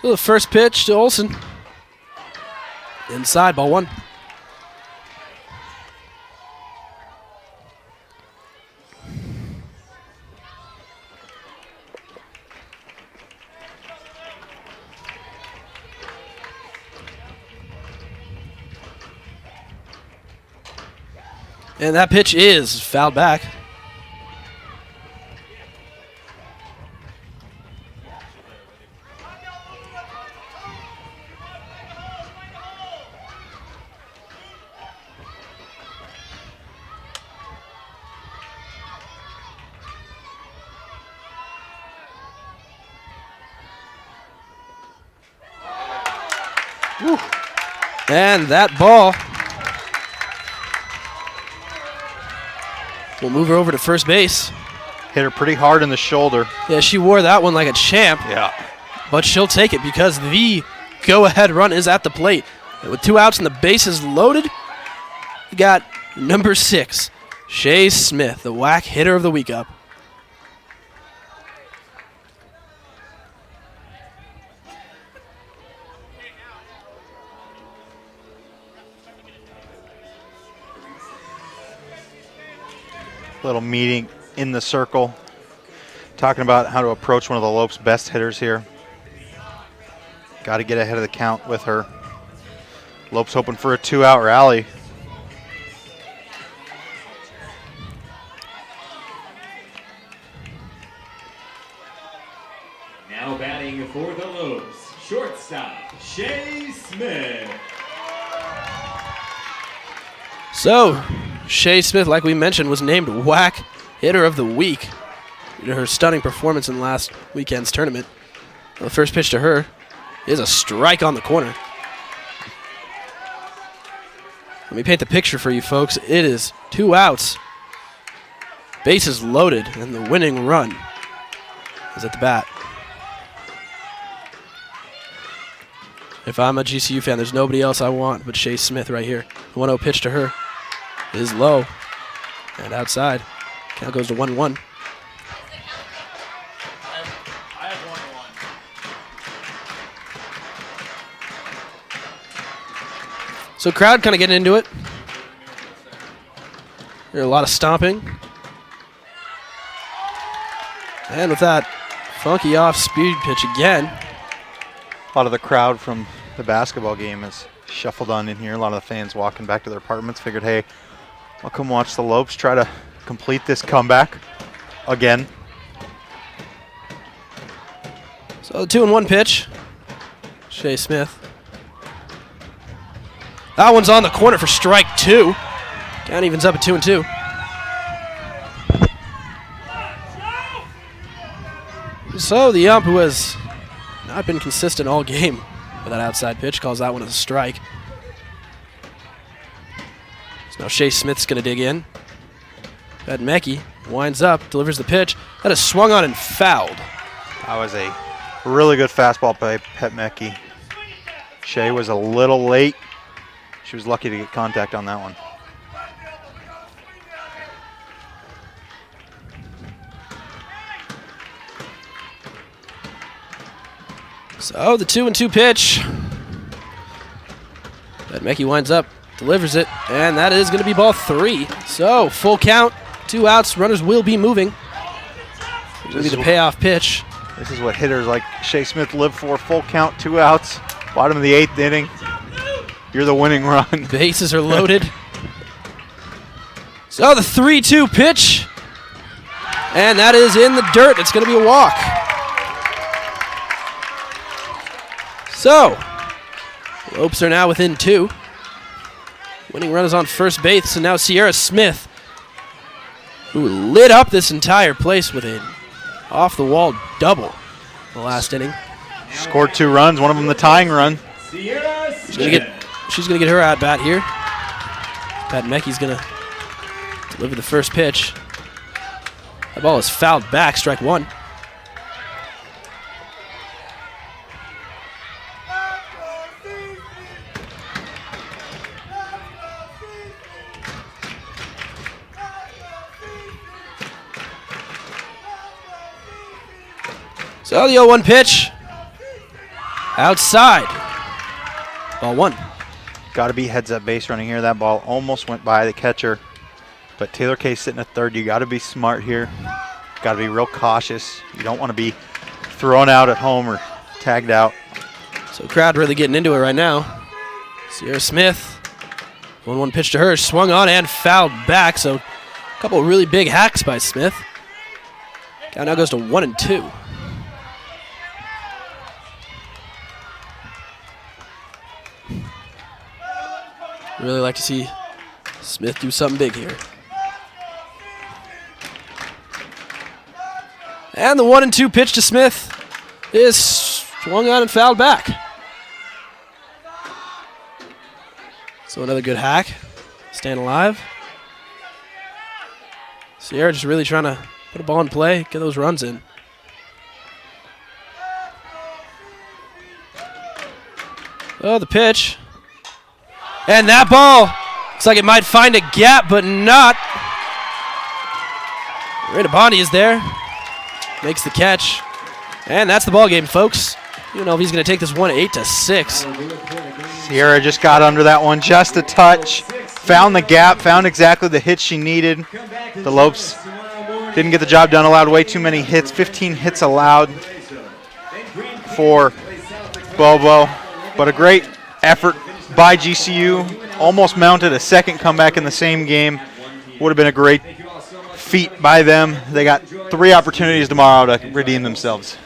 Speaker 2: So the first pitch to Olson. Inside, ball 1. And that pitch is fouled back. Whew. And that ball will move her over to first base.
Speaker 3: Hit her pretty hard in the shoulder.
Speaker 2: Yeah, she wore that one like a champ.
Speaker 3: Yeah.
Speaker 2: But she'll take it because the go-ahead run is at the plate. And with 2 outs and the bases loaded, we got number 6, Shay Smith, the WAC hitter of the week up.
Speaker 3: Little meeting in the circle, talking about how to approach one of the Lopes' best hitters here. Got to get ahead of the count with her. Lopes hoping for a 2-out rally.
Speaker 4: Now batting for the Lopes, shortstop Shay Smith.
Speaker 2: So, Shay Smith, like we mentioned, was named WAC hitter of the week due to her stunning performance in last weekend's tournament. The first pitch to her is a strike on the corner. Let me paint the picture for you folks. It is 2 outs, bases loaded, and the winning run is at the bat. If I'm a GCU fan, there's nobody else I want but Shay Smith right here. The 1-0 pitch to her is low and outside. Count goes to 1-1. So crowd kind of getting into it. There's a lot of stomping. And with that Funky off-speed pitch again.
Speaker 3: A lot of the crowd from the basketball game has shuffled on in here. A lot of the fans walking back to their apartments figured, hey, I'll come watch the Lopes try to complete this comeback again.
Speaker 2: So the 2-1 pitch. Shea Smith. That one's on the corner for strike 2. Count evens up at 2-2. So the ump, who has not been consistent all game with that outside pitch, calls that one a strike. So now Shea Smith's going to dig in. Pat Mecki winds up, delivers the pitch. That is swung on and fouled.
Speaker 3: That was a really good fastball by Pat Mecki. Shea was a little late. She was lucky to get contact on that one.
Speaker 2: So the 2-2 pitch. Pat Mecki winds up, delivers it, and that is going to be ball 3. So full count, 2 outs, runners will be moving. This will be the payoff pitch.
Speaker 3: This is what hitters like Shea Smith live for. Full count, 2 outs, bottom of the 8th inning. You're the winning run.
Speaker 2: Bases are loaded. So the 3-2 pitch, and that is in the dirt. It's going to be a walk. So, Lopes are now within 2. Winning run is on first base, and now Sierra Smith, who lit up this entire place with an off-the-wall double in the last inning.
Speaker 3: Scored 2 runs, one of them the tying run.
Speaker 2: She's gonna get her at bat here. Pat Mecki's gonna deliver the first pitch. That ball is fouled back, strike 1. So the 0-1 pitch. Outside. Ball 1.
Speaker 3: Got to be heads up base running here. That ball almost went by the catcher. But Taylor Kay sitting at third. You got to be smart here. Got to be real cautious. You don't want to be thrown out at home or tagged out.
Speaker 2: So crowd really getting into it right now. Sierra Smith. 1-1 pitch to her. Swung on and fouled back. So a couple of really big hacks by Smith. Count now goes to 1-2. Really like to see Smith do something big here. And the 1-2 pitch to Smith is swung on and fouled back. So another good hack. Staying alive. Sierra just really trying to put a ball in play, get those runs in. Oh, the pitch. And that ball looks like it might find a gap, but not. Rita Bondi is there. Makes the catch. And that's the ball game, folks. UNLV's going to take this one 8-6.
Speaker 3: Sierra just got under that one just a touch. Found the gap, found exactly the hit she needed. The Lopes didn't get the job done, allowed way too many hits. 15 hits allowed for Bobo. But a great effort by GCU. Almost mounted a second comeback in the same game. Would have been a great feat by them. They got 3 opportunities tomorrow to redeem themselves.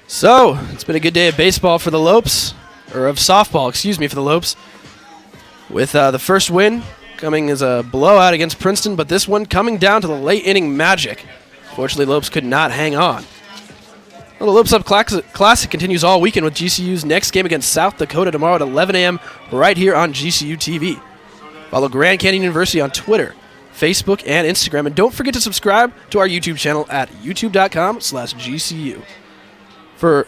Speaker 2: So, it's been a good day of baseball for the Lopes, or of softball, excuse me, for the Lopes. With the first win coming as a blowout against Princeton, but this one coming down to the late inning magic. Fortunately, Lopes could not hang on. Well, the Lopes Up Classic continues all weekend with GCU's next game against South Dakota tomorrow at 11 a.m. right here on GCU TV. Follow Grand Canyon University on Twitter, Facebook, and Instagram. And don't forget to subscribe to our YouTube channel at youtube.com/GCU. For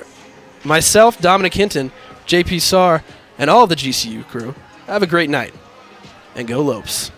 Speaker 2: myself, Dominic Hinton, JP Sarr, and all of the GCU crew, have a great night. And go Lopes.